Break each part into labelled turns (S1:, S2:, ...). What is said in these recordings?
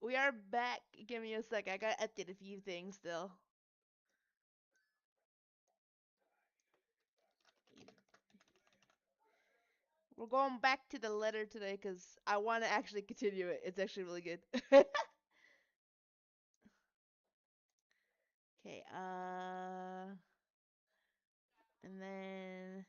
S1: We are back. Give me a sec. I gotta update a few things still. We're going back to the letter today because I want to actually continue it. It's actually really good. Okay, and then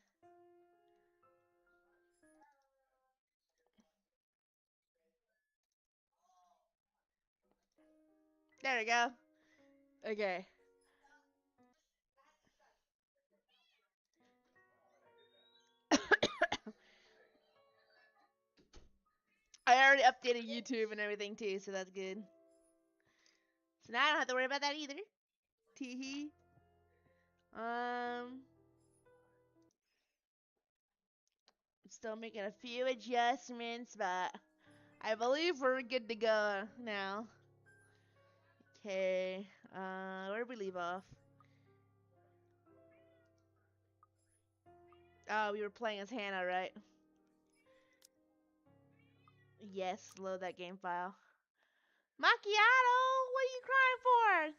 S1: there we go. Okay. I already updated YouTube and everything too, so that's good. So now I don't have to worry about that either. Teehee. Um, Still making a few adjustments, but I believe we're good to go now. Okay, where did we leave off? Oh, we were playing as Hannah, right? Yes, load that game file. Macchiato, what are you crying for?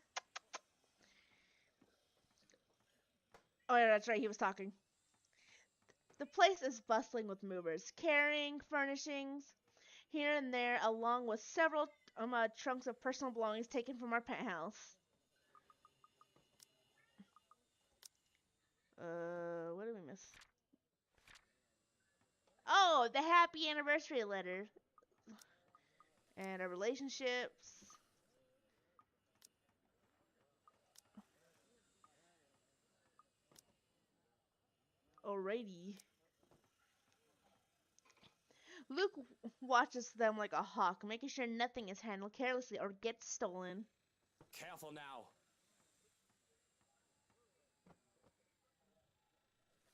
S1: Oh, yeah, that's right, he was talking. The place is bustling with movers, carrying furnishings here and there, along with several trunks of personal belongings taken from our penthouse. What did we miss? Oh, the happy anniversary letter. And our relationships. Alrighty. Luke watches them like a hawk, making sure nothing is handled carelessly or gets stolen.
S2: Careful now.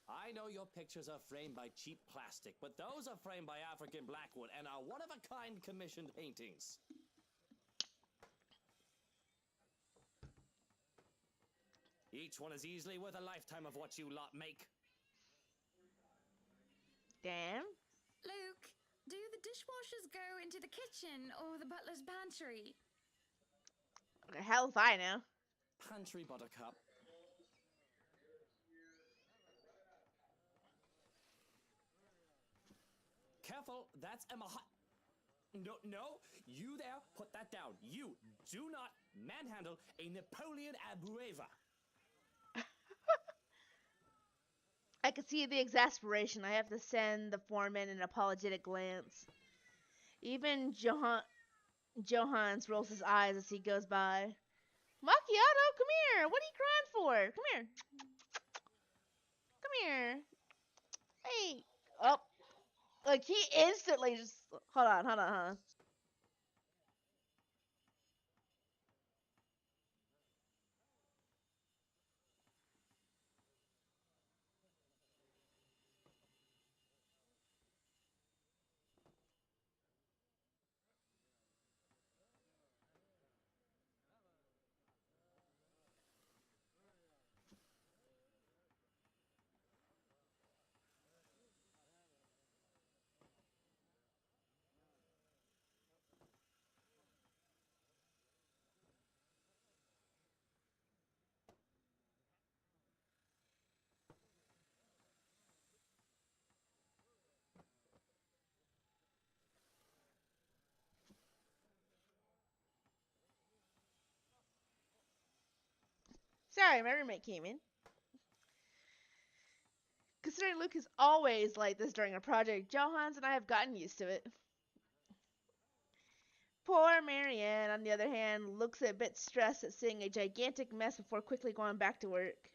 S2: I know your pictures are framed by cheap plastic, but those are framed by African Blackwood and are one-of-a-kind commissioned paintings. Each one is easily worth a lifetime of what you lot make.
S1: Damn.
S3: Luke, do the dishwashers go into the kitchen or the butler's pantry?
S1: Hell if I know.
S2: Pantry, Buttercup. Careful, that's Emma No, you there, put that down. You do not manhandle a Napoleon Abueva.
S1: I could see the exasperation. I have to send the foreman an apologetic glance. Even Johans rolls his eyes as he goes by. Macchiato, come here. What are you crying for? Come here. Come here. Hey. Oh. Like, he instantly just... Hold on. Sorry, my roommate came in. Considering Luke is always like this during a project, Johans and I have gotten used to it. Poor Marianne, on the other hand, looks a bit stressed at seeing a gigantic mess before quickly going back to work.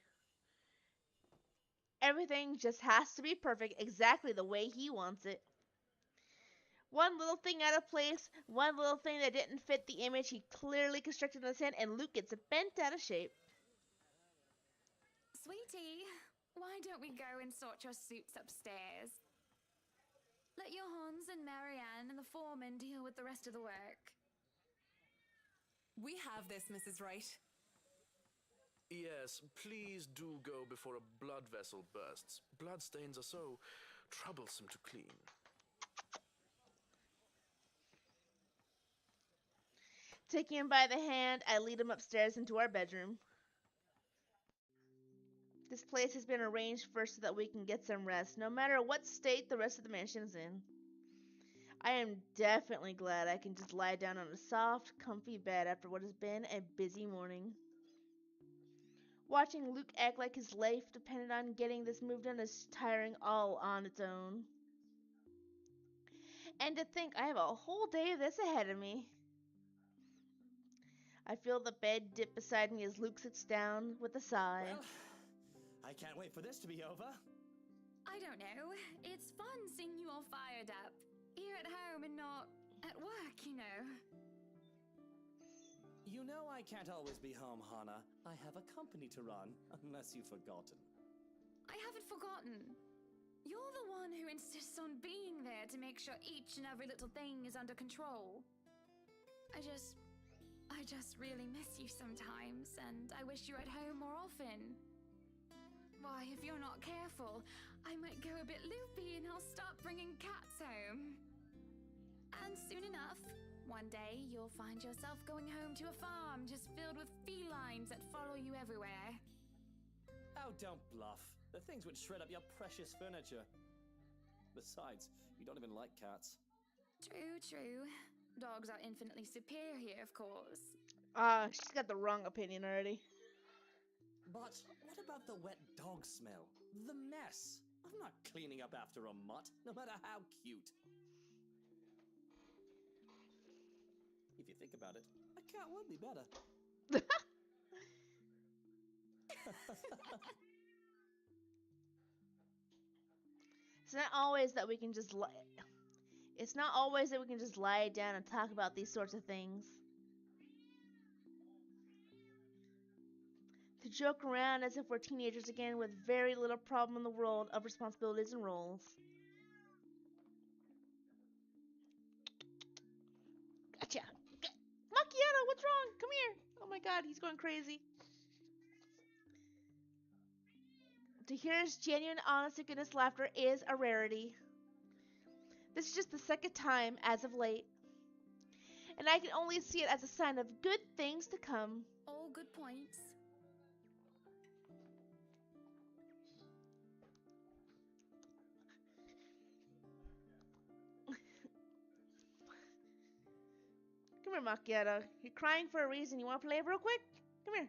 S1: Everything just has to be perfect exactly the way he wants it. One little thing out of place, one little thing that didn't fit the image he clearly constructed in his head, and Luke gets bent out of shape.
S3: Sweetie, why don't we go and sort your suits upstairs? Let Johans and Marianne and the foreman deal with the rest of the work.
S4: We have this, Mrs. Wright.
S5: Yes, please do go before a blood vessel bursts. Bloodstains are so troublesome to clean.
S1: Taking him by the hand, I lead him upstairs into our bedroom. This place has been arranged first so that we can get some rest, no matter what state the rest of the mansion is in. I am definitely glad I can just lie down on a soft, comfy bed after what has been a busy morning. Watching Luke act like his life depended on getting this move done is tiring all on its own. And to think I have a whole day of this ahead of me. I feel the bed dip beside me as Luke sits down with a sigh.
S2: Well, I can't wait for this to be over.
S3: I don't know. It's fun seeing you all fired up. Here at home and not at work, you know.
S2: You know I can't always be home, Hana. I have a company to run, unless you've forgotten.
S3: I haven't forgotten. You're the one who insists on being there to make sure each and every little thing is under control. I just really miss you sometimes, and I wish you were at home more often. Why, if you're not careful, I might go a bit loopy and I'll start bringing cats home. And soon enough, one day you'll find yourself going home to a farm just filled with felines that follow you everywhere.
S2: Oh, don't bluff. The things would shred up your precious furniture. Besides, you don't even like cats.
S3: True, true. Dogs are infinitely superior, of course.
S1: She's got the wrong opinion already.
S2: But what about the wet dog smell? The mess? I'm not cleaning up after a mutt, no matter how cute. If you think about it, a cat would be better.
S1: It's not always that we can just It's not always that we can just lie down and talk about these sorts of things. To joke around as if we're teenagers again with very little problem in the world of responsibilities and roles. Gotcha. Macchiato, what's wrong? Come here. Oh my god, he's going crazy. To hear his genuine, honest to goodness laughter is a rarity. This is just the second time as of late. And I can only see it as a sign of good things to come.
S3: All good points.
S1: Come here, Macchiato. You're crying for a reason. You want to play real quick? Come here.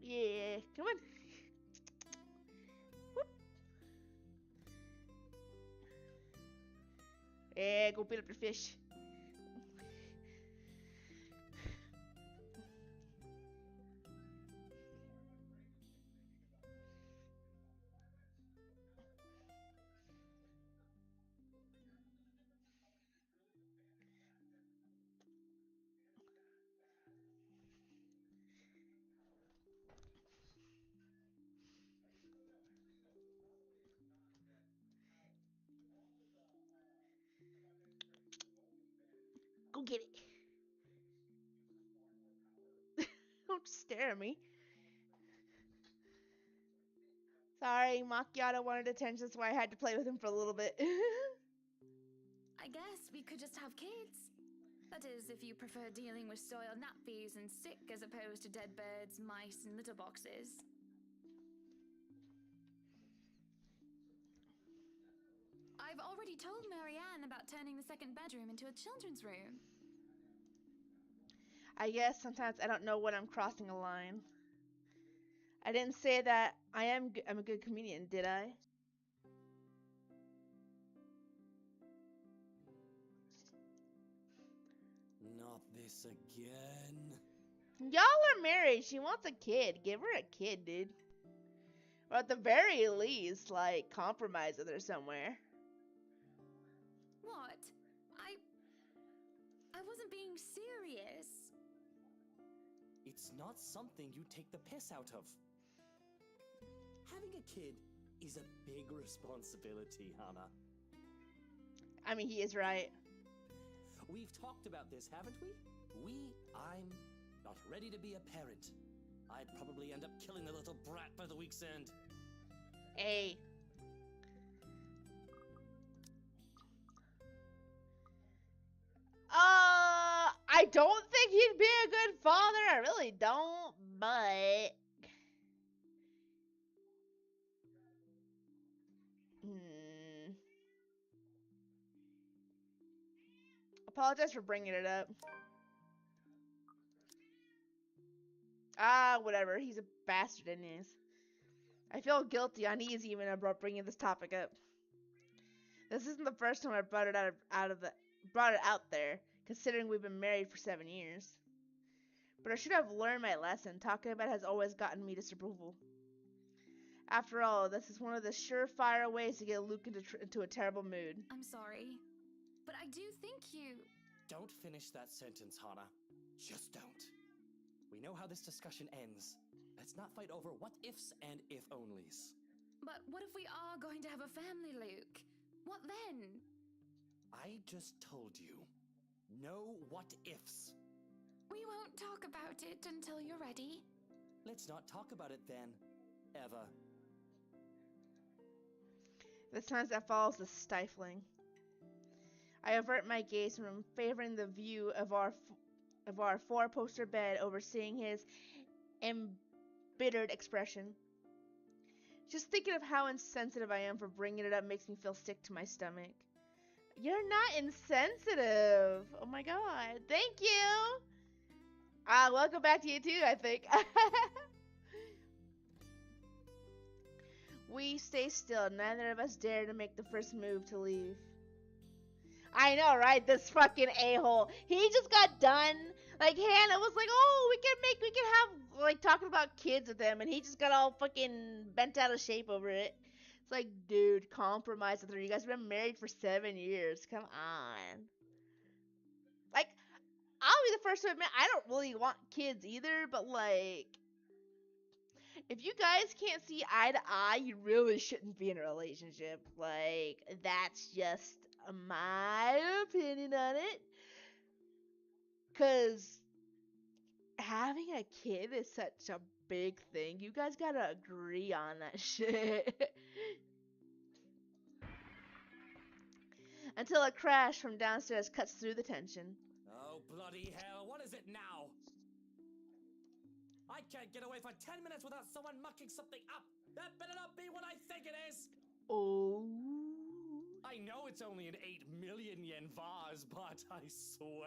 S1: Yeah, come on. Whoop. Yeah, go pick up your fish. Go get it. Don't stare at me. Sorry, Macchiato wanted attention, so I had to play with him for a little bit.
S3: I guess we could just have kids. That is, if you prefer dealing with soiled nappies and sick as opposed to dead birds, mice, and litter boxes. I've already told Marianne about turning the second bedroom into a children's room.
S1: I guess sometimes I don't know when I'm crossing a line. I didn't say that I'm a good comedian, did I?
S2: Not this again.
S1: Y'all are married. She wants a kid. Give her a kid, dude. Or at the very least, like, compromise with her somewhere.
S3: What? I wasn't being serious.
S2: It's not something you take the piss out of. Having a kid is a big responsibility, Hana.
S1: I mean, he is right.
S2: We've talked about this, haven't we? I'm not ready to be a parent. I'd probably end up killing the little brat by the week's end.
S1: Hey. I don't think he'd be a good father. I really don't, but apologize for bringing it up. Ah, whatever. He's a bastard anyways. I feel guilty, uneasy even about bringing this topic up. This isn't the first time I brought it brought it out there, considering we've been married for 7 years. But I should have learned my lesson. Talking about it has always gotten me disapproval. After all, this is one of the surefire ways to get Luke into a terrible mood.
S3: I'm sorry, but I do think you...
S2: Don't finish that sentence, Hana. Just don't. We know how this discussion ends. Let's not fight over what ifs and if onlys.
S3: But what if we are going to have a family, Luke? What then?
S2: I just told you. No what ifs.
S3: We won't talk about it until you're ready.
S2: Let's not talk about it then. Ever.
S1: The silence that follows is stifling. I avert my gaze from him, favoring the view of our four-poster bed, overseeing his embittered expression. Just thinking of how insensitive I am for bringing it up makes me feel sick to my stomach. You're not insensitive. Oh my god. Thank you. Welcome back to you too, I think. We stay still. Neither of us dare to make the first move to leave. I know, right? This fucking a-hole. He just got done. Like, Hannah was like, oh, we can have, like, talking about kids with him. And he just got all fucking bent out of shape over it. It's like, dude, compromise with her. You guys have been married for 7 years. Come on. Like, I'll be the first to admit, I don't really want kids either. But, like, if you guys can't see eye to eye, you really shouldn't be in a relationship. Like, that's just my opinion on it. Because having a kid is such a big thing. You guys gotta agree on that shit. Until a crash from downstairs cuts through the tension.
S2: Oh, bloody hell. What is it now? I can't get away for 10 minutes without someone mucking something up. That better not be what I think it is.
S1: Oh.
S2: I know it's only an 8 million yen vase, but I swear,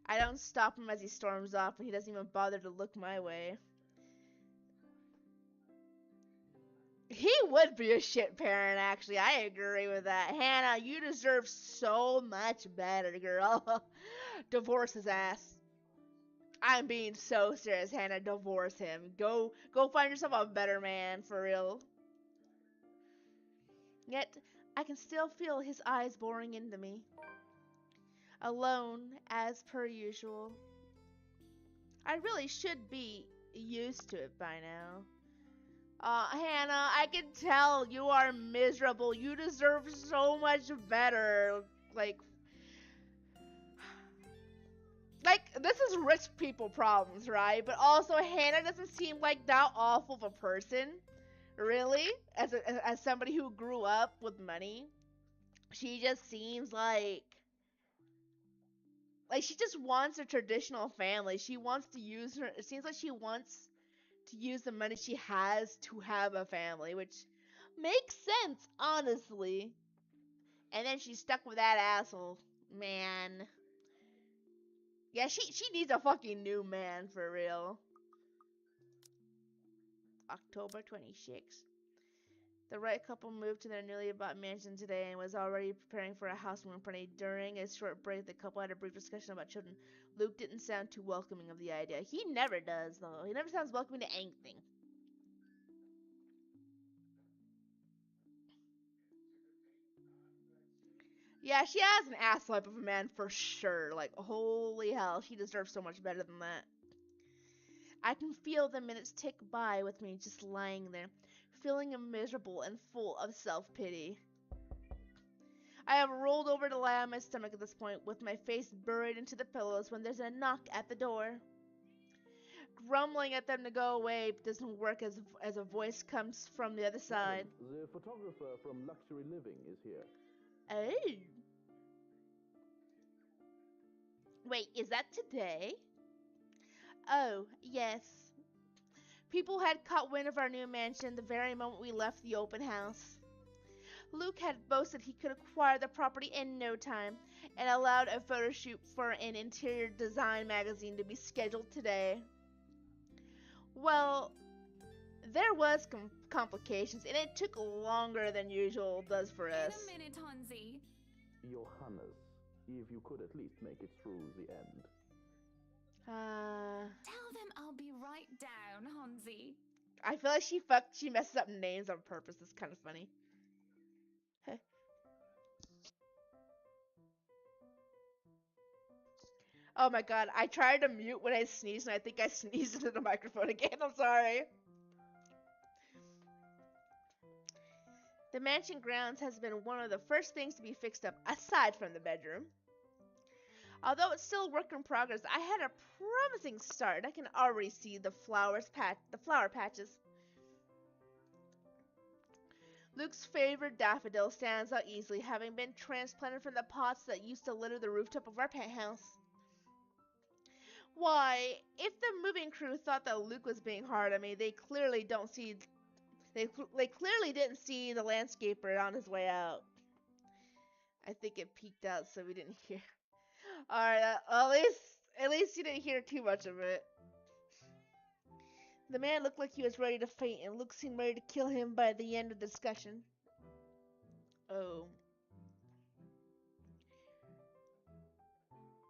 S1: I don't stop him as he storms off, and he doesn't even bother to look my way. He would be a shit parent, actually. I agree with that. Hannah, you deserve so much better, girl. Divorce his ass. I'm being so serious, Hannah. Divorce him. Go find yourself a better man, for real. Yet, I can still feel his eyes boring into me. Alone, as per usual. I really should be used to it by now. Hannah, I can tell you are miserable. You deserve so much better. Like, this is rich people problems, right? But also, Hannah doesn't seem like that awful of a person. Really? As somebody who grew up with money. She just seems like she just wants a traditional family. She wants to use her, it seems like she wants to use the money she has to have a family, which makes sense, honestly. And then she's stuck with that asshole. Man. Yeah, she needs a fucking new man, for real. October 26th. The Wright couple moved to their newly bought mansion today and was already preparing for a housewarming party. During a short break, the couple had a brief discussion about children. Luke didn't sound too welcoming of the idea. He never does, though. He never sounds welcoming to anything. Yeah, she has an ass type of a man for sure. Like, holy hell, she deserves so much better than that. I can feel the minutes tick by with me just lying there, feeling miserable and full of self-pity. I have rolled over to lie on my stomach at this point, with my face buried into the pillows, when there's a knock at the door. Grumbling at them to go away doesn't work as a voice comes from the other side.
S5: The photographer from Luxury Living is here.
S1: Oh. Wait, is that today? Oh, yes. People had caught wind of our new mansion the very moment we left the open house. Luke had boasted he could acquire the property in no time and allowed a photo shoot for an interior design magazine to be scheduled today. Well, there was complications, and it took longer than usual does for
S3: In
S1: us.
S3: a minute, Hansi.
S6: Johannes, if you could at least make it through the end.
S3: Tell them I'll be right down, Hansi.
S1: I feel like she messes up names on purpose. It's kind of funny. Oh my god, I tried to mute when I sneezed, and I think I sneezed into the microphone again. I'm sorry. The mansion grounds has been one of the first things to be fixed up, aside from the bedroom. Although it's still a work in progress, I had a promising start. I can already see the flower patches. Luke's favorite daffodil stands out easily, having been transplanted from the pots that used to litter the rooftop of our penthouse. Why, if the moving crew thought that Luke was being hard on me, they clearly didn't see the landscaper on his way out. I think it peeked out, so we didn't hear. All right, at least you didn't hear too much of it. The man looked like he was ready to faint, and Luke seemed ready to kill him by the end of the discussion. Oh.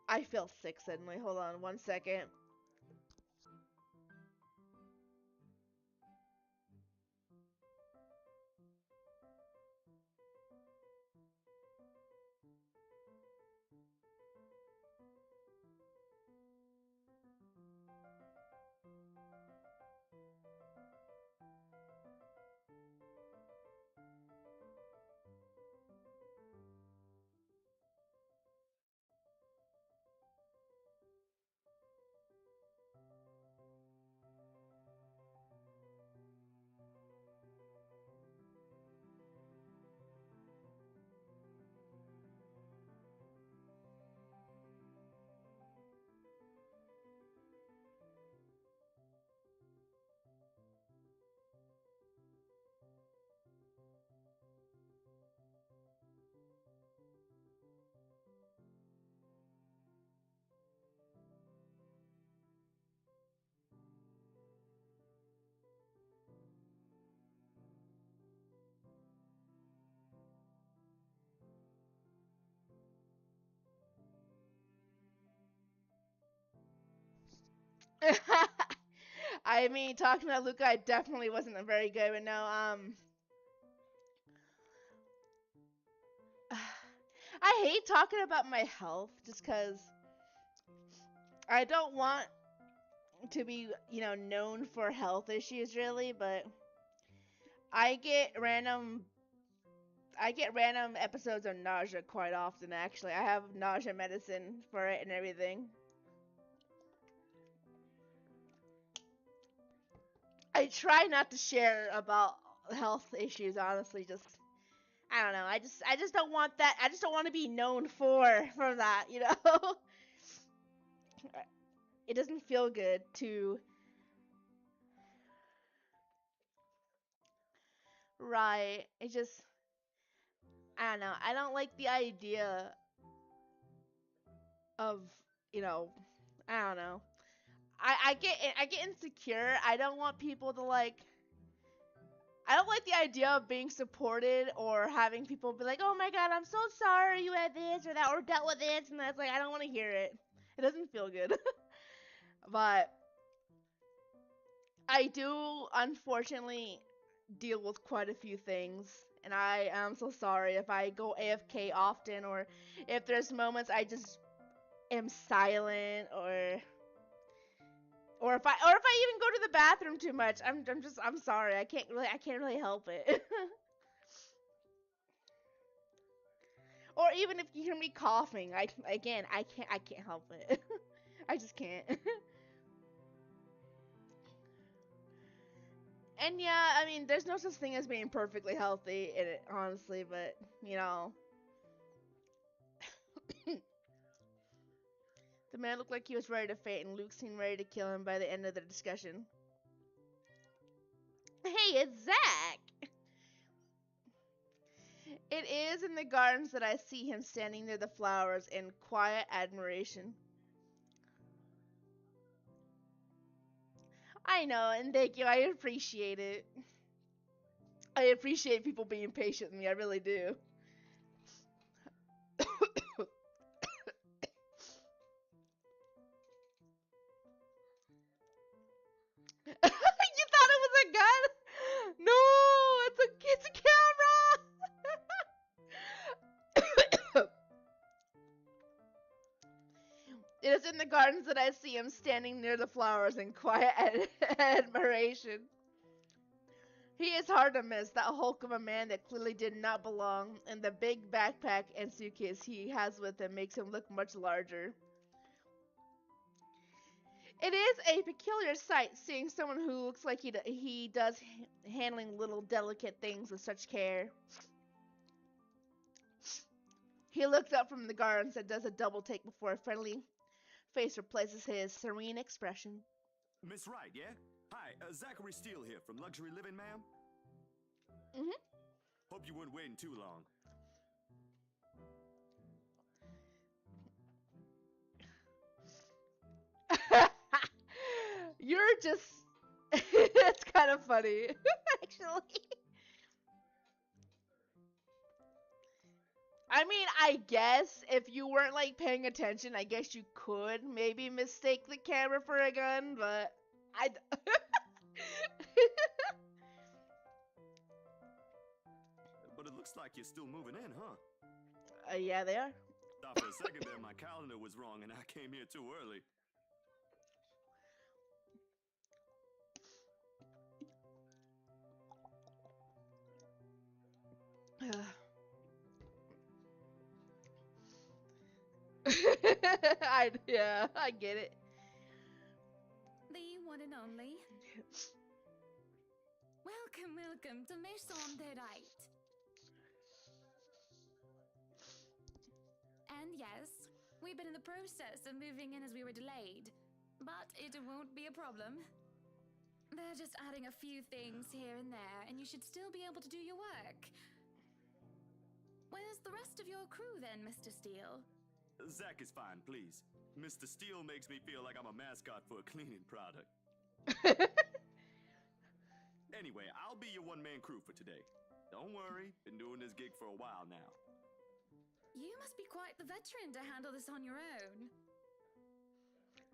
S1: I feel sick suddenly. Hold on 1 second. I mean, talking to Luca, I definitely wasn't very good, but no, I hate talking about my health just because I don't want to be, known for health issues really, but I get random episodes of nausea quite often actually. I have nausea medicine for it and everything. I try not to share about health issues, honestly. Just I don't know. I just don't want that. I just don't want to be known for that. It doesn't feel good to. Right. It just I don't know. I don't like the idea of I don't know. I get insecure. I don't want people to like. I don't like the idea of being supported or having people be like, "Oh my god, I'm so sorry you had this or that or dealt with this," and that's like I don't want to hear it. It doesn't feel good. But I do unfortunately deal with quite a few things, and I am so sorry if I go AFK often or if there's moments I just am silent or if I even go to the bathroom too much. I'm sorry. I can't really help it. Or even if you hear me coughing, I can't help it. I just can't. And yeah, I mean, there's no such thing as being perfectly healthy in it, honestly, but The man looked like he was ready to faint, and Luke seemed ready to kill him by the end of the discussion. Hey, it's Zack! It is in the gardens that I see him standing near the flowers in quiet admiration. I know, and thank you. I appreciate it. I appreciate people being patient with me. I really do. You thought it was a gun? No, it's a camera. It is in the gardens that I see him standing near the flowers in quiet admiration. He is hard to miss, that hulk of a man that clearly did not belong, and the big backpack and suitcase he has with him makes him look much larger. It is a peculiar sight seeing someone who looks like he does handling little delicate things with such care. He looks up from the gardens and does a double take before a friendly face replaces his serene expression.
S7: Miss Wright, yeah? Hi, Zachary Steele here from Luxury Living, ma'am.
S1: Mm-hmm.
S7: Hope you weren't waiting too long.
S1: You're just... It's kind of funny, actually. I mean, I guess if you weren't, like, paying attention, I guess you could maybe mistake the camera for a gun, but I...
S7: But it looks like you're still moving in, huh?
S1: Yeah, they are.
S7: Thought for a second there my calendar was wrong and I came here too early.
S1: Yeah, I get it.
S3: The one and only. Welcome, welcome to Maison de Right. And yes, we've been in the process of moving in as we were delayed, but it won't be a problem. They're just adding a few things here and there, and you should still be able to do your work. Where's the rest of your crew then, Mr. Steele?
S7: Zach is fine, please. Mr. Steele makes me feel like I'm a mascot for a cleaning product. Anyway, I'll be your one-man crew for today. Don't worry, been doing this gig for a while now.
S3: You must be quite the veteran to handle this on your own.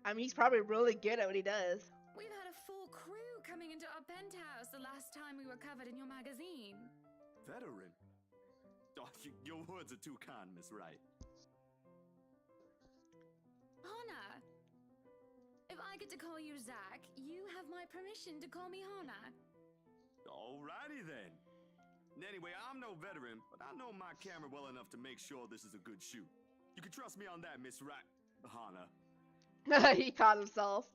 S1: I mean, he's probably really good at what he does.
S3: We've had a full crew coming into our penthouse the last time we were covered in your magazine.
S7: Veteran? Oh, your words are too kind, Miss Wright.
S3: Hana! If I get to call you Zach, you have my permission to call me Hana.
S7: Alrighty then. Anyway, I'm no veteran, but I know my camera well enough to make sure this is a good shoot. You can trust me on that, Miss Wright. Hana.
S1: He caught himself.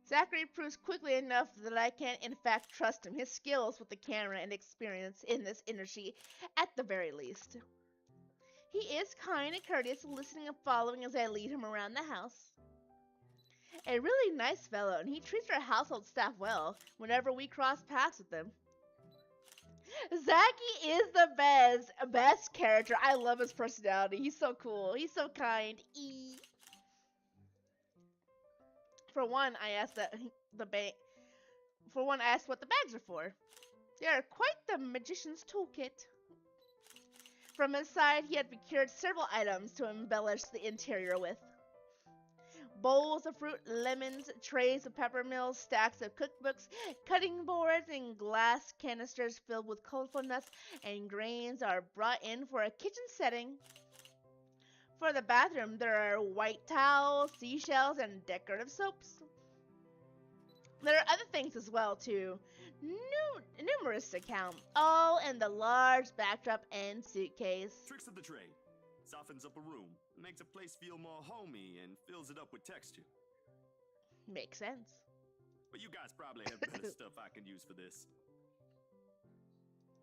S1: Zachary proves quickly enough that I can in fact trust him. His skills with the camera and experience in this industry at the very least. He is kind and courteous, listening and following as I lead him around the house. A really nice fellow, and he treats our household staff well whenever we cross paths with them. Zachy is the best character. I love his personality. He's so cool. He's so kind. For one, I asked what the bags are for. They are quite the magician's toolkit. From inside, he had procured several items to embellish the interior with. Bowls of fruit, lemons, trays of peppermills, stacks of cookbooks, cutting boards, and glass canisters filled with colorful nuts and grains are brought in for a kitchen setting. For the bathroom, there are white towels, seashells, and decorative soaps. There are other things as well, too. Numerous to count, all in the large backdrop and suitcase.
S7: Tricks of the trade. Softens up a room, makes a place feel more homey, and fills it up with texture.
S1: Makes sense.
S7: But you guys probably have better stuff I can use for this.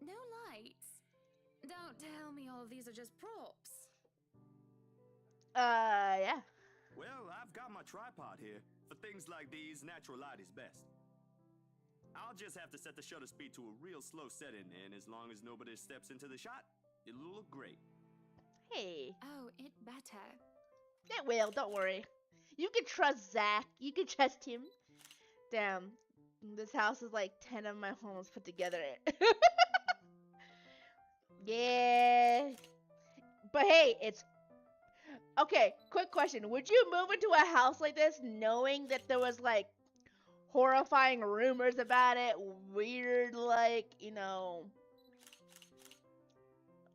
S3: No lights. Don't tell me all of these are just props.
S1: Yeah.
S7: Well, I've got my tripod here. For things like these, natural light is best. I'll just have to set the shutter speed to a real slow setting, and as long as nobody steps into the shot, it'll look great.
S1: Hey.
S3: Oh, it better.
S1: It will, don't worry. You can trust Zach. You can trust him. Damn. This house is like 10 of my homes put together. Yeah. But hey, it's... Okay, quick question. Would you move into a house like this knowing that there was like horrifying rumors about it? Weird, like,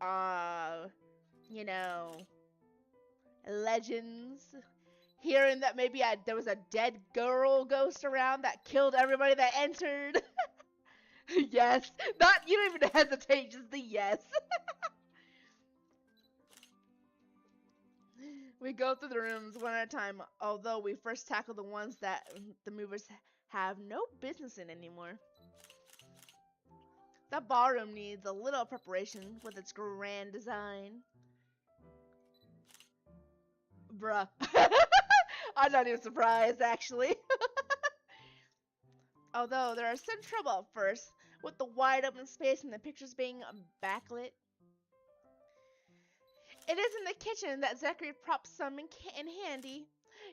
S1: uh, you know, legends? Hearing that maybe there was a dead girl ghost around that killed everybody that entered? Yes. Not, you don't even hesitate, just the yes. We go through the rooms one at a time, although we first tackle the ones that the movers have no business in anymore. The ballroom needs a little preparation with its grand design. Bruh. I'm not even surprised, actually. Although there is some trouble at first, with the wide open space and the pictures being backlit. It is in the kitchen that Zachary props some in handy.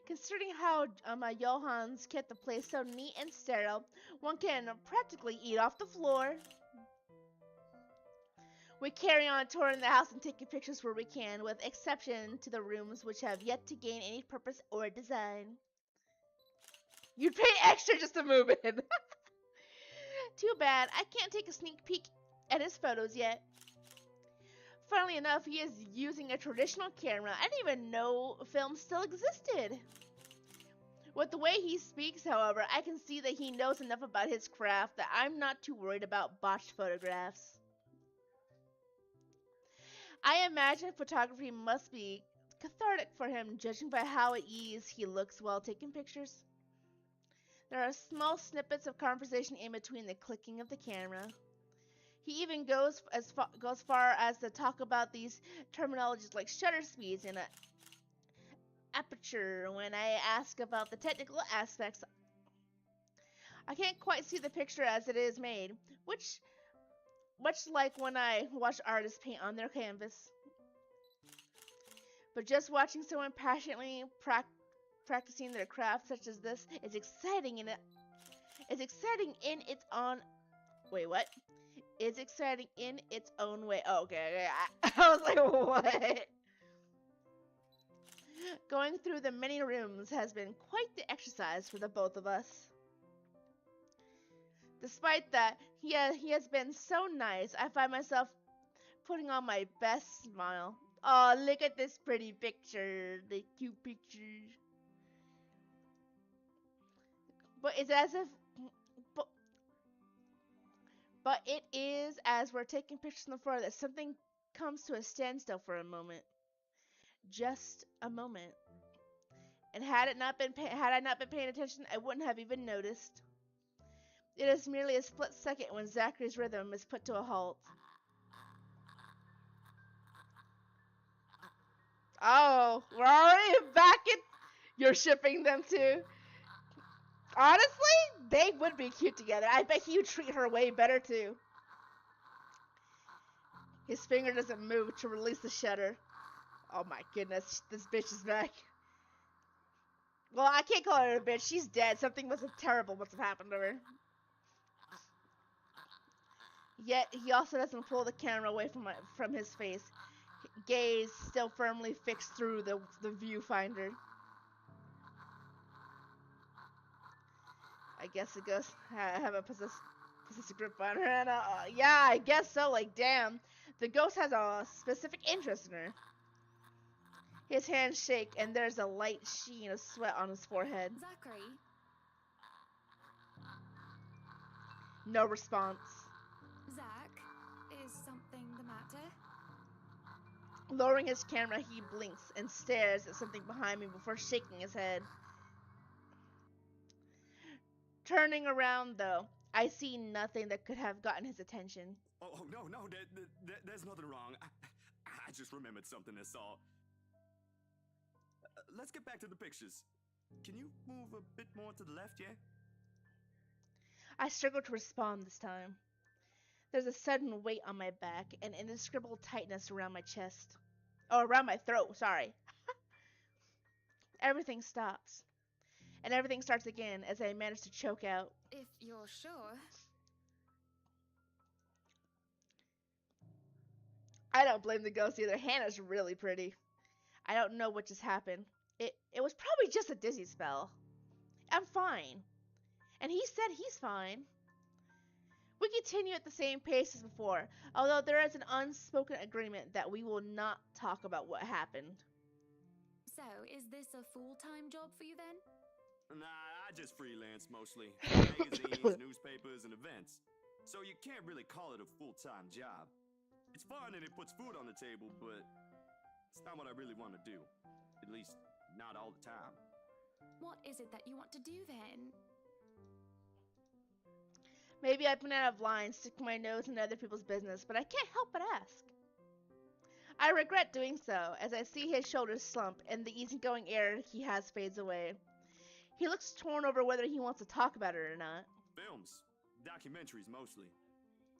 S1: Considering how Johans kept the place so neat and sterile, one can practically eat off the floor. We carry on touring the house and taking pictures where we can, with exception to the rooms which have yet to gain any purpose or design. You'd pay extra just to move in. Too bad, I can't take a sneak peek at his photos yet. Funnily enough, he is using a traditional camera. I didn't even know film still existed. With the way he speaks, however, I can see that he knows enough about his craft that I'm not too worried about botched photographs. I imagine photography must be cathartic for him, judging by how at ease he looks while taking pictures. There are small snippets of conversation in between the clicking of the camera. He even goes far as to talk about these terminologies like shutter speeds and aperture when I ask about the technical aspects. I can't quite see the picture as it is made, which much like when I watch artists paint on their canvas. But just watching someone passionately practicing their craft such as this is exciting in its own... Wait, what? Is exciting in its own way. Oh, okay. I was like, what? Going through the many rooms has been quite the exercise for the both of us. Despite that, he has been so nice, I find myself putting on my best smile. Oh, look at this pretty picture. The cute picture. But it's as if... But it is as we're taking pictures on the floor that something comes to a standstill for a moment. Just a moment. And had I not been paying attention, I wouldn't have even noticed. It is merely a split second when Zachary's rhythm is put to a halt. Oh, we're already back in... You're shipping them too? Honestly, they would be cute together. I bet he would treat her way better too. His finger doesn't move to release the shutter. Oh my goodness, this bitch is back. Well, I can't call her a bitch. She's dead. Something terrible must have happened to her. Yet, he also doesn't pull the camera away from his face. Gaze still firmly fixed through the viewfinder. I guess it goes... have a possessive grip on her. And, yeah, I guess so. Like, damn. The ghost has a specific interest in her. His hands shake, and there's a light sheen of sweat on his forehead.
S3: Zachary?
S1: No response.
S3: Zach, is something the matter?
S1: Lowering his camera, he blinks and stares at something behind me before shaking his head. Turning around, though, I see nothing that could have gotten his attention.
S7: Oh no, there's nothing wrong. I just remembered something I saw. let's get back to the pictures. Can you move a bit more to the left, yeah?
S1: I struggle to respond this time. There's a sudden weight on my back, an indescribable tightness around my chest. Oh, around my throat, sorry. Everything stops. And everything starts again as I manage to choke out.
S3: If you're sure.
S1: I don't blame the ghost either. Hannah's really pretty. I don't know what just happened. It was probably just a dizzy spell. I'm fine. And he said he's fine. We continue at the same pace as before, although there is an unspoken agreement that we will not talk about what happened.
S3: So, is this a full-time job for you then?
S7: Nah, I just freelance mostly. Magazines, newspapers, and events. So you can't really call it a full-time job. It's fun and it puts food on the table, but it's not what I really want to do. At least, not all the time.
S3: What is it that you want to do then?
S1: Maybe I've been out of line sticking my nose into other people's business, but I can't help but ask. I regret doing so, as I see his shoulders slump and the easygoing air he has fades away. He looks torn over whether he wants to talk about it or not.
S7: Films. Documentaries, mostly.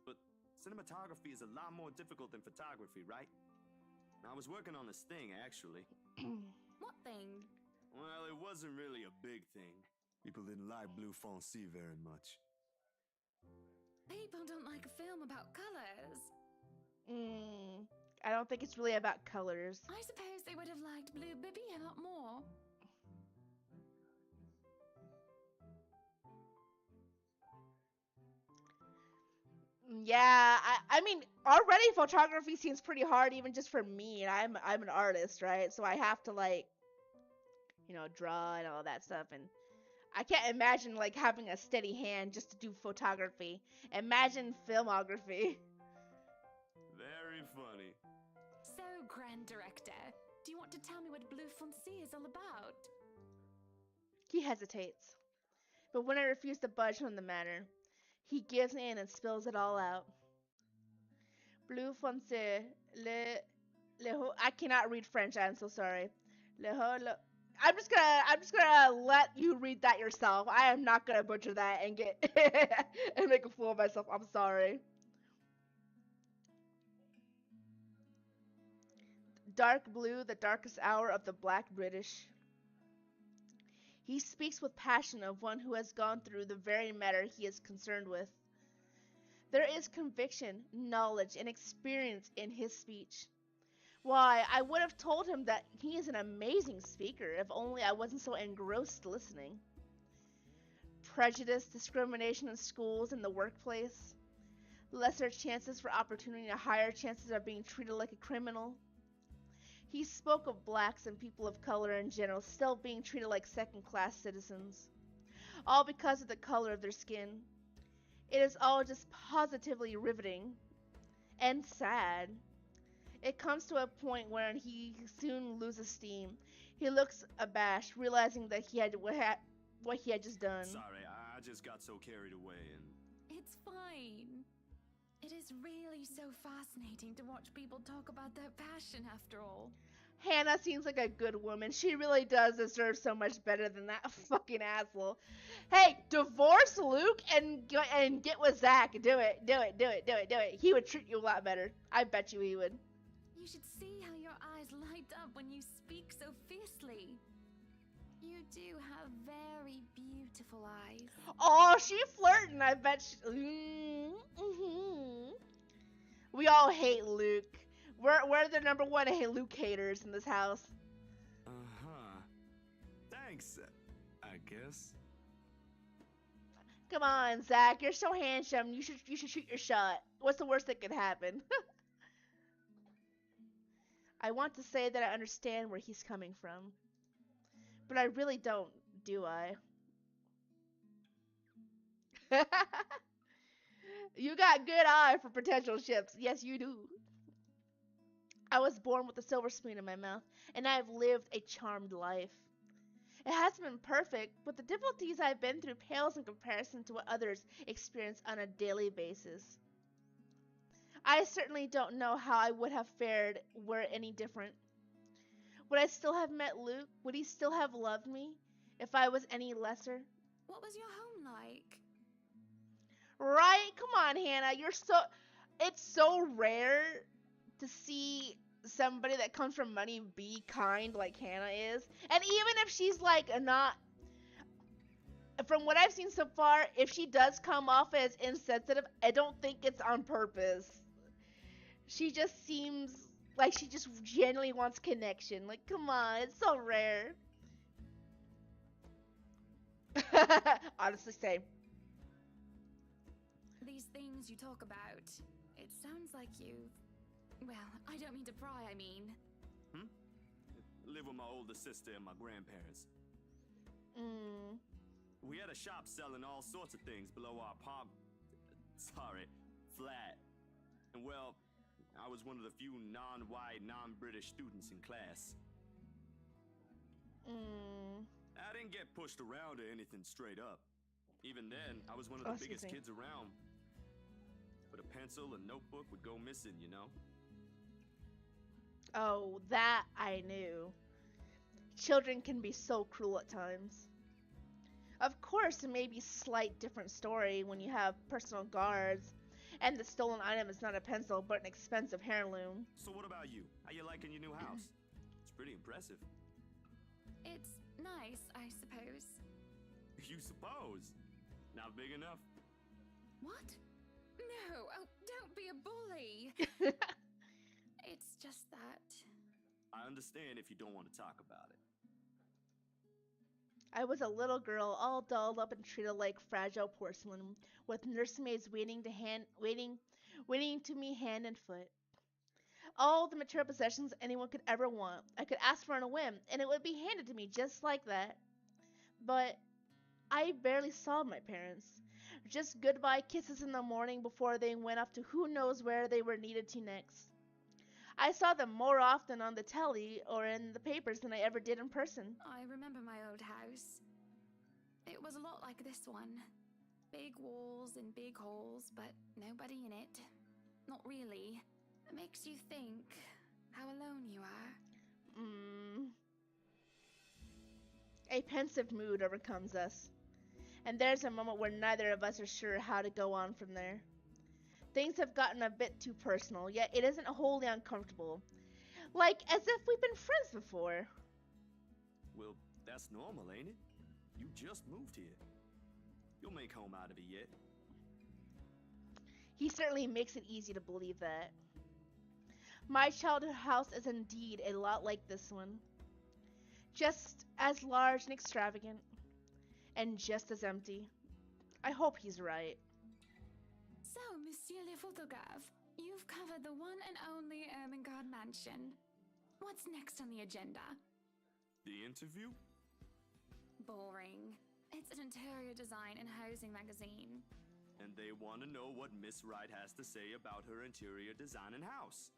S7: But cinematography is a lot more difficult than photography, right? I was working on this thing, actually.
S3: What thing?
S7: Well, it wasn't really a big thing. People didn't like Blue Fonzie very much.
S3: People don't like a film about colors.
S1: I don't think it's really about colors.
S3: I suppose they would have liked Blue Bibby a lot more.
S1: Yeah, I mean, already photography seems pretty hard even just for me, and I'm an artist, right? So I have to like, draw and all that stuff, and I can't imagine like having a steady hand just to do photography. Imagine filmography.
S7: Very funny.
S3: So, Grand Director, do you want to tell me what Blue Fonzie is all about?
S1: He hesitates, but when I refuse to budge from the matter, he gives in and spills it all out. Blue Fonzie, I cannot read French. I'm so sorry. I'm just gonna let you read that yourself. I am not gonna butcher that and get and make a fool of myself. I'm sorry. Dark blue, the darkest hour of the Black British. He speaks with passion of one who has gone through the very matter he is concerned with. There is conviction, knowledge, and experience in his speech. Why, I would have told him that he is an amazing speaker if only I wasn't so engrossed listening. Prejudice, discrimination in schools and the workplace, lesser chances for opportunity and higher chances of being treated like a criminal. He spoke of blacks and people of color in general still being treated like second-class citizens, all because of the color of their skin. It is all just positively riveting and sad. It comes to a point where he soon loses steam. He looks abashed, realizing that what he had just done.
S7: Sorry, I just got so carried away and...
S3: It's fine. It is really so fascinating to watch people talk about their passion after all.
S1: Hannah seems like a good woman. She really does deserve so much better than that fucking asshole. Hey, divorce Luke and get with Zach. Do it. He would treat you a lot better. I bet you he would.
S3: You should see how your eyes light up when you speak so fiercely. You do have very beautiful eyes.
S1: Oh, she flirting. I bet We all hate Luke. We're the number one Luke haters in this house.
S7: Uh-huh. Thanks, I guess.
S1: Come on, Zach. You're so handsome. You should shoot your shot. What's the worst that could happen? I want to say that I understand where he's coming from. But I really don't, do I? You got good eye for potential ships. Yes, you do. I was born with a silver spoon in my mouth, and I have lived a charmed life. It hasn't been perfect, but the difficulties I've been through pales in comparison to what others experience on a daily basis. I certainly don't know how I would have fared were it any different. Would I still have met Luke? Would he still have loved me if I was any lesser?
S3: What was your home like?
S1: Right? Come on, Hannah. It's so rare to see somebody that comes from money be kind like Hannah is. And even if she's like not, from what I've seen so far, if she does come off as insensitive, I don't think it's on purpose. She just seems like she just genuinely wants connection. Like, come on, it's so rare. Honestly, same.
S3: These things you talk about, it sounds like you've... Well, I don't mean to pry, I mean.
S7: Live with my older sister and my grandparents. We had a shop selling all sorts of things below our flat. And well, I was one of the few non-white, non-British students in class. I didn't get pushed around or anything straight up. Even then, I was one of the biggest kids around. But a pencil and notebook would go missing, you know?
S1: Oh, that I knew. Children can be so cruel at times. Of course, it may be a slight different story when you have personal guards, and the stolen item is not a pencil, but an expensive heirloom.
S7: So what about you? How you liking your new house? It's pretty impressive.
S3: It's nice, I suppose.
S7: You suppose? Not big enough?
S3: What? No, oh, don't be a bully. It's just that...
S7: I understand if you don't want to talk about it.
S1: I was a little girl, all dolled up and treated like fragile porcelain, with nursemaids waiting to me hand and foot. All the material possessions anyone could ever want. I could ask for on a whim, and it would be handed to me just like that. But I barely saw my parents. Just goodbye kisses in the morning before they went off to who knows where they were needed to next. I saw them more often on the telly or in the papers than I ever did in person.
S3: I remember my old house. It was a lot like this one. Big walls and big halls, but nobody in it. Not really. It makes you think how alone you are.
S1: A pensive mood overcomes us, and there's a moment where neither of us are sure how to go on from there. Things have gotten a bit too personal, yet it isn't wholly uncomfortable. Like as if we've been friends before.
S7: Well, that's normal, ain't it? You just moved here. You'll make home out of it yet.
S1: He certainly makes it easy to believe that. My childhood house is indeed a lot like this one. Just as large and extravagant, and just as empty. I hope he's right.
S3: So, Monsieur le Photographe, you've covered the one and only Ermengarde Mansion. What's next on the agenda?
S7: The interview?
S3: Boring. It's an interior design and housing magazine.
S7: And they want to know what Miss Wright has to say about her interior design and house.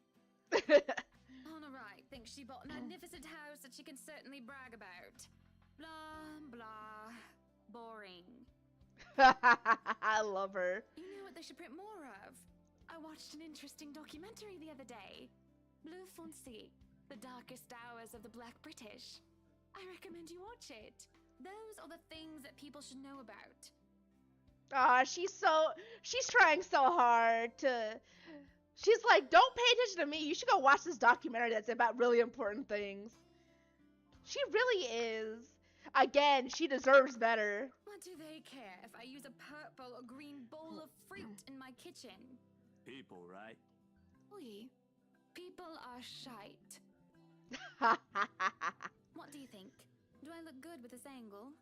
S3: Honor Wright thinks she bought a magnificent house that she can certainly brag about. Blah, blah. Boring.
S1: I love her.
S3: You know what they should print more of? I watched an interesting documentary the other day. Bleu Foncé, The Darkest Hours of the Black British. I recommend you watch it. Those are the things that people should know about.
S1: She's trying so hard to... She's like, don't pay attention to me. You should go watch this documentary that's about really important things. She really is. Again, she deserves better.
S3: What do they care if I use a purple or green bowl of fruit in my kitchen?
S7: People, right?
S3: Oui. People are shite. What do you think? Do I look good with this angle?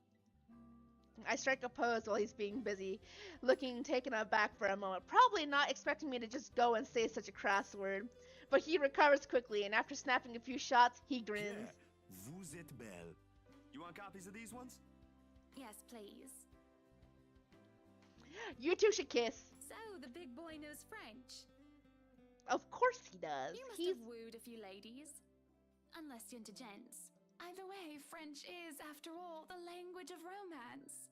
S1: I strike a pose while he's being busy, looking taken aback for a moment, probably not expecting me to just go and say such a crass word. But he recovers quickly, and after snapping a few shots, he grins.
S7: Yeah, vous êtes belle. You want copies of these ones?
S3: Yes, please.
S1: You two should kiss.
S3: So, the big boy knows French.
S1: Of course he does.
S3: You must
S1: He's...
S3: have wooed a few ladies. Unless you're into gents. Either way, French is, after all, the language of romance.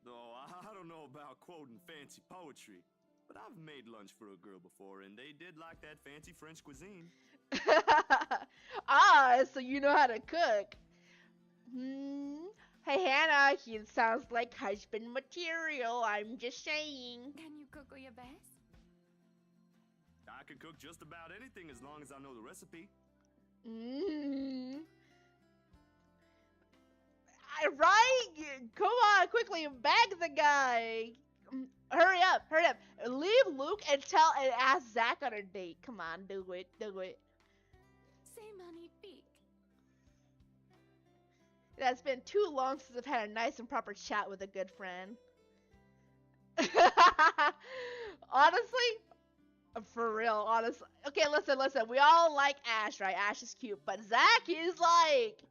S7: Oh, I don't know about quoting fancy poetry, but I've made lunch for a girl before, and they did like that fancy French cuisine.
S1: Ah, so you know how to cook. Hmm. Hey, Hannah, he sounds like husband material. I'm just saying.
S3: Can you cook your best?
S7: I can cook just about anything as long as I know the recipe.
S1: Mm. Right? Come on, quickly, bag the guy. Hurry up, hurry up. Leave Luke and ask Zach on a date. Come on, do it, do it.
S3: Say money big.
S1: It has been too long since I've had a nice and proper chat with a good friend. Honestly, for real, honestly. Okay, listen. We all like Ash, right? Ash is cute, but Zach is like,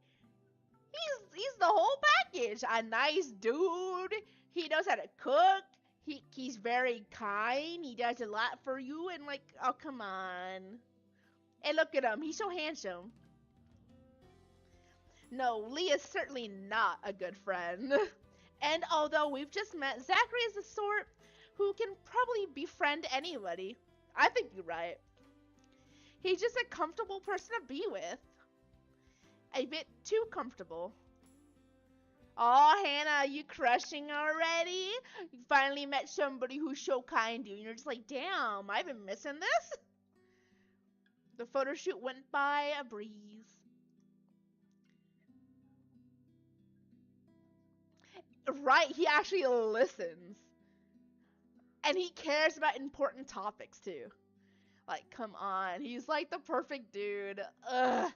S1: he's the whole package. A nice dude. He knows how to cook. He's very kind. He does a lot for you, and like, oh come on. And look at him. He's so handsome. No, Lee is certainly not a good friend. And although we've just met, Zachary is the sort who can probably befriend anybody. I think you're right. He's just a comfortable person to be with. A bit too comfortable. Oh, Hannah, you crushing already? You finally met somebody who's so kind to you, and you're just like, damn, I've been missing this. The photo shoot went by a breeze. Right, he actually listens. And he cares about important topics too. Like, come on, he's like the perfect dude. Ugh.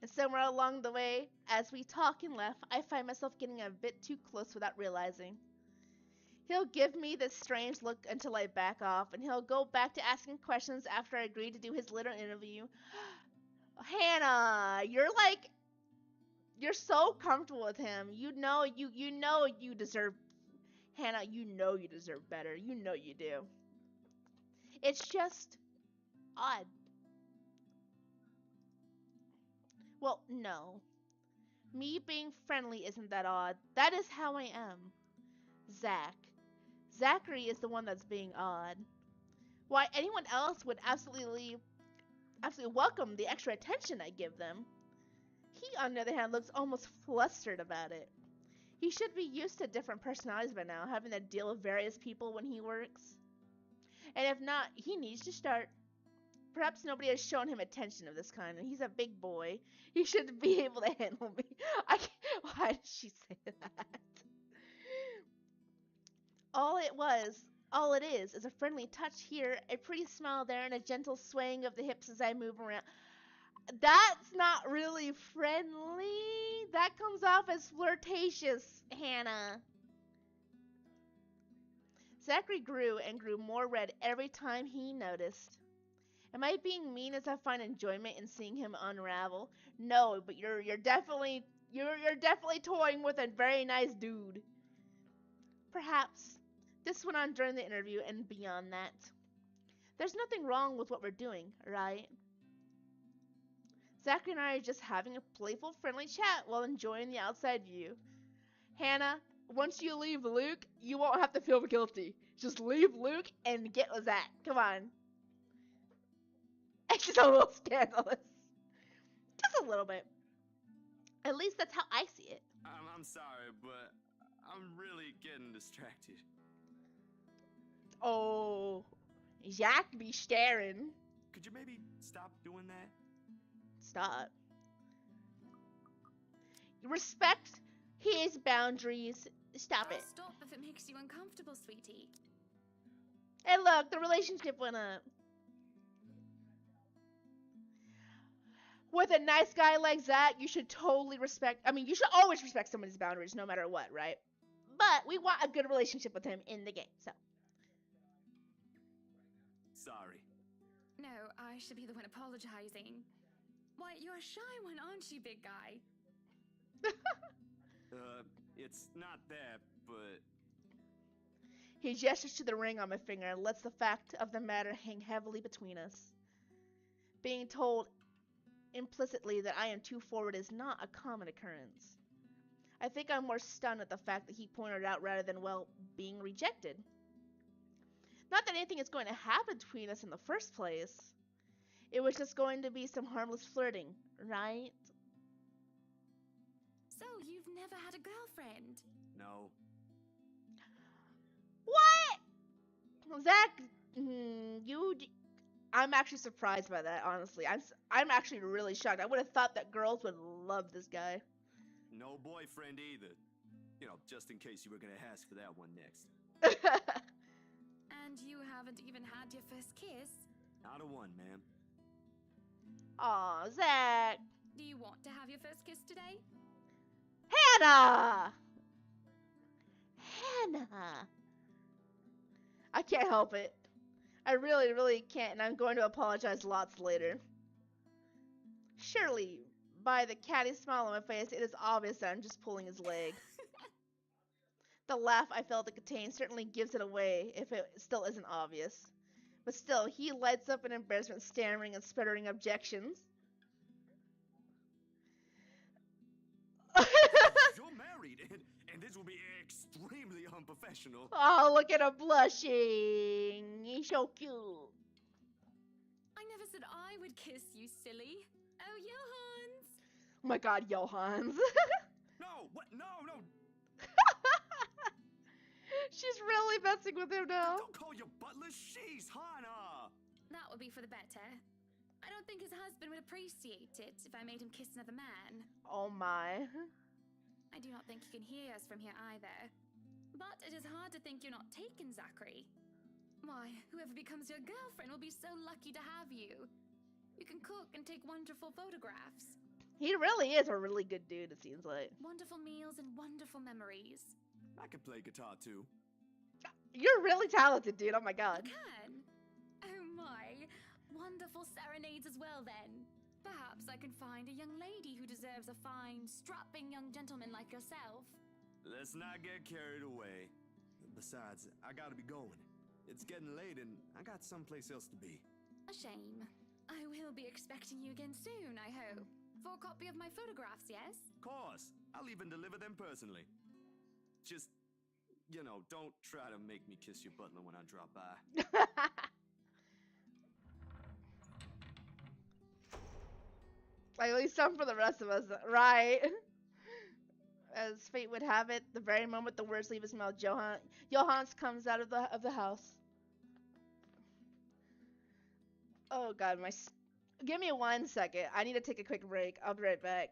S1: And somewhere along the way, as we talk and laugh, I find myself getting a bit too close without realizing. He'll give me this strange look until I back off, and he'll go back to asking questions after I agree to do his little interview. Hannah, you're so comfortable with him. You know you deserve, Hannah, you know you deserve better. You know you do. It's just odd. Well, no. Me being friendly isn't that odd. That is how I am. Zachary is the one that's being odd. Why, anyone else would absolutely welcome the extra attention I give them. He, on the other hand, looks almost flustered about it. He should be used to different personalities by now, having to deal with various people when he works. And if not, he needs to start. Perhaps nobody has shown him attention of this kind, and he's a big boy. He should be able to handle me. Why did she say that? All it is a friendly touch here, a pretty smile there, and a gentle swaying of the hips as I move around. That's not really friendly. That comes off as flirtatious, Hannah. Zachary grew and grew more red every time he noticed. Am I being mean as I find enjoyment in seeing him unravel? No, but you're definitely toying with a very nice dude. Perhaps. This went on during the interview and beyond that. There's nothing wrong with what we're doing, right? Zachary and I are just having a playful, friendly chat while enjoying the outside view. Hannah, once you leave Luke, you won't have to feel guilty. Just leave Luke and get with Zach. Come on. It's just a little scandalous. Just a little bit. At least that's how I see it.
S7: I'm sorry, but I'm really getting distracted.
S1: Oh, Zach be staring.
S7: Could you maybe stop doing that?
S1: Stop. Respect his boundaries. Stop
S3: I'll
S1: it.
S3: stop if it makes you uncomfortable, sweetie.
S1: And look, the relationship went up. With a nice guy like Zach, you should totally respect. I mean, you should always respect someone's boundaries, no matter what, right? But we want a good relationship with him in the game, so.
S7: Sorry.
S3: No, I should be the one apologizing. Why, you're a shy one, aren't you, big guy?
S7: It's not that, but...
S1: He gestures to the ring on my finger and lets the fact of the matter hang heavily between us. Being told implicitly that I am too forward is not a common occurrence. I think I'm more stunned at the fact that he pointed it out rather than, well, being rejected. Not that anything is going to happen between us in the first place. It was just going to be some harmless flirting, right?
S3: So, you've never had a girlfriend?
S7: No.
S1: What? Zach, I'm actually surprised by that, honestly. I'm actually really shocked. I would have thought that girls would love this guy.
S7: No boyfriend either. You know, just in case you were gonna ask for that one next.
S3: And you haven't even had your first kiss?
S7: Not a one, ma'am.
S1: Aw, Zach.
S3: Do you want to have your first kiss today?
S1: Hannah! Hannah! I can't help it. I really, really can't, and I'm going to apologize lots later. Surely, by the catty smile on my face, it is obvious that I'm just pulling his leg. The laugh I failed to contain certainly gives it away if it still isn't obvious. But still, he lights up in embarrassment, stammering and sputtering objections.
S7: You're married, and this will be extremely unprofessional.
S1: Oh, look at her blushing. He's so cute.
S3: I never said I would kiss you, silly. Oh, Johans!
S1: Oh my god, Johans.
S7: No, what? No.
S1: She's really messing with him now.
S7: Don't call your butler. She's Hana.
S3: That would be for the better. I don't think his husband would appreciate it if I made him kiss another man.
S1: Oh my.
S3: I do not think he can hear us from here either. But it is hard to think you're not taken, Zachary. Why, whoever becomes your girlfriend will be so lucky to have you. You can cook and take wonderful photographs.
S1: He really is a really good dude, it seems like.
S3: Wonderful meals and wonderful memories.
S7: I can play guitar too.
S1: You're really talented, dude. Oh my god.
S3: Can? Oh my. Wonderful serenades as well then. Perhaps I can find a young lady who deserves a fine, strapping young gentleman like yourself.
S7: Let's not get carried away. Besides, I gotta be going. It's getting late and I got someplace else to be.
S3: A shame. I will be expecting you again soon, I hope. For a copy of my photographs, yes?
S7: Of course, I'll even deliver them personally. Just, you know, don't try to make me kiss your butler when I drop by.
S1: Like, at least some for the rest of us, right? As fate would have it, the very moment the words leave his mouth, Johans comes out of the house. Oh god, give me 1 second. I need to take a quick break. I'll be right back.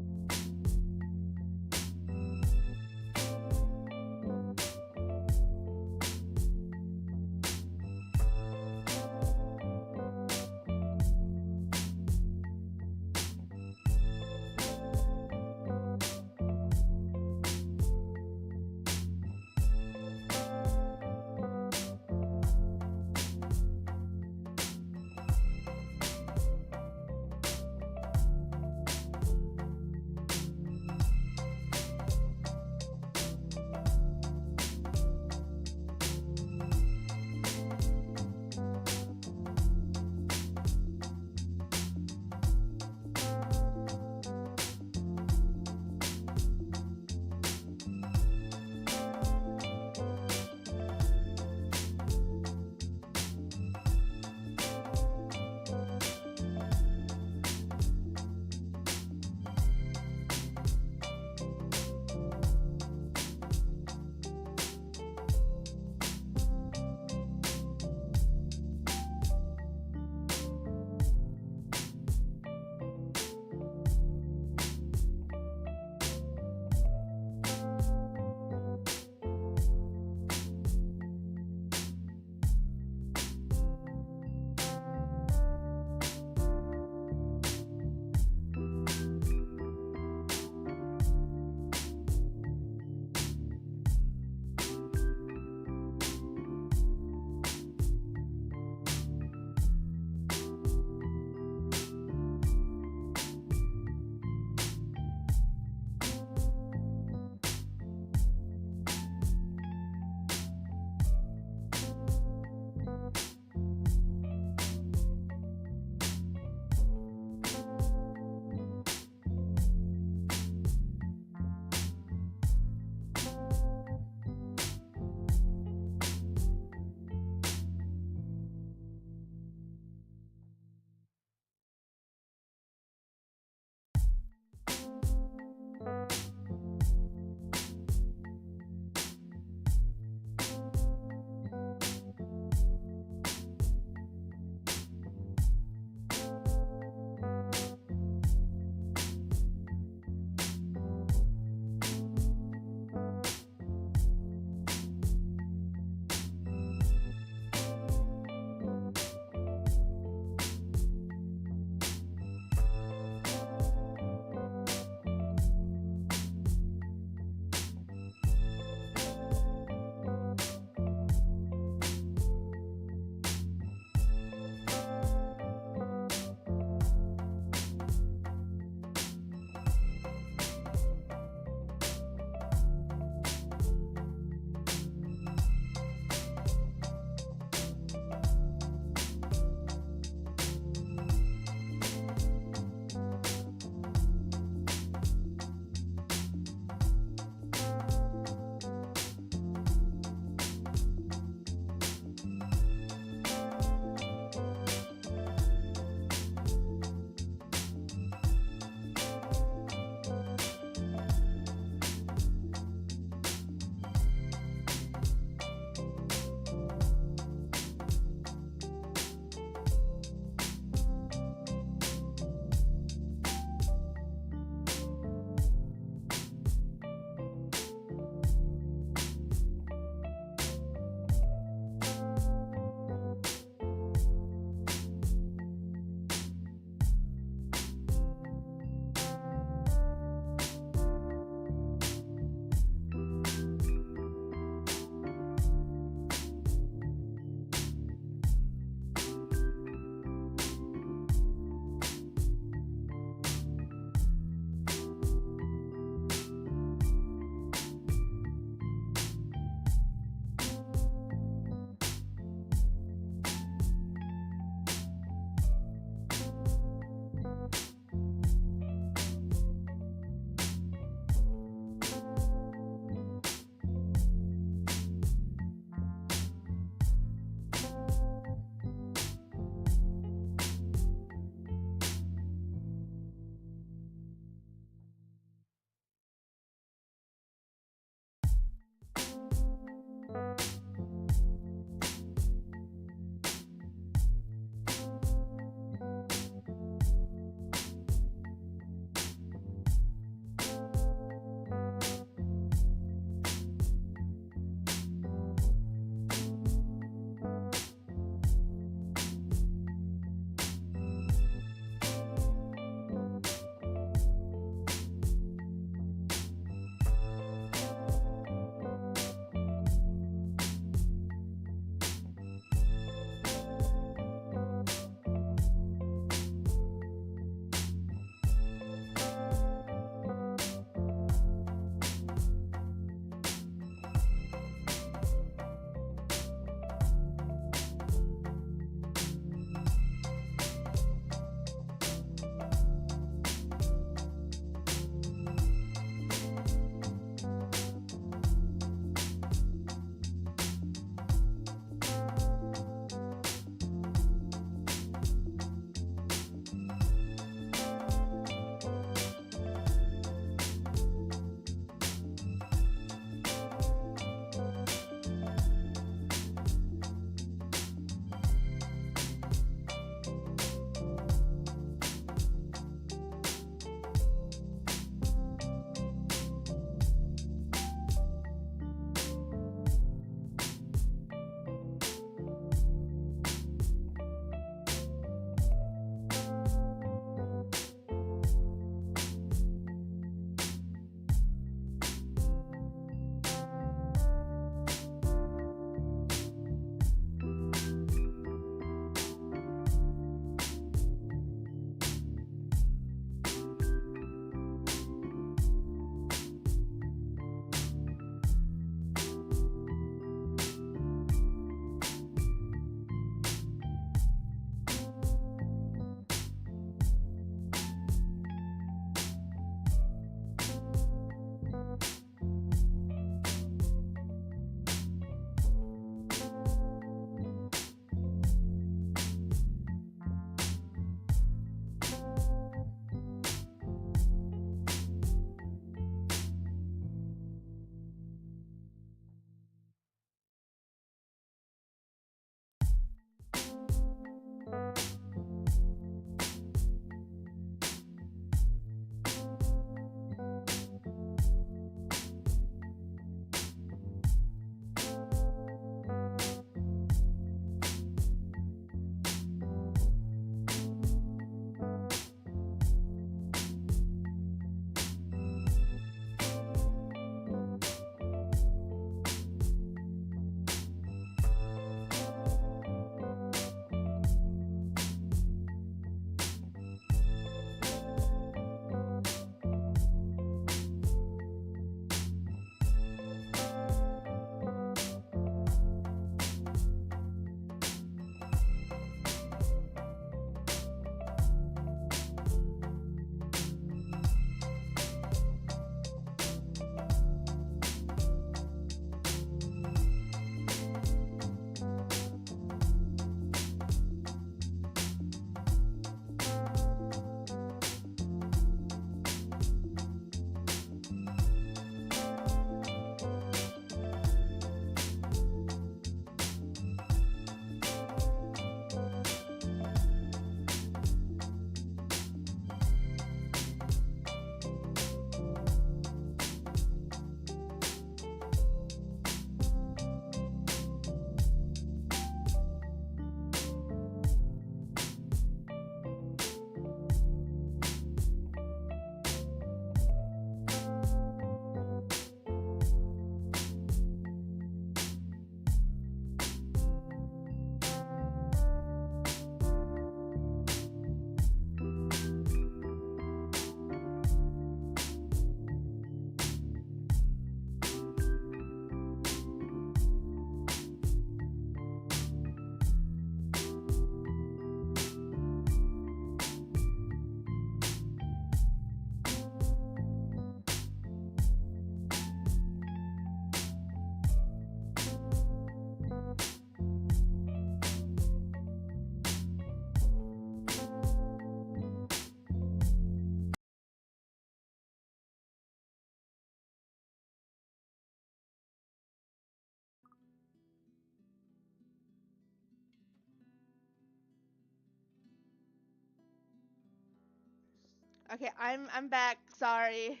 S1: Okay, I'm back. Sorry.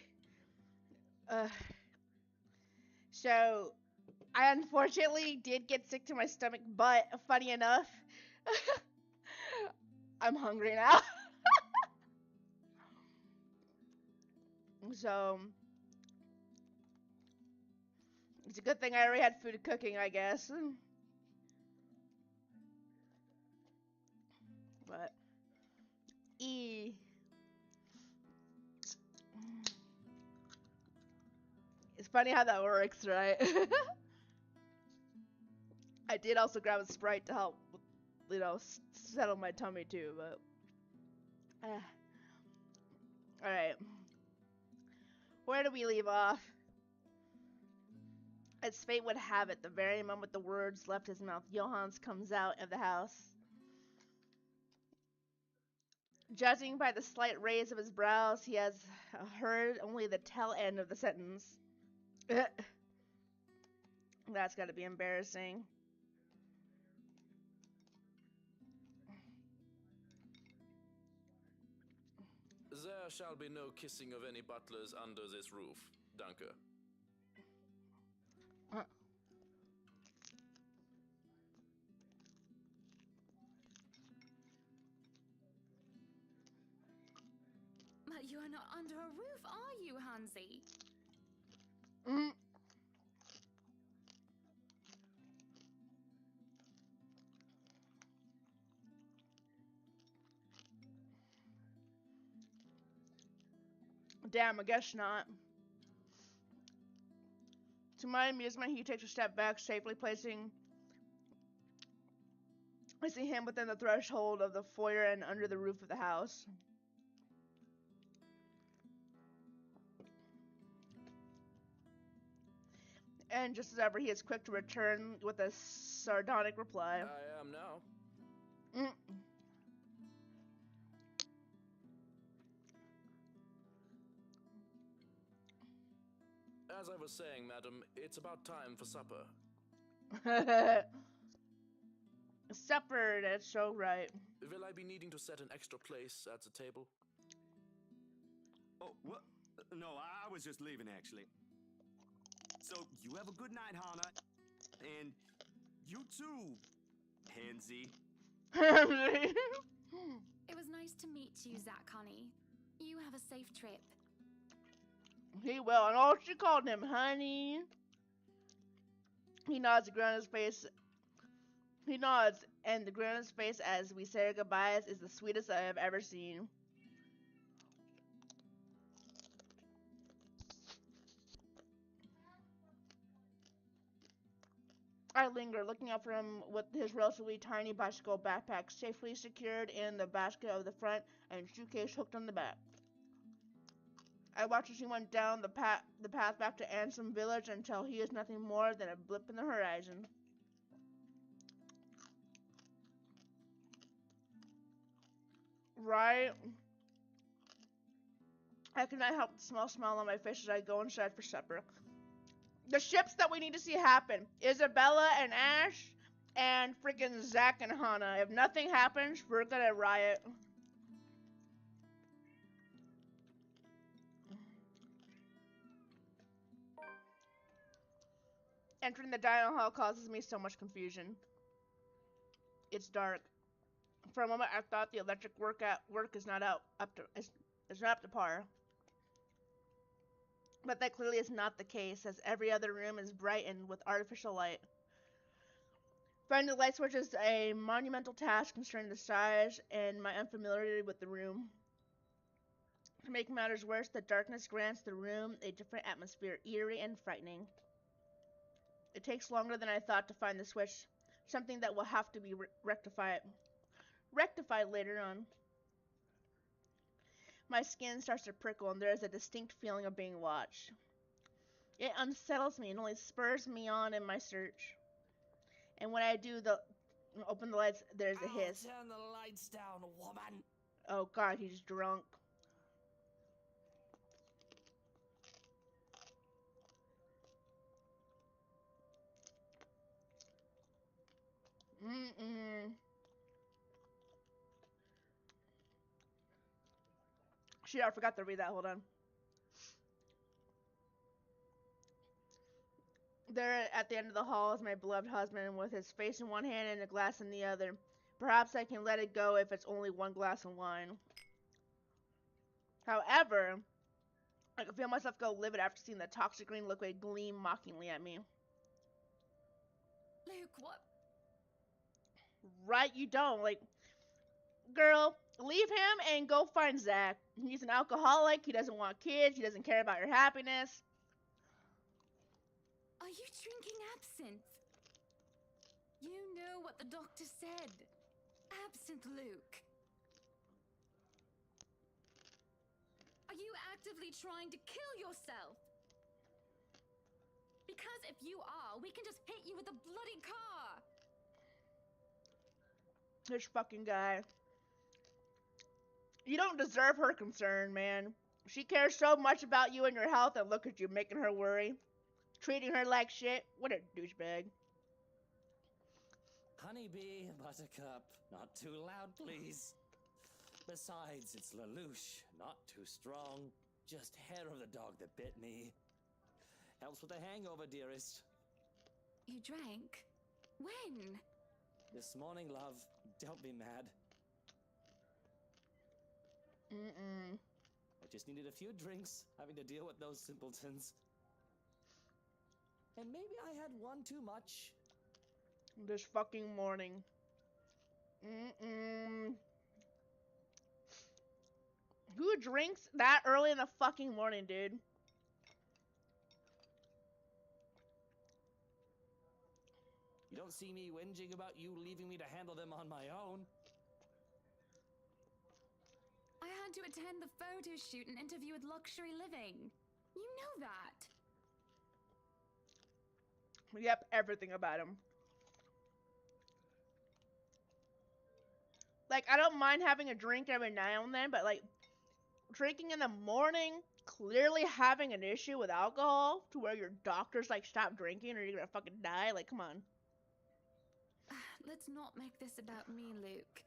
S1: Uh, so I unfortunately did get sick to my stomach, but funny enough, I'm hungry now. So it's a good thing I already had food cooking, I guess. But it's funny how that works, right? I did also grab a Sprite to help, you know, settle my tummy too, but. Alright. Where do we leave off? As fate would have it, the very moment the words left his mouth, Johannes comes out of the house. Judging by the slight raise of his brows, he has heard only the tail end of the sentence. That's gotta be embarrassing.
S5: There shall be no kissing of any butlers under this roof, Danke.
S3: But you are not under a roof, are you, Hansi?
S1: Mm. Damn, I guess not. To my amusement, he takes a step back, safely placing him within the threshold of the foyer and under the roof of the house. And just as ever, he is quick to return with a sardonic reply.
S5: I am now.
S1: Mm.
S5: As I was saying, madam, it's about time for supper.
S1: Supper, that's so right.
S5: Will I be needing to set an extra place at the table?
S7: Oh, what? No, I was just leaving, actually. So, you have a good night, Hana. And you too, Hansi.
S3: It was nice to meet you, Zach, honey. You have a safe trip.
S1: He will, and all she called him, honey. He nods, the grin on his face. He nods, and the grin on his face as we say our goodbyes is the sweetest I have ever seen. I linger, looking up for him with his relatively tiny bicycle backpack safely secured in the basket of the front and suitcase hooked on the back. I watch as he went down the path back to Ansem Village until he is nothing more than a blip in the horizon. Right? I cannot help the small smile on my face as I go inside for supper. The ships that we need to see happen: Isabella and Ash, and freaking Zack and Hana. If nothing happens, we're gonna riot. Entering the dining hall causes me so much confusion. It's dark. For a moment, I thought the electric work is not up to par. But that clearly is not the case, as every other room is brightened with artificial light. Finding the light switch is a monumental task concerning the size and my unfamiliarity with the room. To make matters worse, the darkness grants the room a different atmosphere, eerie and frightening. It takes longer than I thought to find the switch, something that will have to be rectified later on. My skin starts to prickle and there is a distinct feeling of being watched. It unsettles me and only spurs me on in my search. And when I do open the lights, there's a hiss.
S2: Turn the lights down, woman.
S1: Oh god, he's drunk. Shit, I forgot to read that. Hold on. There at the end of the hall is my beloved husband with his face in one hand and a glass in the other. Perhaps I can let it go if it's only one glass of wine. However, I can feel myself go livid after seeing the toxic green liquid gleam mockingly at me.
S3: Luke, what?
S1: Right, you don't. Like, girl, leave him and go find Zach. He's an alcoholic. He doesn't want kids. He doesn't care about your happiness.
S3: Are you drinking absinthe? You know what the doctor said. Absinthe, Luke. Are you actively trying to kill yourself? Because if you are, we can just hit you with a bloody car.
S1: This fucking guy. You don't deserve her concern, man. She cares so much about you and your health, and look at you making her worry. Treating her like shit. What a douchebag.
S2: Honeybee, Buttercup, not too loud, please. Besides, it's Lelouch, not too strong. Just hair of the dog that bit me. Helps with the hangover, dearest.
S3: You drank? When?
S2: This morning, love. Don't be mad. I just needed a few drinks, having to deal with those simpletons. And maybe I had one too much.
S1: This fucking morning. Who drinks that early in the fucking morning, dude?
S2: You don't see me whinging about you leaving me to handle them on my own.
S3: I had to attend the photo shoot and interview with Luxury Living. You know that.
S1: Yep, everything about him. Like, I don't mind having a drink every now and then, but like, drinking in the morning, clearly having an issue with alcohol to where your doctor's like, stop drinking or you're gonna fucking die. Like, come on.
S3: Let's not make this about me, Luke.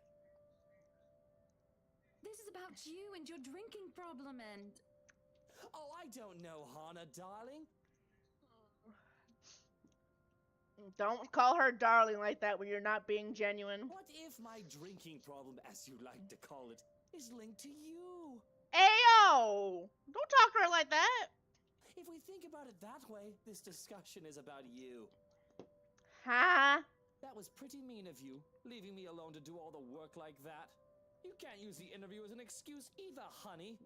S3: This is about you and your drinking problem and...
S2: Oh, I don't know, Hana, darling.
S1: Don't call her darling like that when you're not being genuine.
S2: What if my drinking problem, as you like to call it, is linked to you?
S1: Ayo! Don't talk to her like that.
S2: If we think about it that way, this discussion is about you.
S1: Huh?
S2: That was pretty mean of you, leaving me alone to do all the work like that. You can't use the interview as an excuse either, honey.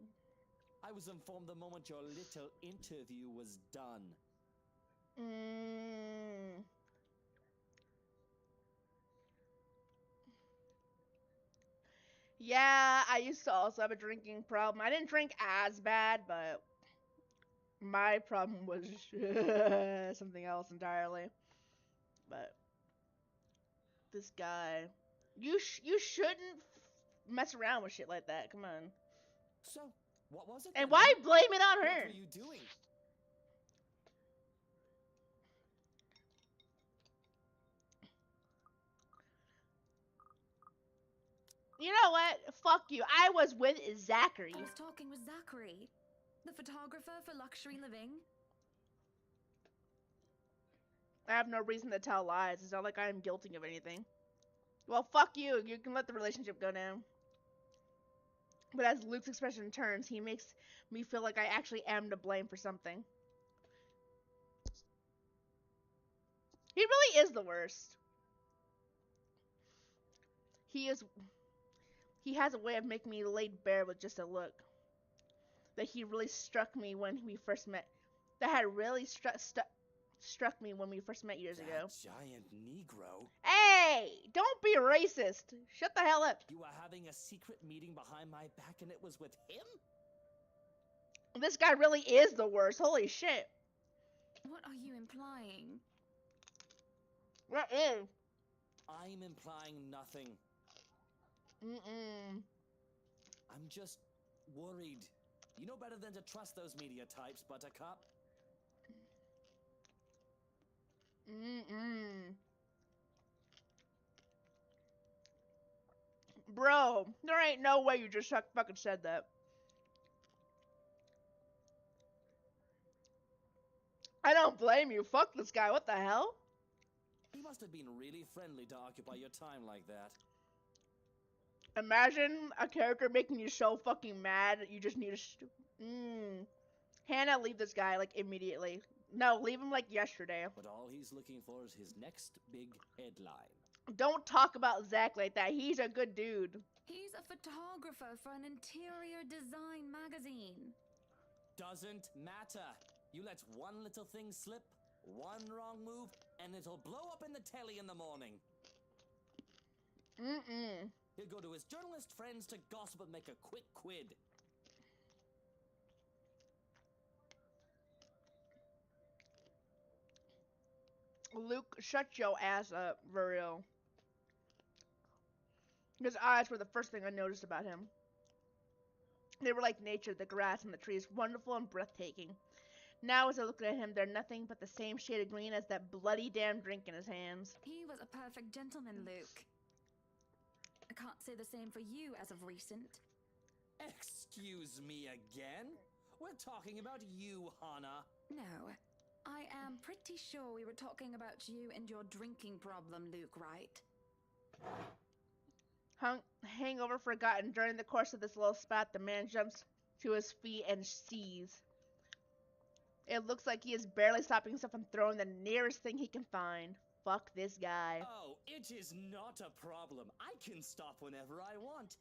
S2: I was informed the moment your little interview was done.
S1: Yeah, I used to also have a drinking problem. I didn't drink as bad, but my problem was something else entirely. But this guy, you shouldn't mess around with shit like that. Come on.
S2: So, what was it?
S1: And
S2: then,
S1: why
S2: huh?
S1: blame it on
S2: What
S1: her?
S2: were you doing?
S1: You know what? Fuck you. I was with Zachary.
S3: I was talking with Zachary, the photographer for Luxury Living.
S1: I have no reason to tell lies. It's not like I am guilty of anything. Well, fuck you. You can let the relationship go down. But as Luke's expression turns, he makes me feel like I actually am to blame for something. He really is the worst. He has a way of making me laid bare with just a look. That he really struck me when we first met. That had really struck me when we first met years ago.
S2: That giant Negro.
S1: Hey! Don't be racist! Shut the hell up.
S2: You were having a secret meeting behind my back and it was with him?
S1: This guy really is the worst. Holy shit.
S3: What are you implying?
S1: What is?
S2: I'm implying nothing. I'm just worried. You know better than to trust those media types, Buttercup.
S1: Bro, there ain't no way you just fucking said that. I don't blame you. Fuck this guy. What the hell?
S2: He must have been really friendly to occupy your time like that.
S1: Imagine a character making you so fucking mad that you just need to. Hannah, leave this guy like immediately. No, leave him like yesterday.
S2: But all he's looking for is his next big headline.
S1: Don't talk about Zach like that. He's a good dude.
S3: He's a photographer for an interior design magazine.
S2: Doesn't matter. You let one little thing slip, one wrong move, and it'll blow up in the telly in the morning. He'll go to his journalist friends to gossip and make a quick quid.
S1: Luke, shut your ass up, for real. His eyes were the first thing I noticed about him. They were like nature, the grass and the trees, wonderful and breathtaking. Now as I look at him, they're nothing but the same shade of green as that bloody damn drink in his hands.
S3: He was a perfect gentleman, Luke. I can't say the same for you as of recent.
S2: Excuse me again? We're talking about you, Hannah.
S3: No, I am pretty sure we were talking about you and your drinking problem, Luke, right?
S1: Hangover forgotten. During the course of this little spat, the man jumps to his feet and sees. It looks like he is barely stopping himself from throwing the nearest thing he can find. Fuck this guy.
S2: Oh, it is not a problem. I can stop whenever I want.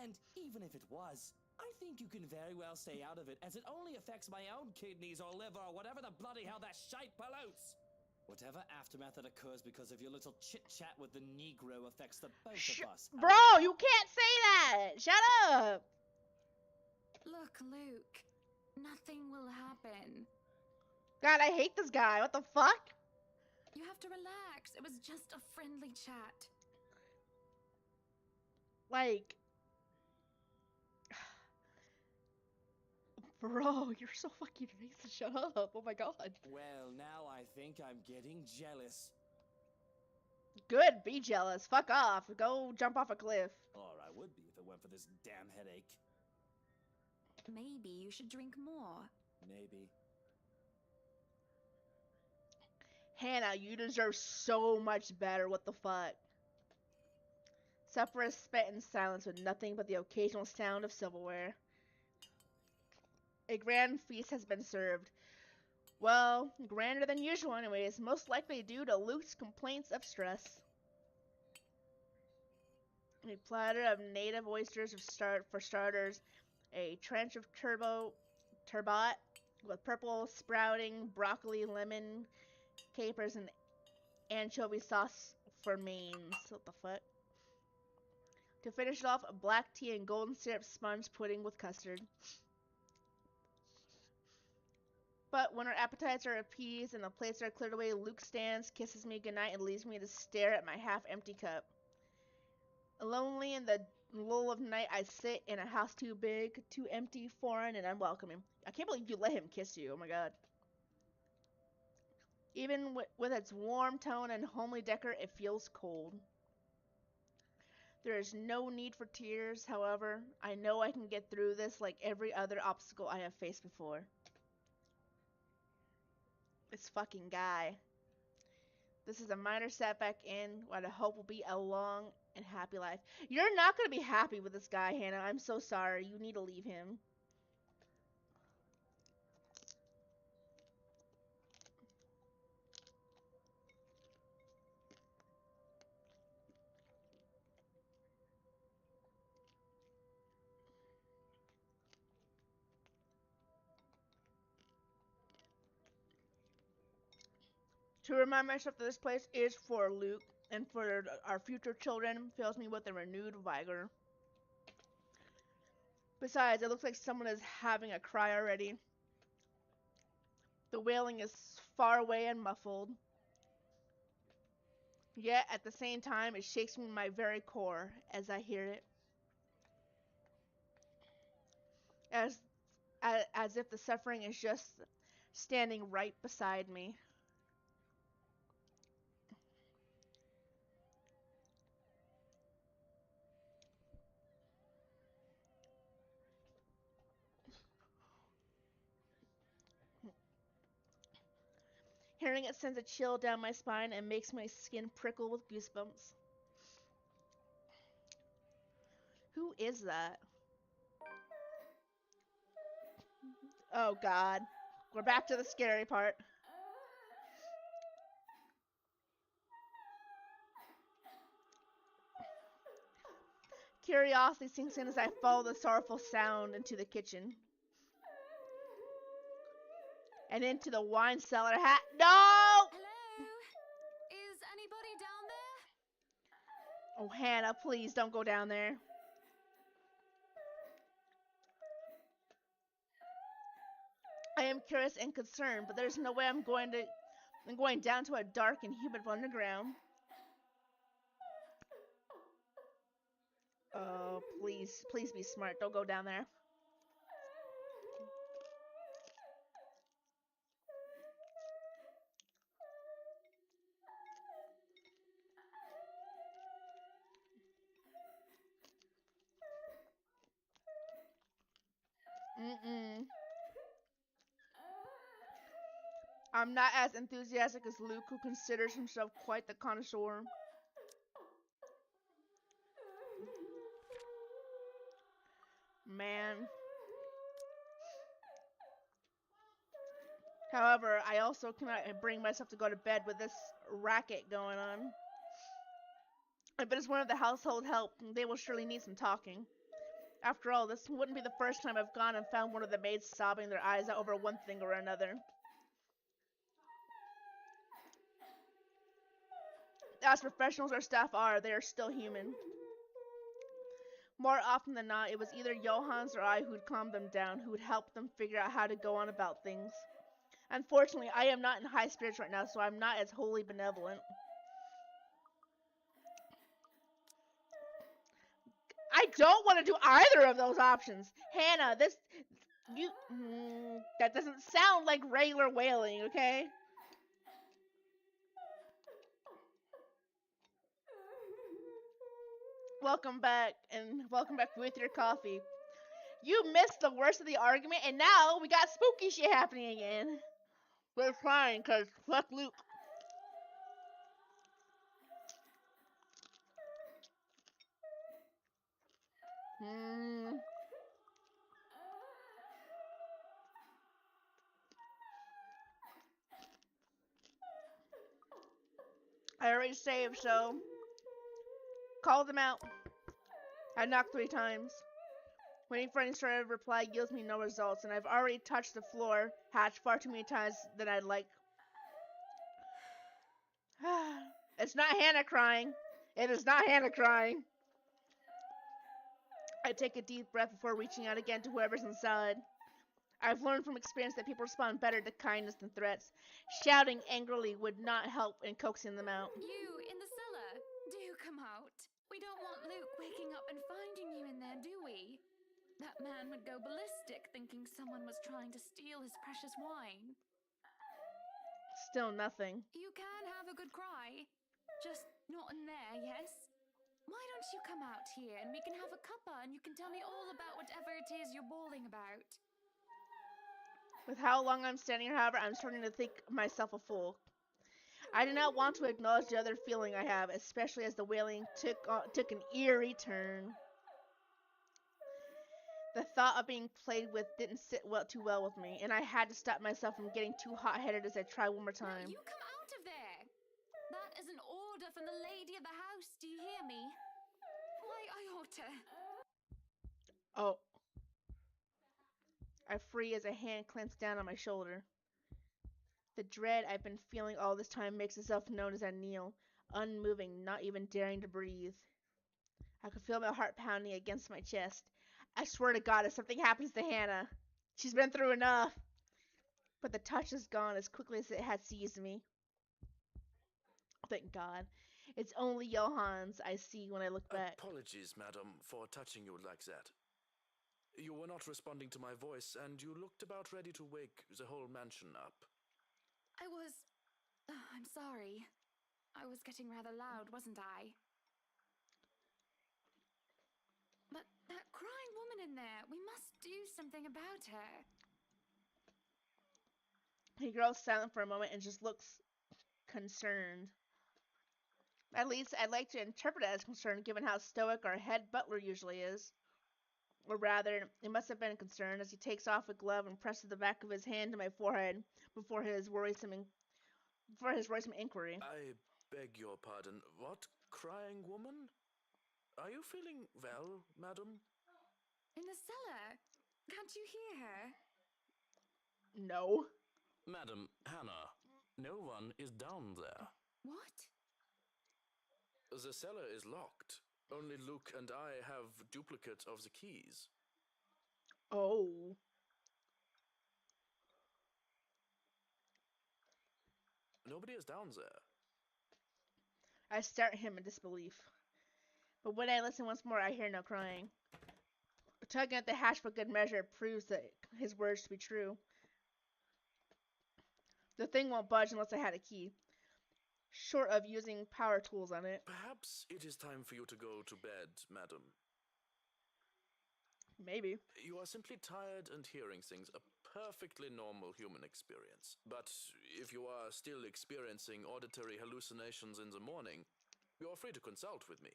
S2: And even if it was, I think you can very well stay out of it, as it only affects my own kidneys or liver or whatever the bloody hell that shite pollutes. Whatever aftermath that occurs because of your little chit-chat with the Negro affects the both of us.
S1: Bro, you can't say that! Shut up!
S3: Look, Luke, nothing will happen.
S1: God, I hate this guy. What the fuck?
S3: You have to relax. It was just a friendly chat.
S1: Like... Bro, you're so fucking racist. Shut up. Oh my god.
S2: Well, now I think I'm getting jealous.
S1: Good, be jealous. Fuck off. Go jump off a cliff.
S2: Or I would be if it weren't for this damn headache.
S3: Maybe you should drink more.
S2: Maybe.
S1: Hannah, you deserve so much better. What the fuck? Supper is spent in silence with nothing but the occasional sound of silverware. A grand feast has been served. Well, grander than usual anyways, most likely due to Luke's complaints of stress. A platter of native oysters for starters, a trench of turbot with purple sprouting, broccoli, lemon, capers, and anchovy sauce for mains. What the fuck? To finish it off, a black tea and golden syrup sponge pudding with custard. But when our appetites are appeased and the plates are cleared away, Luke stands, kisses me goodnight, and leaves me to stare at my half-empty cup. Lonely in the lull of night, I sit in a house too big, too empty, foreign, and unwelcoming. I can't believe you let him kiss you. Oh my god. Even with its warm tone and homely decor, it feels cold. There is no need for tears, however. I know I can get through this like every other obstacle I have faced before. This fucking guy. This is a minor setback in what I hope will be a long and happy life. You're not going to be happy with this guy, Hannah. I'm so sorry. You need to leave him. To remind myself that this place is for Luke and for our future children fills me with a renewed vigor. Besides, it looks like someone is having a cry already. The wailing is far away and muffled. Yet, at the same time, it shakes me in my very core as I hear it. As if the suffering is just standing right beside me. Hearing it sends a chill down my spine and makes my skin prickle with goosebumps. Who is that? Oh god. We're back to the scary part. Curiosity sinks in as I follow the sorrowful sound into the kitchen. And into the wine cellar hat. No!
S3: Hello? Is anybody down there?
S1: Oh, Hannah, please don't go down there. I am curious and concerned, but there's no way I'm going down to a dark and humid underground. Oh, please be smart. Don't go down there. I'm not as enthusiastic as Luke, who considers himself quite the connoisseur. Man. However, I also cannot bring myself to go to bed with this racket going on. If it is one of the household help, they will surely need some talking. After all, this wouldn't be the first time I've gone and found one of the maids sobbing their eyes out over one thing or another. As professionals our staff are, they are still human. More often than not, it was either Johannes or I who would calm them down, who would help them figure out how to go on about things. Unfortunately, I am not in high spirits right now, so I'm not as wholly benevolent. I don't want to do either of those options. Hannah, that doesn't sound like regular wailing, okay? Welcome back with your coffee. You missed the worst of the argument, and now we got spooky shit happening again. We're fine, cause fuck Luke. I already saved, so call them out. I knocked 3 times. Waiting for any sort of reply yields me no results, and I've already touched the floor hatch far too many times than I'd like. It's not Hannah crying. It is not Hannah crying. I take a deep breath before reaching out again to whoever's inside. I've learned from experience that people respond better to kindness than threats. Shouting angrily would not help in coaxing them out.
S3: You in the cellar? Do come out. We don't want Luke waking up and finding you in there, do we? That man would go ballistic thinking someone was trying to steal his precious wine.
S1: Still nothing.
S3: You can have a good cry. Just not in there, yes? Why don't you come out here and we can have a cuppa and you can tell me all about whatever it is you're bawling about?
S1: With how long I'm standing here, however, I'm starting to think myself a fool. I do not want to acknowledge the other feeling I have, especially as the wailing took an eerie turn. The thought of being played with didn't sit too well with me, and I had to stop myself from getting too hot-headed as I tried one more time.
S3: Now you come out of there! That is an order from the lady of the house, do you hear me? Why, I ought to...
S1: Oh. I free as a hand clenches down on my shoulder. The dread I've been feeling all this time makes itself known as I kneel, unmoving, not even daring to breathe. I could feel my heart pounding against my chest. I swear to God, if something happens to Hannah, she's been through enough. But the touch is gone as quickly as it had seized me. Thank God. It's only Johannes I see when I look back.
S5: Apologies, madam, for touching you like that. You were not responding to my voice, and you looked about ready to wake the whole mansion up.
S3: I'm sorry. I was getting rather loud, wasn't I? But that crying woman in there, we must do something about her.
S1: He grows silent for a moment and just looks concerned. At least I'd like to interpret it as concern given how stoic our head butler usually is. Or rather, it must have been concern as he takes off a glove and presses the back of his hand to my forehead before his worrisome inquiry.
S5: I beg your pardon. What? Crying woman? Are you feeling well, madam?
S3: In the cellar. Can't you hear her?
S1: No.
S5: Madam, Hannah, no one is down there.
S3: What?
S5: The cellar is locked. Only Luke and I have duplicate of the keys.
S1: Oh.
S5: Nobody is down there.
S1: I stare at him in disbelief. But when I listen once more, I hear no crying. Tugging at the hatch for good measure proves that his words to be true. The thing won't budge unless I had a key. Short of using power tools on it.
S5: Perhaps it is time for you to go to bed, madam.
S1: Maybe.
S5: You are simply tired and hearing things, a perfectly normal human experience. But if you are still experiencing auditory hallucinations in the morning, you are free to consult with me.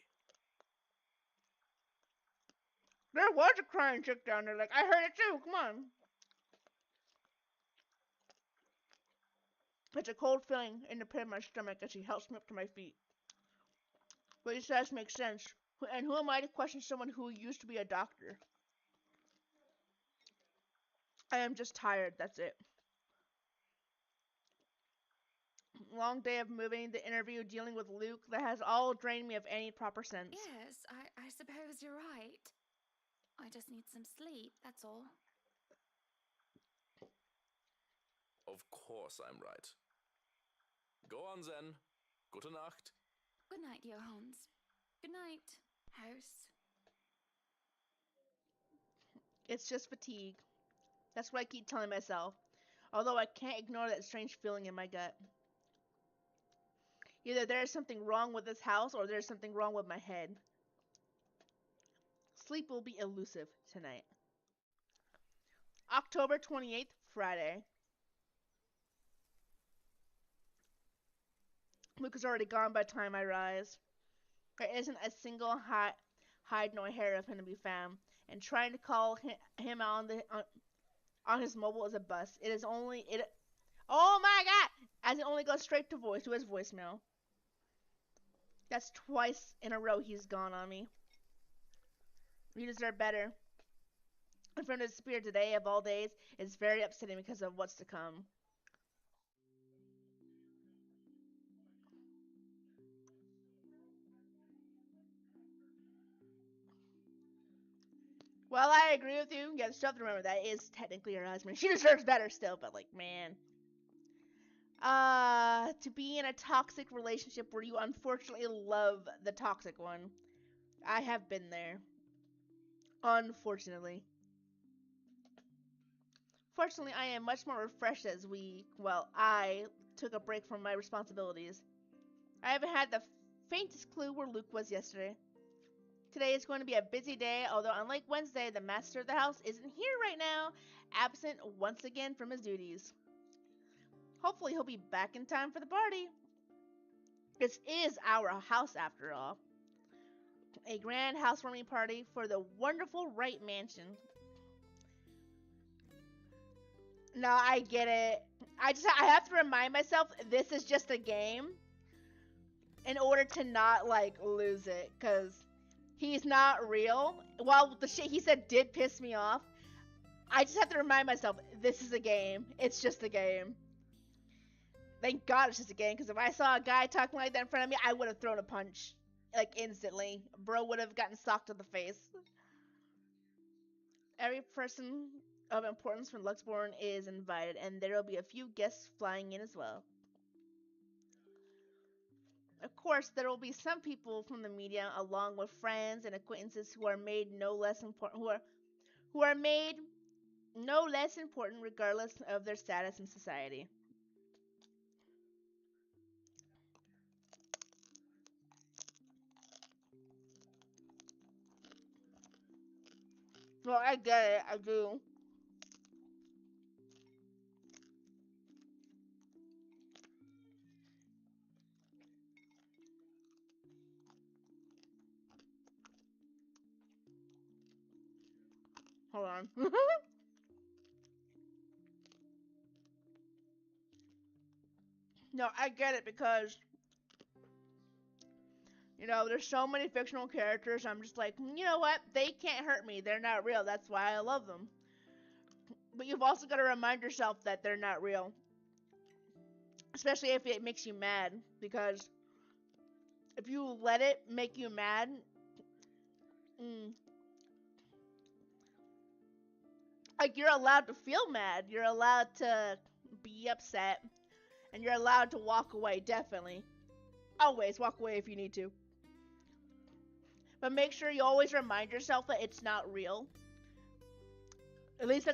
S1: There was a crying chick down there. Like, I heard it too. Come on. It's a cold feeling in the pit of my stomach as he helps me up to my feet. What he says makes sense. And who am I to question someone who used to be a doctor? I am just tired, that's it. Long day of moving, the interview, dealing with Luke, that has all drained me of any proper sense.
S3: Yes, I suppose you're right. I just need some sleep, that's all.
S5: Of course I'm right. Go on then. Gute Nacht.
S3: Good night, Johannes. Good night, house.
S1: It's just fatigue. That's what I keep telling myself. Although I can't ignore that strange feeling in my gut. Either there is something wrong with this house or there's something wrong with my head. Sleep will be elusive tonight. October 28th, Friday. Luke is already gone by the time I rise. There isn't a single hide nor hair of him to be found, and trying to call him on his mobile is a bust. Oh my god! As it only goes straight to his voicemail. That's twice in a row he's gone on me. You deserve better. And for him to disappear today of all days is very upsetting because of what's to come. Well, I agree with you. You still have to remember that is technically her husband. She deserves better still, but like, man. To be in a toxic relationship where you unfortunately love the toxic one. I have been there. Unfortunately. Fortunately, I am much more refreshed as I took a break from my responsibilities. I haven't had the faintest clue where Luke was yesterday. Today is going to be a busy day, although unlike Wednesday, the master of the house isn't here right now, absent once again from his duties. Hopefully he'll be back in time for the party. This is our house after all. A grand housewarming party for the wonderful Wright Mansion. No, I get it. I have to remind myself this is just a game in order to not like lose it, because he's not real. While the shit he said did piss me off, I just have to remind myself this is a game. It's just a game. Thank God it's just a game, because if I saw a guy talking like that in front of me, I would have thrown a punch. Like, instantly. Bro would have gotten socked in the face. Every person of importance from Luxborn is invited, and there will be a few guests flying in as well. Of course, there will be some people from the media, along with friends and acquaintances who are made no less important, who are made no less important regardless of their status in society. Well, I get it. I do. Hold on. No, I get it because, you know, there's so many fictional characters. I'm just like, you know what? They can't hurt me. They're not real. That's why I love them. But you've also got to remind yourself that they're not real. Especially if it makes you mad. Because if you let it make you mad, like, you're allowed to feel mad. You're allowed to be upset. And you're allowed to walk away, definitely. Always walk away if you need to. But make sure you always remind yourself that it's not real. At least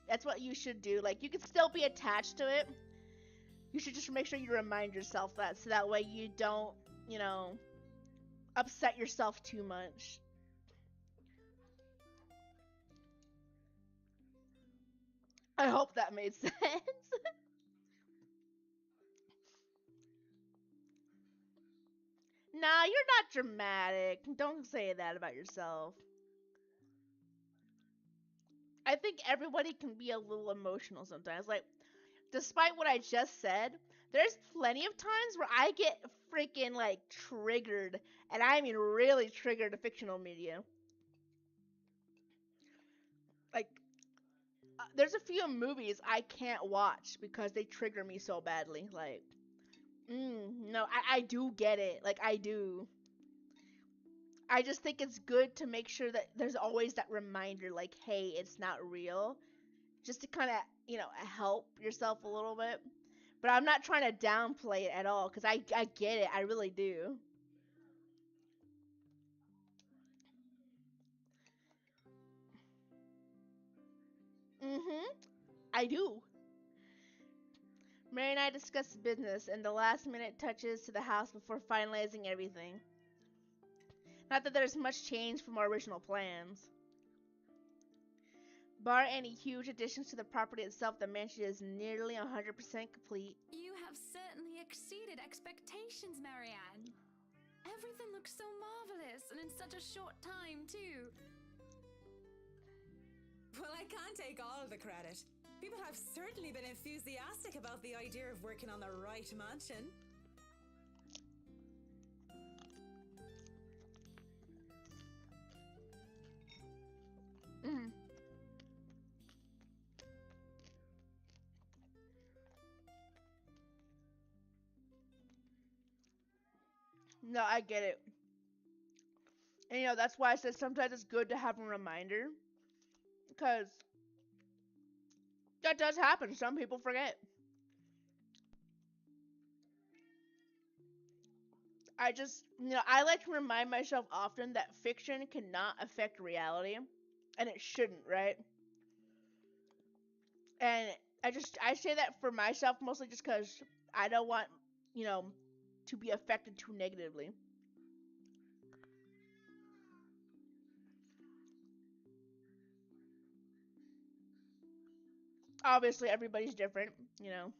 S1: that's what you should do. Like, you can still be attached to it. You should just make sure you remind yourself that, so that way you don't, you know, upset yourself too much. I hope that made sense. Nah, you're not dramatic. Don't say that about yourself. I think everybody can be a little emotional sometimes. Like, despite what I just said, there's plenty of times where I get freaking, like, triggered. And I mean really triggered to fictional media. Like, there's a few movies I can't watch because they trigger me so badly. Like, no, I do get it. Like, I do. I just think it's good to make sure that there's always that reminder, like, hey, it's not real. Just to kind of, you know, help yourself a little bit. But I'm not trying to downplay it at all, because I get it. I really do. I do. Mary and I discussed business and the last minute touches to the house before finalizing everything. Not that there's much change from our original plans. Bar any huge additions to the property itself, the mansion is nearly 100% complete.
S3: You have certainly exceeded expectations, Marianne. Everything looks so marvelous, and in such a short time, too.
S4: Well, I can't take all of the credit. People have certainly been enthusiastic about the idea of working on the right mansion.
S1: No, I get it. And you know, that's why I said sometimes it's good to have a reminder. Because that does happen. Some people forget. I just, you know, I like to remind myself often that fiction cannot affect reality. And it shouldn't, right? And I say that for myself mostly just because I don't want, you know, to be affected too negatively. Obviously, everybody's different, you know.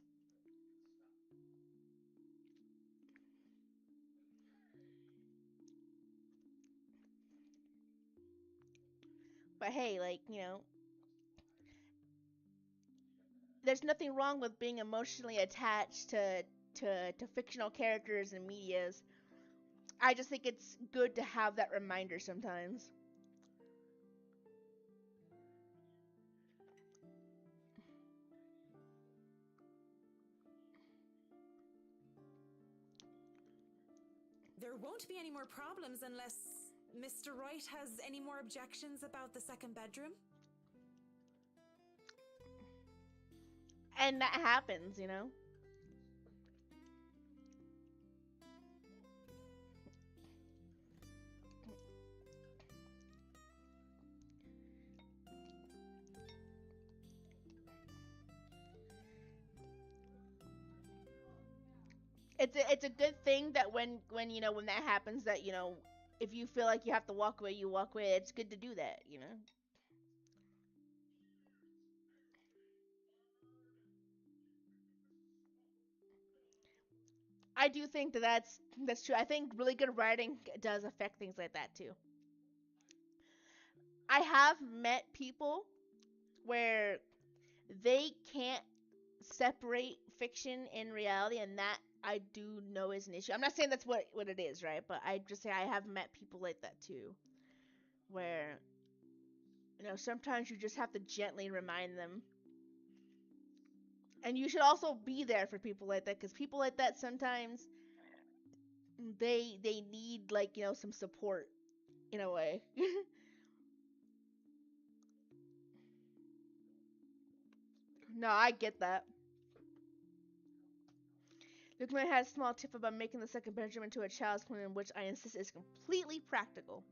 S1: But hey, like, you know, there's nothing wrong with being emotionally attached to fictional characters and medias. I just think it's good to have that reminder sometimes.
S4: There won't be any more problems unless Mr. Wright has any more objections about the second bedroom.
S1: And that happens, you know. It's a good thing that when you know, when that happens, that, you know, if you feel like you have to walk away, you walk away. It's good to do that, you know. I do think that that's true. I think really good writing does affect things like that too. I have met people where they can't separate fiction and reality, and that I do know is an issue. I'm not saying that's what it is, right? But I just say I have met people like that too, where sometimes you just have to gently remind them. And you should also be there for people like that, because people like that sometimes they need, like, some support in a way. No, I get that. Luke might had a small tip about making the second bedroom into a child's playroom, which I insist is completely practical.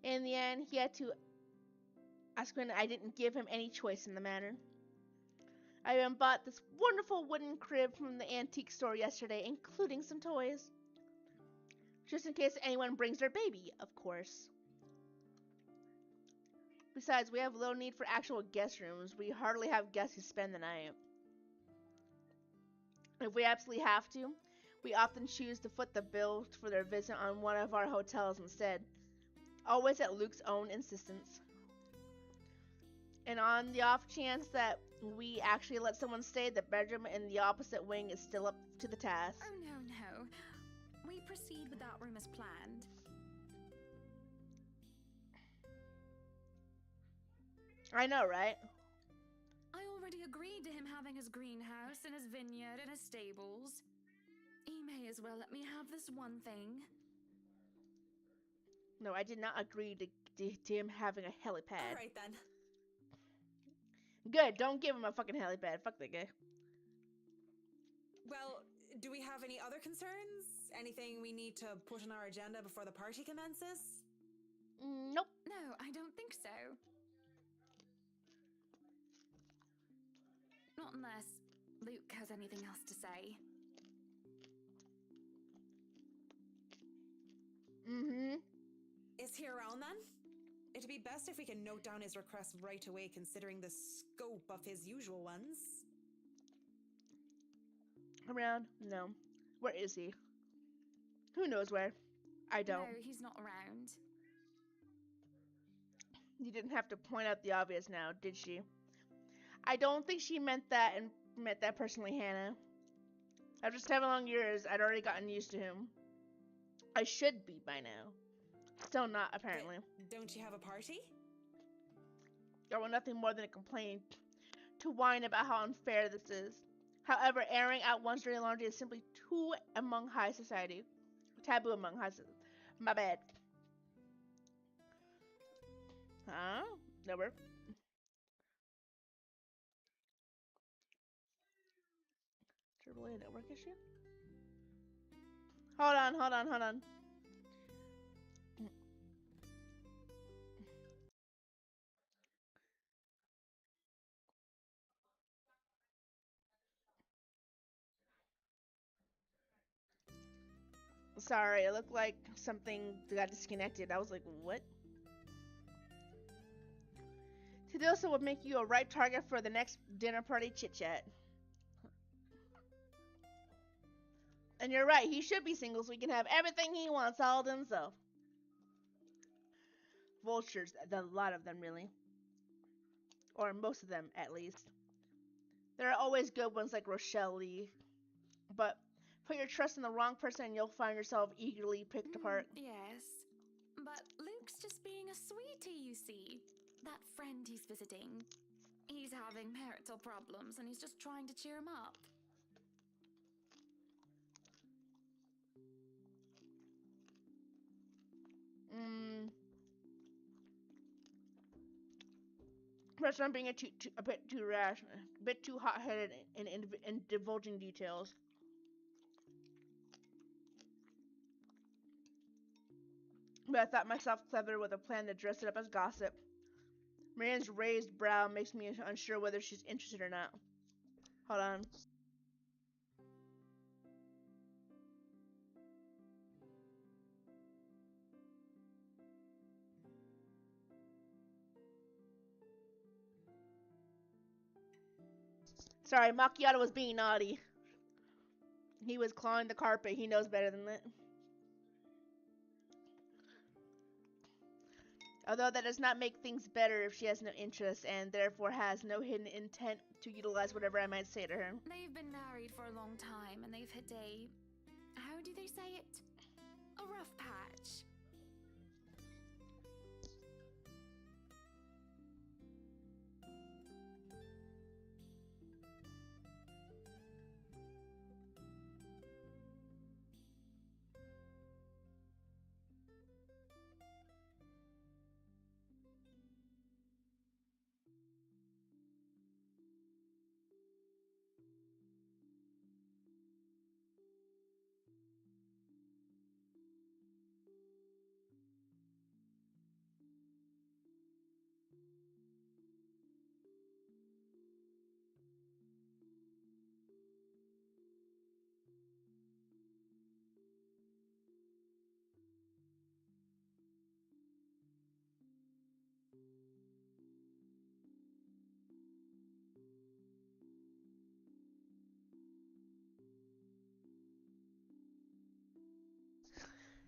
S1: In the end, he had to ask when I didn't give him any choice in the matter. I even bought this wonderful wooden crib from the antique store yesterday, including some toys. Just in case anyone brings their baby, of course. Besides, we have little need for actual guest rooms. We hardly have guests who spend the night. If we absolutely have to, we often choose to foot the bill for their visit on one of our hotels instead. Always at Luke's own insistence. And on the off chance that we actually let someone stay, the bedroom in the opposite wing is still up to the task.
S3: Oh, no. We proceed with that room as planned.
S1: I know, right?
S3: I already agreed to him having his greenhouse and his vineyard and his stables. He may as well let me have this one thing.
S1: No, I did not agree to him having a helipad.
S4: All right, then.
S1: Good, don't give him a fucking helipad. Fuck that guy.
S4: Well, do we have any other concerns? Anything we need to put on our agenda before the party commences?
S1: Nope.
S3: No, I don't think so. Not unless Luke has anything else to say.
S1: Mm-hmm.
S4: Is he around then? It'd be best if we can note down his request right away, considering the scope of his usual ones.
S1: Around? No. Where is he? Who knows where? I don't.
S3: No, he's not around.
S1: You didn't have to point out the obvious now, did she? I don't think she meant that and meant that personally, Hannah. After 7 long years, I'd already gotten used to him. I should be by now. Still not, apparently.
S4: Don't you have a party?
S1: I want nothing more than a complaint to whine about how unfair this is. However, airing out one's dirty laundry is simply taboo among high society. My bad. Huh? Nowhere. Is there really a network issue? Hold on. Sorry, it looked like something got disconnected. I was like, what? To do so would make you a right target for the next dinner party chit-chat. And you're right, he should be single so he can have everything he wants all to himself. Vultures, a lot of them really. Or most of them, at least. There are always good ones like Rochelle Lee. But put your trust in the wrong person and you'll find yourself eagerly picked apart.
S3: Yes. But Luke's just being a sweetie, you see. That friend he's visiting. He's having marital problems and he's just trying to cheer him up.
S1: Perhaps I'm being a bit too rash, a bit too hot-headed in divulging details. But I thought myself clever with a plan to dress it up as gossip. Marianne's raised brow makes me unsure whether she's interested or not. Hold on. Sorry, Macchiato was being naughty. He was clawing the carpet. He knows better than that. Although that does not make things better if she has no interest and therefore has no hidden intent to utilize whatever I might say to her.
S3: They've been married for a long time and they've hit a. How do they say it? A rough patch.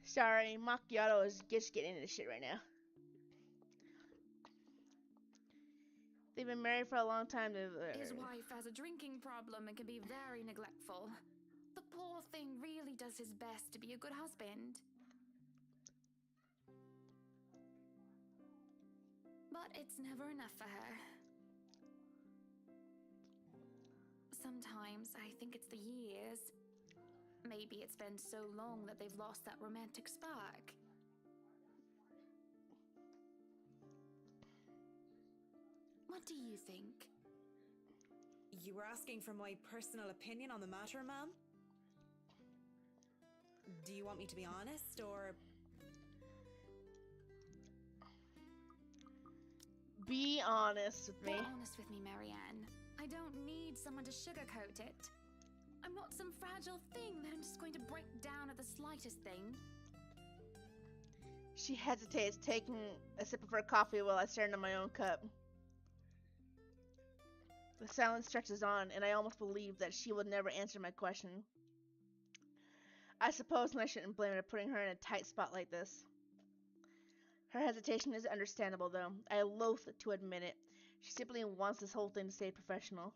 S1: Sorry, Macchiato is just getting into shit right now. They've been married for a long time.
S3: His wife has a drinking problem and can be very neglectful. The poor thing really does his best to be a good husband. But it's never enough for her. Sometimes I think it's the years. Maybe it's been so long that they've lost that romantic spark. What do you think?
S4: You were asking for my personal opinion on the matter, ma'am? Do you want me to be honest, or...
S1: Be honest with me.
S3: Be honest with me, Marianne. I don't need someone to sugarcoat it. I'm not some fragile thing that I'm just going to break down at the slightest thing.
S1: She hesitates, taking a sip of her coffee while I stare into my own cup. The silence stretches on, and I almost believe that she will never answer my question. I suppose I shouldn't blame her for putting her in a tight spot like this. Her hesitation is understandable, though. I loathe to admit it. She simply wants this whole thing to stay professional.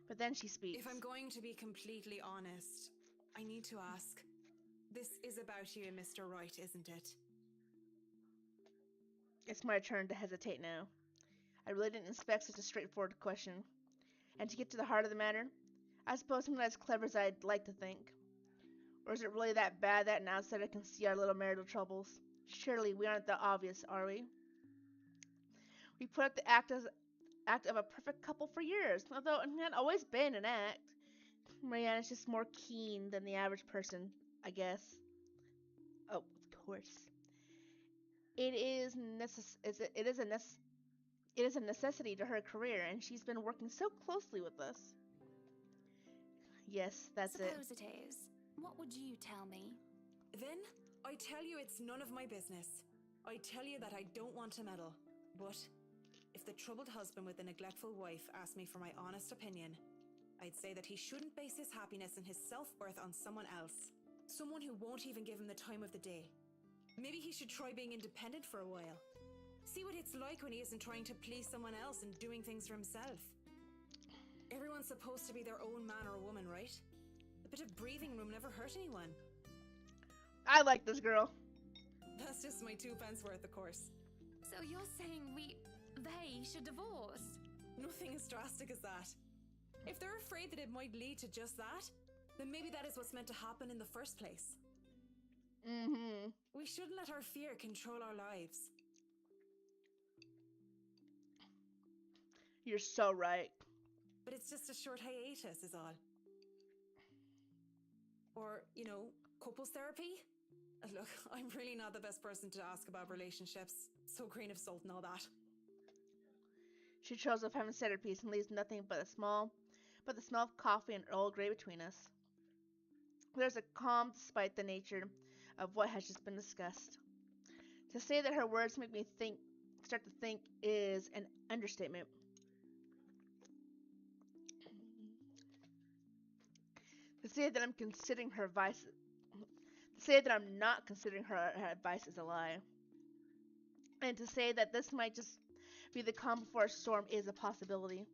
S1: But then she speaks.
S4: If I'm going to be completely honest, I need to ask. This is about you and Mr. Wright, isn't it?
S1: It's my turn to hesitate now. I really didn't expect such a straightforward question. And to get to the heart of the matter, I suppose I'm not as clever as I'd like to think. Or is it really that bad that an outsider can see our little marital troubles? Surely we aren't that obvious, are we? We put up the act of a perfect couple for years, although it had always been an act. Marianne is just more keen than the average person, I guess. Oh, of course. It is a necessity to her career, and she's been working so closely with us. Yes, that's it.
S3: Suppose it is. What would you tell me?
S4: Then, I tell you it's none of my business. I tell you that I don't want to meddle. But, if the troubled husband with the neglectful wife asked me for my honest opinion, I'd say that he shouldn't base his happiness and his self-worth on someone else. Someone who won't even give him the time of the day. Maybe he should try being independent for a while. See what it's like when he isn't trying to please someone else and doing things for himself. Everyone's supposed to be their own man or woman, right? A bit of breathing room never hurt anyone.
S1: I like this girl.
S4: That's just my 2 pence worth, of course.
S3: So you're saying they should divorce?
S4: Nothing as drastic as that. If they're afraid that it might lead to just that, then maybe that is what's meant to happen in the first place.
S1: Mm-hmm.
S4: We shouldn't let our fear control our lives.
S1: You're so right.
S4: But it's just a short hiatus is all. Or, couples therapy? Look, I'm really not the best person to ask about relationships. So grain of salt and all that.
S1: She shows off having said her piece and leaves nothing but the smell of coffee and Earl Grey between us. There's a calm despite the nature of what has just been discussed. To say that her words make me start to think is an understatement. To say that I'm considering her advice, to say that I'm not considering her advice is a lie. And to say that this might just be the calm before a storm is a possibility.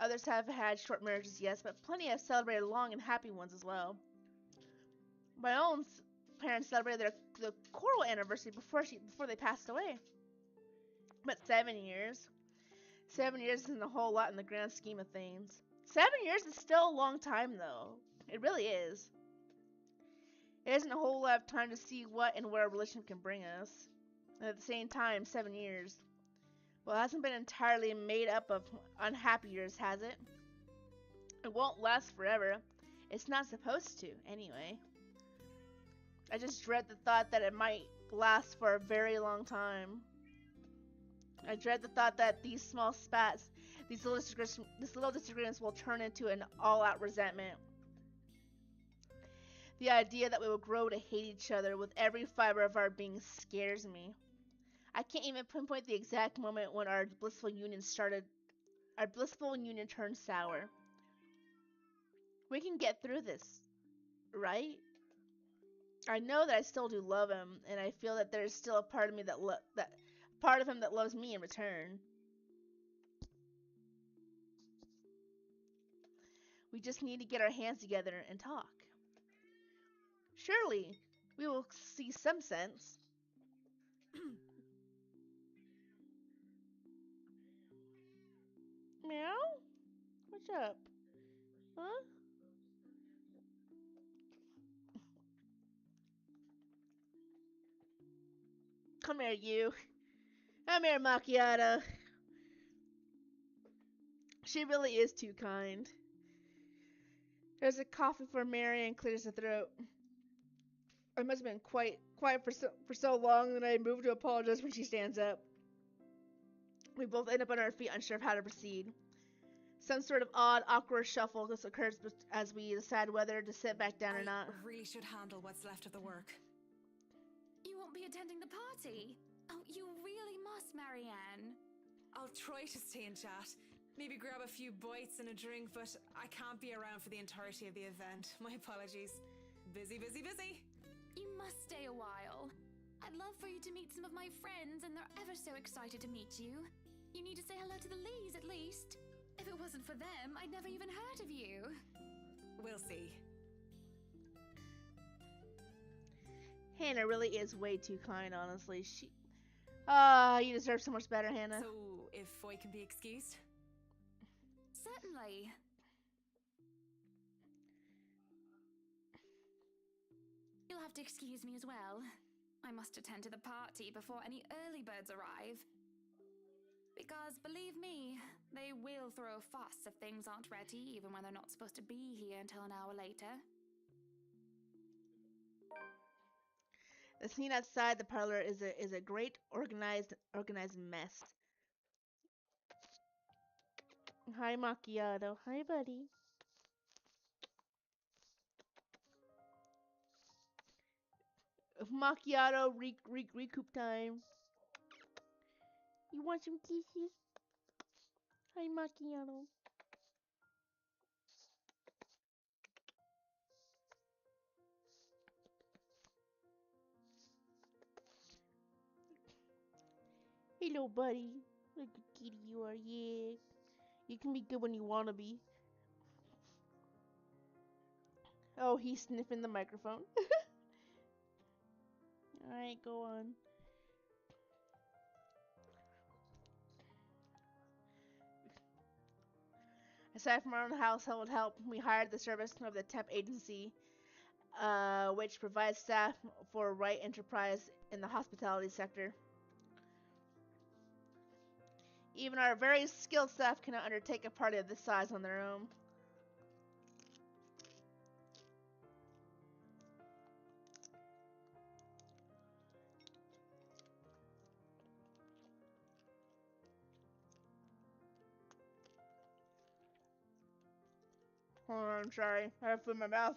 S1: Others have had short marriages, yes, but plenty have celebrated long and happy ones as well. My own parents celebrated their Coral anniversary before they passed away. But 7 years? 7 years isn't a whole lot in the grand scheme of things. 7 years is still a long time, though. It really is. It isn't a whole lot of time to see what and where a relationship can bring us. And at the same time, 7 years. Well, it hasn't been entirely made up of unhappy years, has it? It won't last forever. It's not supposed to, anyway. I just dread the thought that it might last for a very long time. I dread the thought that these small spats, these little disagreements will turn into an all-out resentment. The idea that we will grow to hate each other with every fiber of our being scares me. I can't even pinpoint the exact moment when our blissful union turned sour. We can get through this, right? I know that I still do love him, and I feel that there's still a part of me that part of him that loves me in return. We just need to get our hands together and talk. Surely, we will see some sense. Meow? What's up? Huh? Come here, you. Come here, Macchiato. She really is too kind. There's a coffee for Mary and clears the throat. I must have been quiet for so long that I moved to apologize when she stands up. We both end up on our feet, unsure of how to proceed. Some sort of odd, awkward shuffle occurs as we decide whether to sit back down or not.
S4: I really should handle what's left of the work.
S3: You won't be attending the party? Oh, you really must, Marianne.
S4: I'll try to stay and chat. Maybe grab a few bites and a drink, but I can't be around for the entirety of the event. My apologies. Busy, busy, busy.
S3: You must stay a while. I'd love for you to meet some of my friends, and they're ever so excited to meet you. You need to say hello to the Lees, at least. If it wasn't for them, I'd never even heard of you.
S4: We'll see.
S1: Hannah really is way too kind, honestly. You deserve so much better, Hannah.
S4: So, if I can be excused?
S3: Certainly. You'll have to excuse me as well. I must attend to the party before any early birds arrive. Because, believe me, they will throw a fuss if things aren't ready, even when they're not supposed to be here until an hour later.
S1: The scene outside the parlor is a great organized mess. Hi, Macchiato. Hi, buddy. Macchiato, recoup time. You want some kisses? Hi, Macchiato. Hello, buddy. Look at kitty you are, yeah. You can be good when you want to be. Oh, he's sniffing the microphone. Alright, go on. Aside from our own household help, we hired the service of the temp agency, which provides staff for Wright Enterprise in the hospitality sector. Even our very skilled staff cannot undertake a party of this size on their own. Hold on, I'm sorry. I have food in my mouth.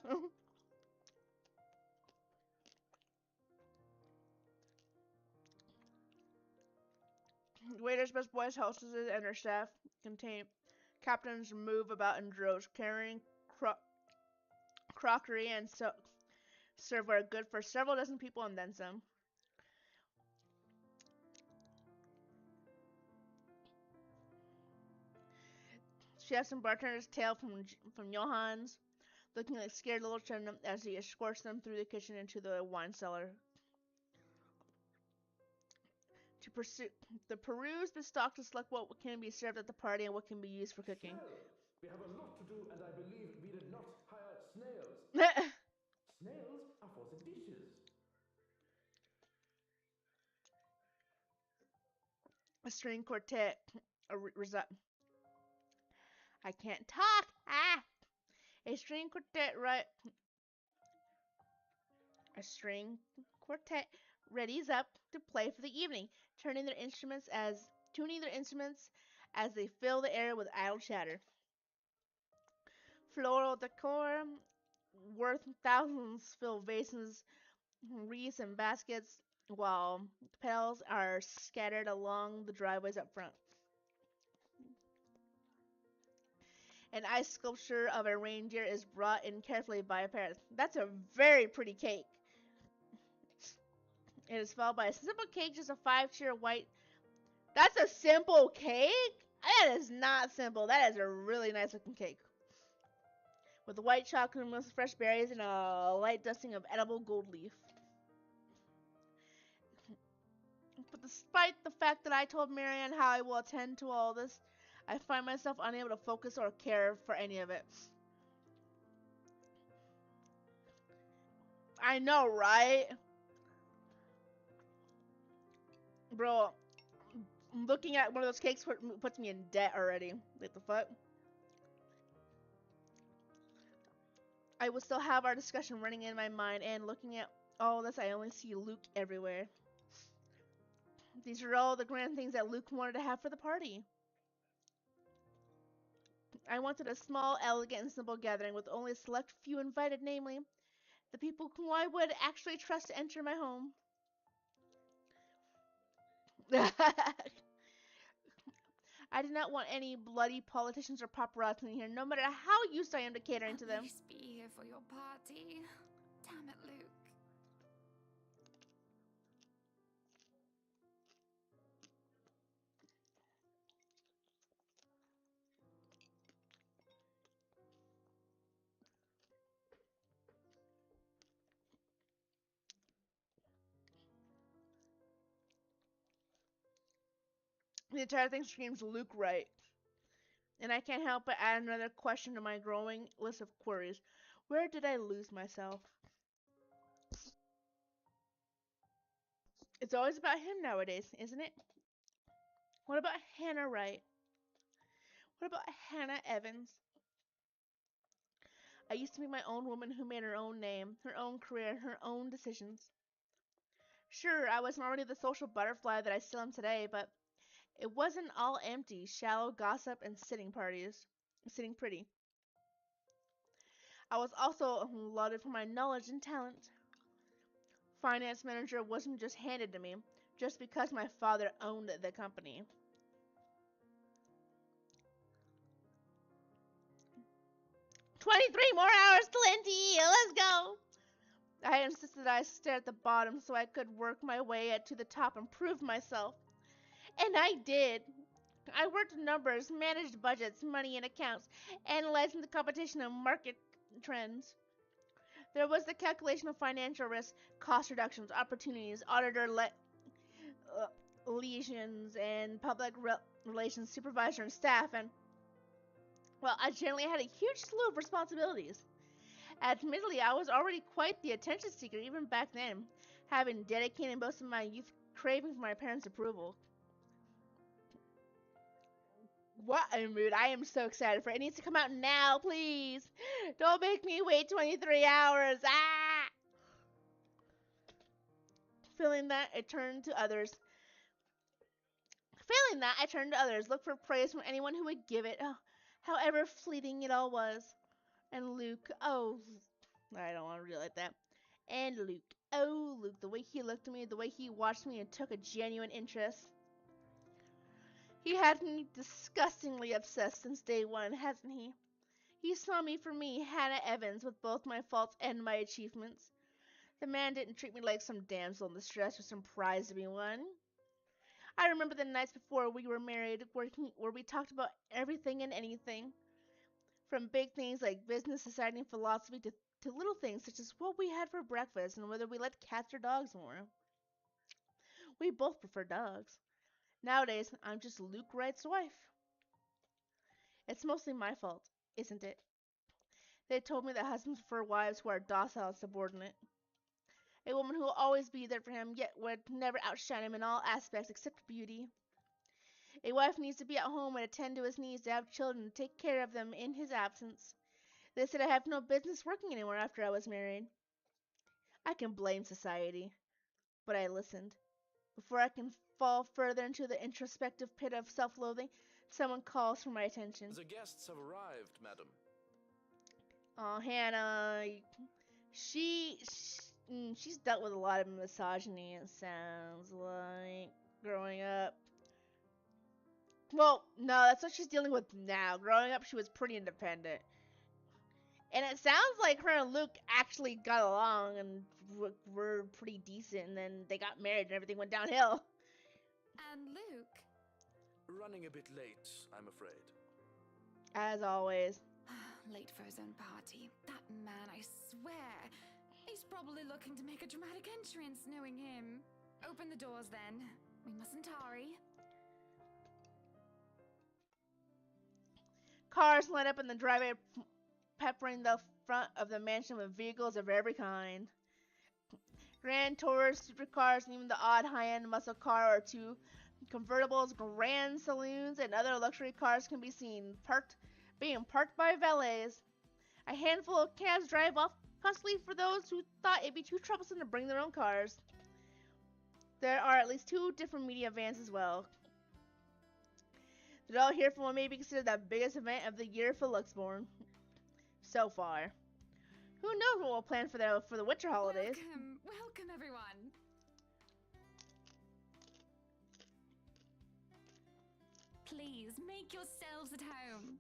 S1: Waiters, busboys, hostesses, and their staff contain captains move about in droves, carrying crockery and serveware good for several dozen people and then some. chefs and bartender's tale from Johannes, looking like scared little children as he escorts them through the kitchen into the wine cellar. To peruse the stock to select what can be served at the party and what can be used for cooking.
S6: We have a lot to do, and I believe we did not hire snails. Snails are for the dishes.
S1: A string quartet. I can't talk. A string quartet, right? A string quartet readies up to play for the evening, tuning their instruments as they fill the air with idle chatter. Floral decor worth thousands fill vases, wreaths, and baskets, while petals are scattered along the driveways up front. An ice sculpture of a reindeer is brought in carefully by a parrot. That's a very pretty cake. It is followed by a simple cake, just a 5-tier white. That's a simple cake? That is not simple. That is a really nice looking cake. With white chocolate mousse, fresh berries, and a light dusting of edible gold leaf. But despite the fact that I told Marianne how I will attend to all this, I find myself unable to focus or care for any of it. I know, right? Bro, looking at one of those cakes puts me in debt already. Like the fuck? I will still have our discussion running in my mind, and looking at all this, I only see Luke everywhere. These are all the grand things that Luke wanted to have for the party. I wanted a small, elegant, and simple gathering with only a select few invited, namely, the people whom I would actually trust to enter my home. I did not want any bloody politicians or paparazzi in here, no matter how used I am to catering to them.
S3: At least be here for your party. Damn it, Luke.
S1: The entire thing screams Luke right. And I can't help but add another question to my growing list of queries. Where did I lose myself? It's always about him nowadays, isn't it? What about Hannah Wright? What about Hannah Evans? I used to be my own woman who made her own name, her own career, her own decisions. Sure, I wasn't already the social butterfly that I still am today, but it wasn't all empty, shallow gossip and sitting pretty. I was also lauded for my knowledge and talent. Finance manager wasn't just handed to me, just because my father owned the company. "23 more hours, Clinty! Let's go!" I insisted I stay at the bottom so I could work my way to the top and prove myself. And I did. I worked numbers, managed budgets, money and accounts, analyzing the competition and market trends. There was the calculation of financial risk, cost reductions, opportunities, lesions, and public relations supervisor and staff, and, well, I generally had a huge slew of responsibilities. Admittedly, I was already quite the attention seeker even back then, having dedicated most of my youth craving for my parents' approval. What a mood. I am so excited for it. It needs to come out now, please. Don't make me wait 23 hours. Feeling that, I turned to others. Look for praise from anyone who would give it, however fleeting it all was. And Luke, oh, I don't want to read it like that. And Luke, oh, Luke, the way he looked at me, the way he watched me and took a genuine interest. He had me disgustingly obsessed since day one, hasn't he? He saw me for me, Hannah Evans, with both my faults and my achievements. The man didn't treat me like some damsel in distress or some prize to be won. I remember the nights before we were married where we talked about everything and anything. From big things like business, society, and philosophy to little things such as what we had for breakfast and whether we let cats or dogs more. We both prefer dogs. Nowadays, I'm just Luke Wright's wife. It's mostly my fault, isn't it? They told me that husbands prefer wives who are docile and subordinate. A woman who will always be there for him, yet would never outshine him in all aspects except beauty. A wife needs to be at home and attend to his needs, to have children, to take care of them in his absence. They said I have no business working anymore after I was married. I can blame society, but I listened. Before I can fall further into the introspective pit of self-loathing, someone calls for my attention.
S5: The guests have arrived, madam.
S1: Oh, Hannah, she's dealt with a lot of misogyny, it sounds like, growing up. Well, no, that's what she's dealing with now. Growing up, she was pretty independent. And it sounds like her and Luke actually got along and were pretty decent, and then they got married and everything went downhill.
S3: And Luke?
S5: Running a bit late, I'm afraid.
S1: As always.
S3: Late for his own party. That man, I swear. He's probably looking to make a dramatic entrance, knowing him. Open the doors, then. We mustn't tarry.
S1: Cars line up in the driveway, peppering the front of the mansion with vehicles of every kind. Grand tours, supercars, and even the odd high-end muscle car or two. Convertibles, grand saloons, and other luxury cars can be seen being parked by valets. A handful of cabs drive off, possibly for those who thought it'd be too troublesome to bring their own cars. There are at least 2 different media vans as well. They're all here for what may be considered the biggest event of the year for Luxborn. So far. Who knows what we'll plan for the winter holidays?
S3: Welcome everyone. Please make yourselves at home.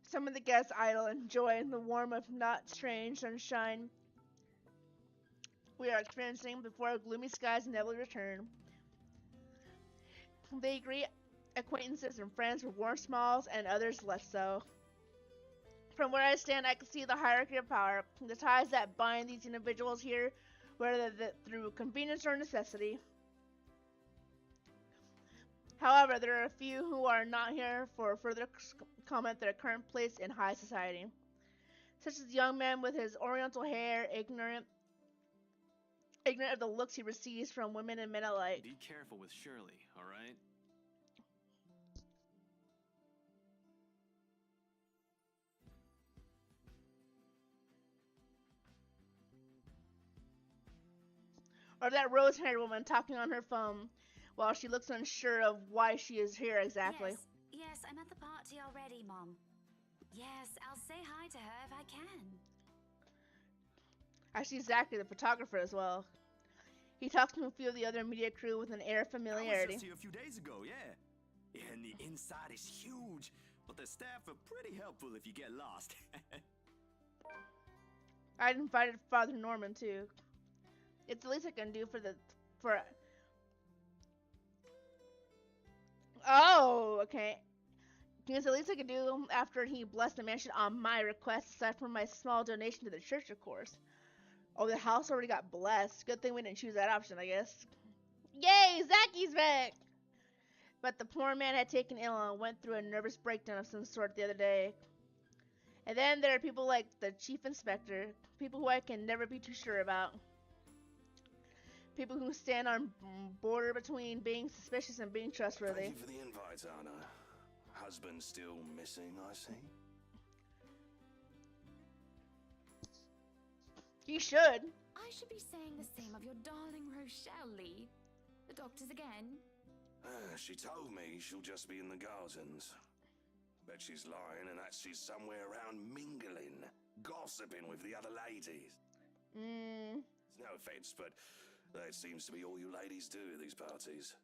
S1: Some of the guests idle, enjoying the warm of not strange sunshine we are experiencing before gloomy skies inevitably return. They greet acquaintances and friends with warm smiles, and others less so. From where I stand, I can see the hierarchy of power, the ties that bind these individuals here, whether through convenience or necessity. However, there are a few who are not here for further comment their current place in high society, such as the young man with his oriental hair, ignorant of the looks he receives from women and men alike.
S7: Be careful with Shirley, all right?
S1: Or that rose-haired woman talking on her phone while she looks unsure of why she is here exactly.
S8: Yes, I'm at the party already, Mom. Yes, I'll say hi to her if I can.
S1: I see Zachary, the photographer, as well. He talks to a few of the other media crew with an air of familiarity.
S7: I was just here a few days ago, yeah. And the inside is huge, but the staff are pretty helpful if you get lost.
S1: I'd invited Father Norman, too. It's the least I can do for... Oh, okay. It's the least I can do after he blessed the mansion on my request, aside from my small donation to the church, of course. Oh, the house already got blessed. Good thing we didn't choose that option, I guess. Yay, Zacky's back! But the poor man had taken ill and went through a nervous breakdown of some sort the other day. And then there are people like the chief inspector, people who I can never be too sure about. People who stand on border between being suspicious and being trustworthy.
S9: Thank you for the invite, Anna. Husband still missing, I see.
S1: You should.
S3: I should be saying the same of your darling Rochelle, Lee. The doctors again?
S9: She told me she'll just be in the gardens. Bet she's lying and that she's somewhere around mingling, gossiping with the other ladies. It's no offense, but that seems to be all you ladies do at these parties.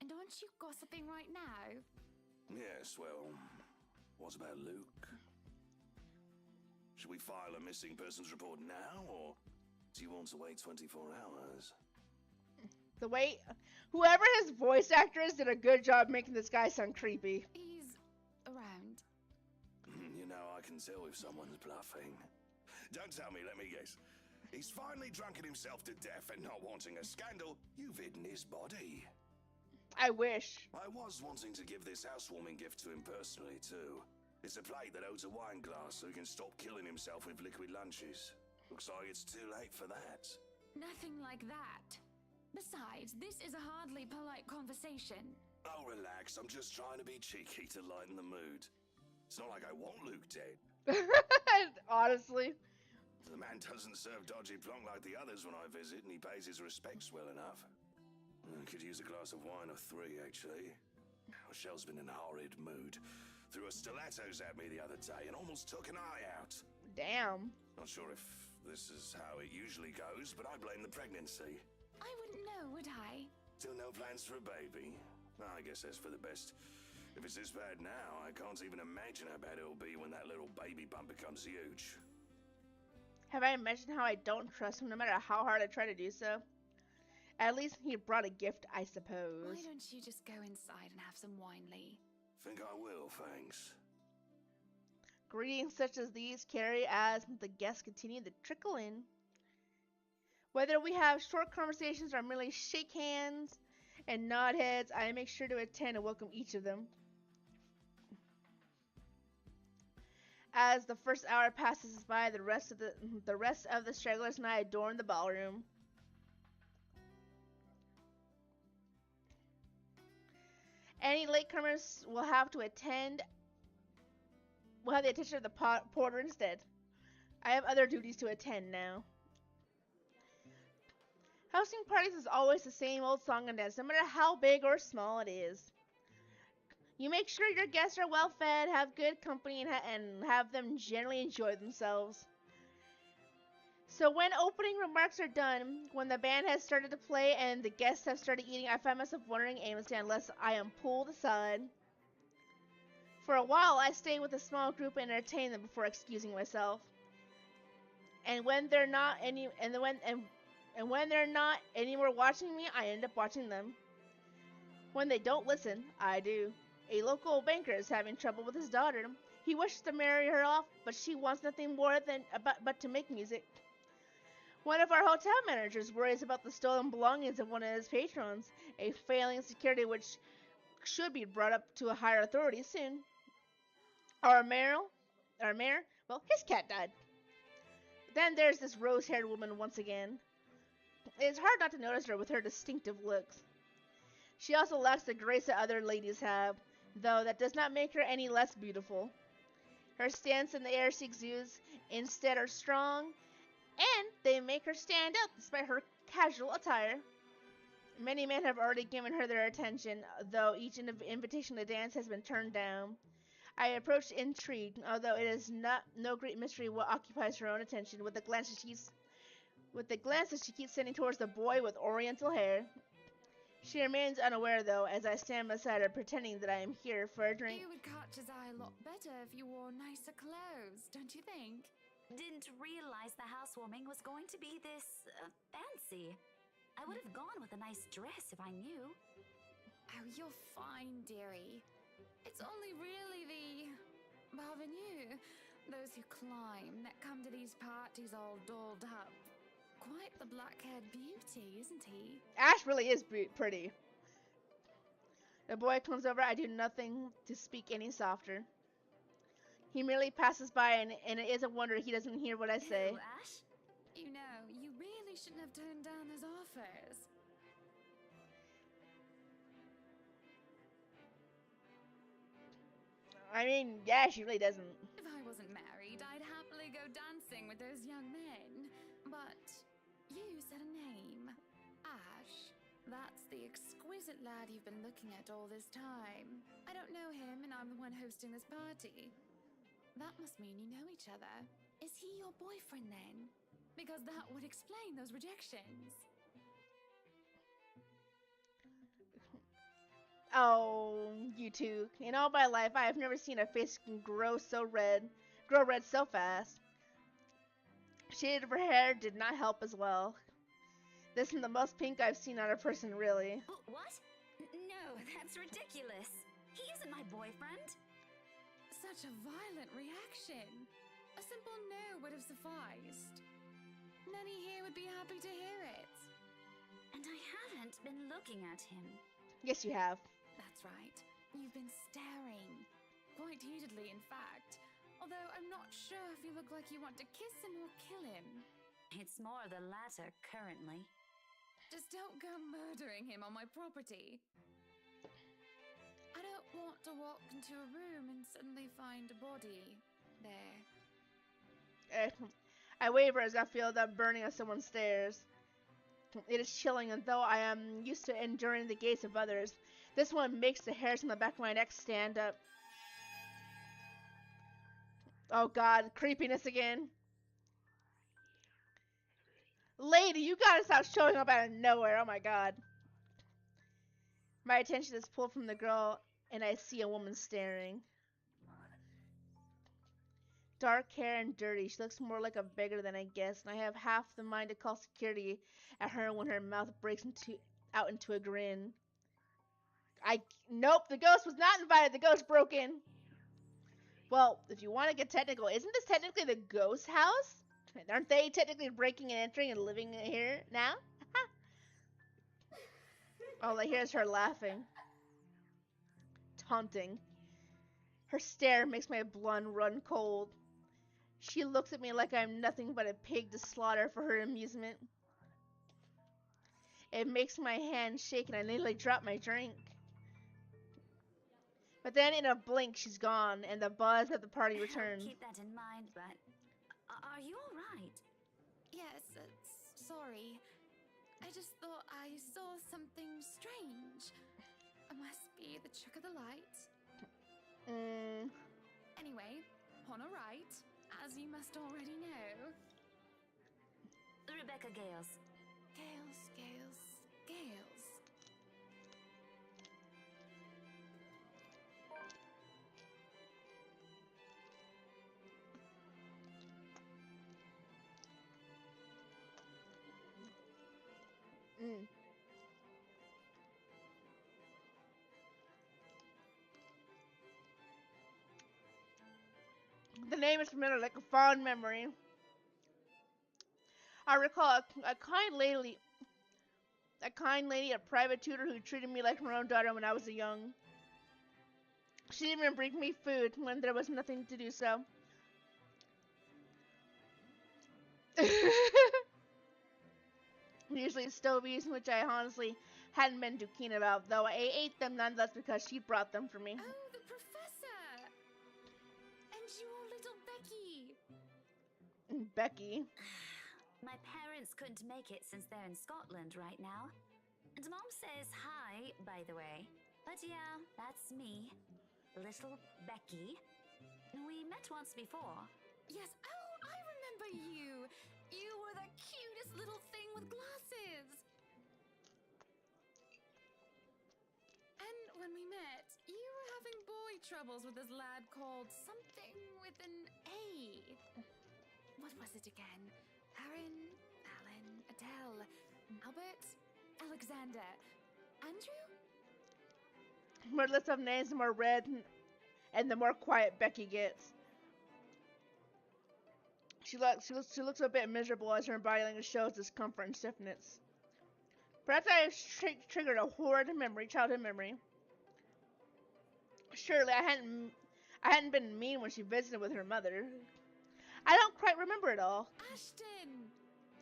S3: And aren't you gossiping right now?
S9: Yes, well, what about Luke? Should we file a missing persons report now, or do you want to wait 24 hours?
S1: The way whoever his voice actor is did a good job making this guy sound creepy.
S3: He's around.
S9: You know, I can tell if someone's bluffing. Don't tell me, let me guess. He's finally drunken himself to death and not wanting a scandal. You've hidden his body.
S1: I wish.
S9: I was wanting to give this housewarming gift to him personally, too. It's a plate that holds a wine glass so he can stop killing himself with liquid lunches. Looks like it's too late for that.
S3: Nothing like that. Besides, this is a hardly polite conversation.
S9: Oh, relax. I'm just trying to be cheeky to lighten the mood. It's not like I want Luke dead.
S1: Honestly.
S9: The man doesn't serve dodgy plonk like the others when I visit, and he pays his respects well enough. I could use a glass of wine or three, actually. Michelle's been in a horrid mood. Threw her stilettos at me the other day and almost took an eye out.
S1: Damn.
S9: Not sure if this is how it usually goes, but I blame the pregnancy.
S3: I wouldn't know, would I?
S9: Still no plans for a baby? I guess that's for the best. If it's this bad now, I can't even imagine how bad it'll be when that little baby bump becomes huge.
S1: Have I mentioned how I don't trust him no matter how hard I try to do so? At least he brought a gift, I suppose.
S3: Why don't you just go inside and have some wine, Lee?
S9: Think I will, thanks.
S1: Greetings such as these carry as the guests continue to trickle in. Whether we have short conversations or merely shake hands and nod heads, I make sure to attend and welcome each of them. As the first hour passes by, the rest of the stragglers and I adorn the ballroom. Any latecomers will have the attention of the porter instead. I have other duties to attend now. Hosting parties is always the same old song and dance, no matter how big or small it is. You make sure your guests are well fed, have good company, and have them generally enjoy themselves. So when opening remarks are done, when the band has started to play and the guests have started eating, I find myself wondering aimlessly unless I am pulled aside. For a while, I stay with a small group and entertain them before excusing myself. And when they're not when they're not anymore watching me, I end up watching them. When they don't listen, I do. A local banker is having trouble with his daughter. He wishes to marry her off, but she wants nothing more but to make music. One of our hotel managers worries about the stolen belongings of one of his patrons, a failing security which should be brought up to a higher authority soon. Our mayor, well, his cat died. Then there's this rose-haired woman once again. It's hard not to notice her with her distinctive looks. She also lacks the grace that other ladies have, though that does not make her any less beautiful. Her stance and the air she exudes instead are strong, and they make her stand out despite her casual attire. Many men have already given her their attention, though each invitation to dance has been turned down. I approached intrigued, although it is no great mystery what occupies her own attention, with the glances she keeps sending towards the boy with oriental hair. She remains unaware, though, as I stand beside her, pretending that I am here for a drink.
S3: You would catch his eye a lot better if you wore nicer clothes, don't you think?
S8: Didn't realize the housewarming was going to be this fancy. I would have gone with a nice dress if I knew.
S3: Oh, you're fine, dearie. It's only really the parvenus, those who climb, that come to these parties all dolled up. Quite the black-haired beauty, isn't he?
S1: Ash really is pretty. The boy comes over. I do nothing to speak any softer. He merely passes by, and it is a wonder he doesn't hear what I say.
S8: Who, Ash?
S3: You know, you really shouldn't have turned down his offers.
S1: I mean, yeah, she really doesn't.
S3: If I wasn't married, I'd happily go dancing with those young men. But you said a name. Ash. That's the exquisite lad you've been looking at all this time. I don't know him, and I'm the one hosting this party. That must mean you know each other. Is he your boyfriend then? Because that would explain those rejections.
S1: Oh, you two. In all my life, I have never seen a face grow red so fast. Shade of her hair did not help as well. This is the most pink I've seen on a person, really.
S8: What? No, that's ridiculous. He isn't my boyfriend.
S3: Such a violent reaction. A simple no would have sufficed. Nenny here would be happy to hear it.
S8: And I haven't been looking at him.
S1: Yes, you have.
S3: That's right. You've been staring. Quite heatedly, in fact. Although I'm not sure if you look like you want to kiss him or kill him.
S8: It's more the latter currently.
S3: Just don't go murdering him on my property. I don't want to walk into a room and suddenly find a body there.
S1: I waver as I feel the burning of someone's stares. It is chilling, and though I am used to enduring the gaze of others, this one makes the hairs on the back of my neck stand up. Oh god, creepiness again. Lady, you gotta stop showing up out of nowhere, oh my god. My attention is pulled from the girl, and I see a woman staring. Dark hair and dirty. She looks more like a beggar than I guessed, and I have half the mind to call security at her when her mouth breaks out into a grin. Nope, the ghost was not invited. The ghost broke in. Well, if you want to get technical, isn't this technically the ghost house? Aren't they technically breaking and entering and living here now? All I hear is her laughing. Taunting. Her stare makes my blood run cold. She looks at me like I'm nothing but a pig to slaughter for her amusement. It makes my hand shake and I nearly drop my drink. But then in a blink, she's gone, and the buzz of the party returns.
S8: Keep that in mind, but are you all right?
S3: Yes, sorry. I just thought I saw something strange. It must be the trick of the light. Anyway, on a right, as you must already know.
S8: Rebecca Gales.
S3: Gales.
S1: The name is familiar, like a fond memory. I recall a kind lady, a private tutor who treated me like her own daughter when I was young. She didn't even bring me food when there was nothing to do so. Usually stovies, which I honestly hadn't been too keen about, though I ate them nonetheless because she brought them for me.
S3: Oh, the professor! And your little Becky!
S1: Becky?
S8: My parents couldn't make it since they're in Scotland right now. And Mom says hi, by the way. But yeah, that's me. Little Becky. We met once before.
S3: Yes, oh, I remember you! You were the cutest little thing with glasses! And when we met, you were having boy troubles with this lad called something with an A. What was it again? Aaron, Alan, Adele, Albert, Alexander, Andrew?
S1: The more list of names, the more red and the more quiet Becky gets. She looks a bit miserable as her body language shows discomfort and stiffness. Perhaps I have triggered a horrid memory, childhood memory. Surely I hadn't been mean when she visited with her mother. I don't quite remember it all.
S3: Ashton!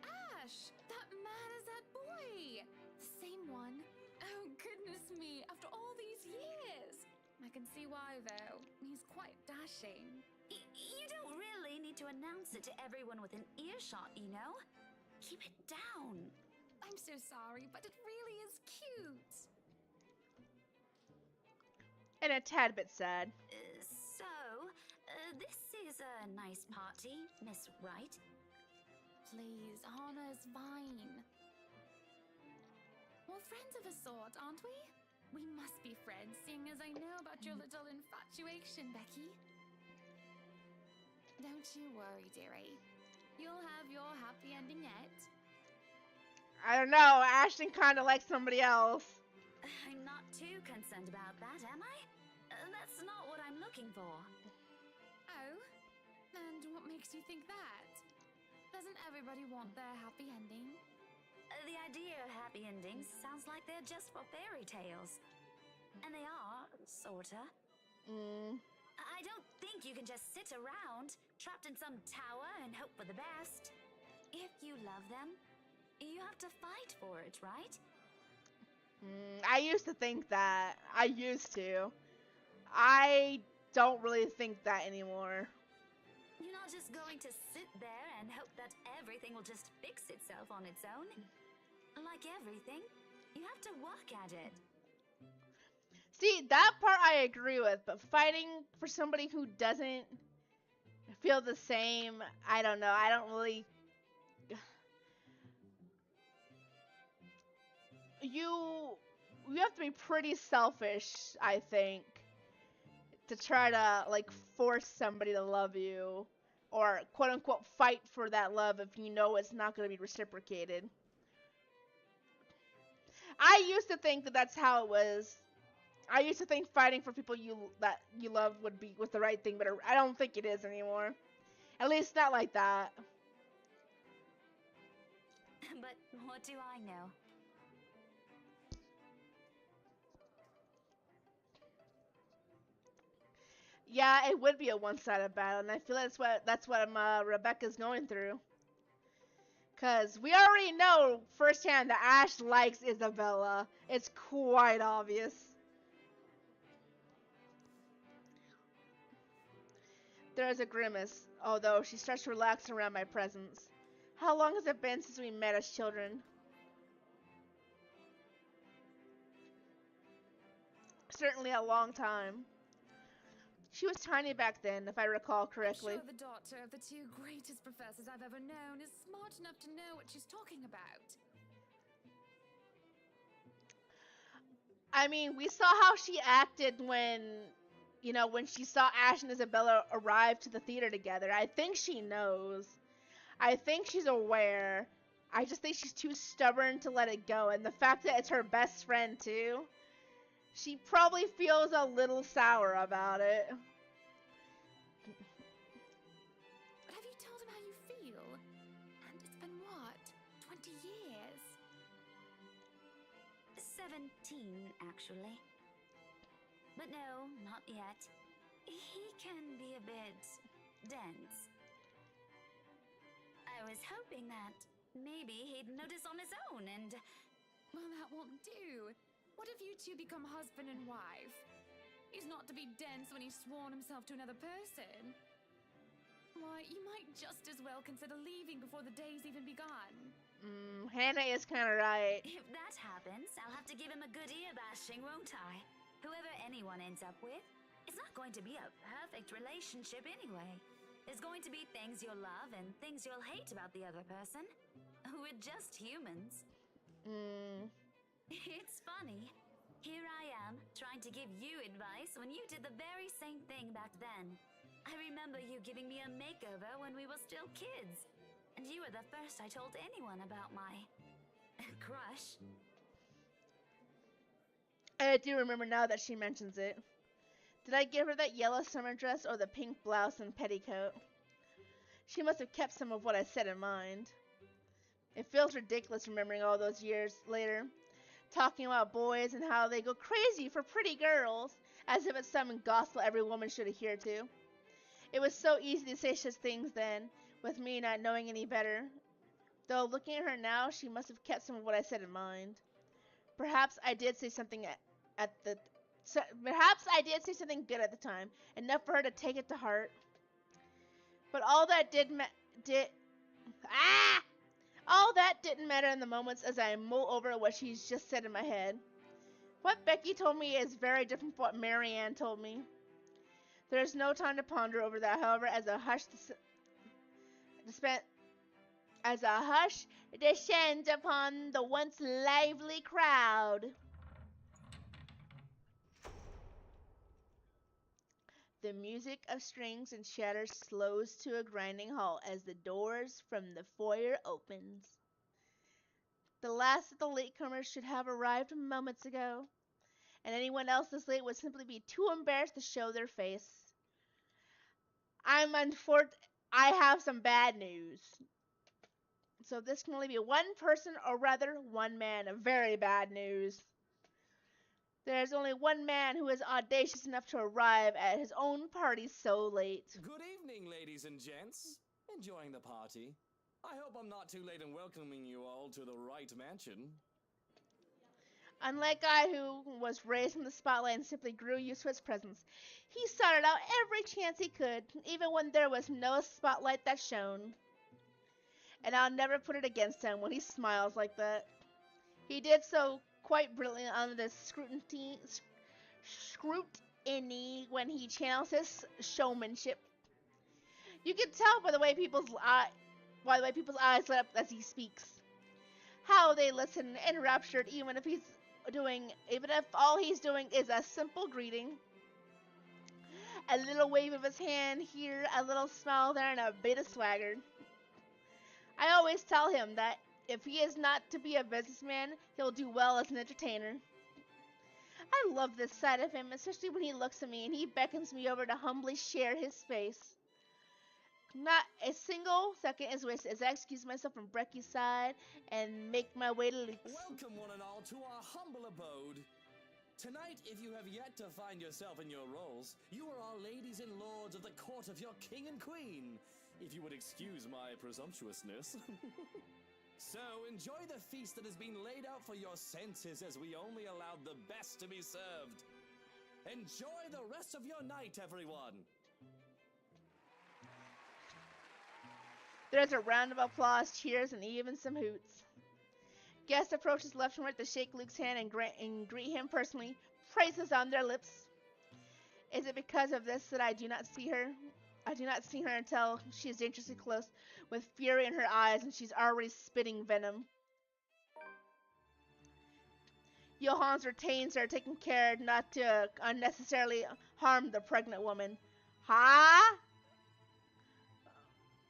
S3: Ash! That man is that boy! The same one. Oh, goodness me, after all these years! I can see why, though. He's quite dashing.
S8: You don't really need to announce it to everyone within earshot, you know? Keep it down.
S3: I'm so sorry, but it really is cute.
S1: And a tad bit sad.
S8: This is a nice party, Miss Wright.
S3: Please, Hannah's fine. We're friends of a sort, aren't we? We must be friends, seeing as I know about your little infatuation, Becky. Don't you worry, dearie. you'll have your happy ending yet.
S1: I don't know. Ashton kind of likes somebody else.
S8: I'm not too concerned about that, am I? That's not what I'm looking for.
S3: Oh? And what makes you think that? Doesn't everybody want their happy ending?
S8: The idea of happy endings sounds like they're just for fairy tales. And they are, sorta. I don't think you can just sit around, trapped in some tower and hope for the best. If you love them, you have to fight for it, right?
S1: I used to think that. I used to. I don't really think that anymore.
S8: You're not just going to sit there and hope that everything will just fix itself on its own. Like everything, you have to work at it.
S1: See, that part I agree with, but fighting for somebody who doesn't feel the same, I don't know. I don't really... You have to be pretty selfish, I think, to try to, like, force somebody to love you. Or, quote-unquote, fight for that love if you know it's not going to be reciprocated. I used to think that that's how it was. I used to think fighting for people that you love was the right thing, but I don't think it is anymore. At least not like that.
S8: But what do I know?
S1: Yeah, it would be a one-sided battle, and I feel that's what Rebecca's going through. Cause we already know firsthand that Ash likes Isabella. It's quite obvious. There is a grimace, although she starts to relax around my presence. How long has it been since we met as children? Certainly a long time. She was tiny back then, if I recall correctly.
S3: I'm sure the daughter of the two greatest professors I've ever known is smart enough to know what she's talking about.
S1: I mean, we saw how she acted when she saw Ash and Isabella arrive to the theater together. I think she knows. I think she's aware. I just think she's too stubborn to let it go. And the fact that it's her best friend, too. She probably feels a little sour about it.
S3: But have you told him how you feel? And it's been what? 20 years?
S8: 17, actually. But no, not yet. He can be a bit dense. I was hoping that maybe he'd notice on his own and...
S3: Well, that won't do. What if you two become husband and wife? He's not to be dense when he's sworn himself to another person. Why, you might just as well consider leaving before the day's even begun.
S1: Hannah is kind of right.
S8: If that happens, I'll have to give him a good ear bashing, won't I? Whoever anyone ends up with, it's not going to be a perfect relationship anyway. There's going to be things you'll love and things you'll hate about the other person. We're just humans. It's funny. Here I am, trying to give you advice when you did the very same thing back then. I remember you giving me a makeover when we were still kids. And you were the first I told anyone about my... crush.
S1: I do remember now that she mentions it. Did I give her that yellow summer dress or the pink blouse and petticoat? She must have kept some of what I said in mind. It feels ridiculous remembering all those years later. Talking about boys and how they go crazy for pretty girls, as if it's some gospel every woman should adhere to. It was so easy to say such things then, with me not knowing any better. Though looking at her now, she must have kept some of what I said in mind. Perhaps I did say something perhaps I did say something good at the time, enough for her to take it to heart. But all that didn't matter in the moments as I mull over what she's just said in my head. What Becky told me is very different from what Marianne told me. There is no time to ponder over that, however, as a hush descends upon the once lively crowd. The music of strings and chatter slows to a grinding halt as the doors from the foyer opens. The last of the latecomers should have arrived moments ago, and anyone else this late would simply be too embarrassed to show their face. I have some bad news. So this can only be one person, or rather, one man of very bad news. There's only one man who is audacious enough to arrive at his own party so late.
S2: Good evening, ladies and gents. Enjoying the party? I hope I'm not too late in welcoming you all to the right mansion.
S1: Unlike I, who was raised in the spotlight and simply grew used to its presence, he sought it out every chance he could, even when there was no spotlight that shone. And I'll never put it against him when he smiles like that. He did so quite brilliantly under the scrutiny when he channels his showmanship. You can tell by the way people's eyes light up as he speaks, how they listen enraptured, even if all he's doing is a simple greeting, a little wave of his hand here, a little smile there, and a bit of swagger. I always tell him that if he is not to be a businessman, he'll do well as an entertainer. I love this side of him, especially when he looks at me and he beckons me over to humbly share his space. Not a single second is wasted as I excuse myself from Brecky's side and make my way to Luke's.
S2: Welcome one and all to our humble abode. Tonight, if you have yet to find yourself in your roles, you are our ladies and lords of the court of your king and queen, if you would excuse my presumptuousness. So, enjoy the feast that has been laid out for your senses as we only allowed the best to be served. Enjoy the rest of your night, everyone.
S1: There's a round of applause, cheers, and even some hoots. Guests approaches left and right to shake Luke's hand and greet him personally, praises on their lips. Is it because of this that I do not see her? I do not see her until she is dangerously close, with fury in her eyes, and she's already spitting venom. Johannes retains her, taking care not to unnecessarily harm the pregnant woman. Huh?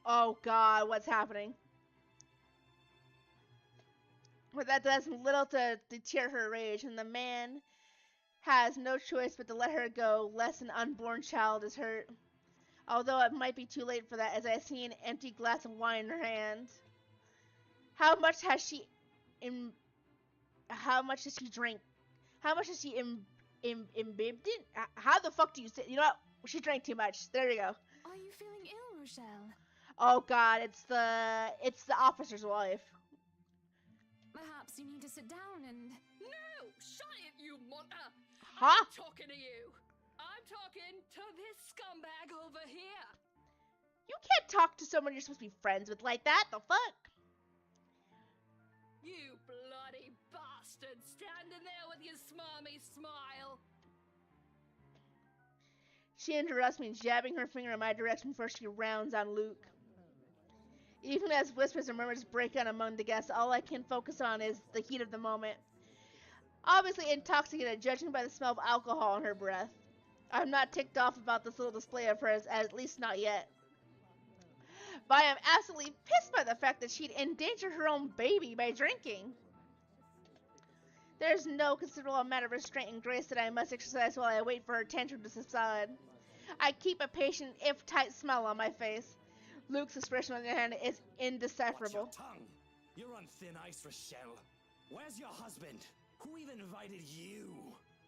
S1: Oh God, what's happening? But that does little to deter her rage, and the man has no choice but to let her go, lest an unborn child is hurt. Although it might be too late for that, as I see an empty glass of wine in her hand. How much does she drink? How much has she imbibed in? How the fuck do you say? You know what? She drank too much. There you go.
S3: Are you feeling ill, Rochelle?
S1: Oh God, it's the officer's wife.
S3: Perhaps you need to sit down and...
S10: No! Shut it, you munter!
S1: Huh?
S10: I'm talking to you! I'm talking to this scumbag over here!
S1: You can't talk to someone you're supposed to be friends with like that, the fuck?
S10: You bloody bastard, standing there with your smarmy smile!
S1: She interrupts me, jabbing her finger in my direction before she rounds on Luke. Even as whispers and murmurs break out among the guests, all I can focus on is the heat of the moment. Obviously intoxicated, judging by the smell of alcohol in her breath. I'm not ticked off about this little display of hers, at least not yet. But I am absolutely pissed by the fact that she'd endangered her own baby by drinking. There's no considerable amount of restraint and grace that I must exercise while I wait for her tantrum to subside. I keep a patient, if tight, smile on my face. Luke's expression on the other hand is indecipherable.
S2: Watch your tongue. You're on thin ice, Rochelle. Where's your husband? Who even invited you?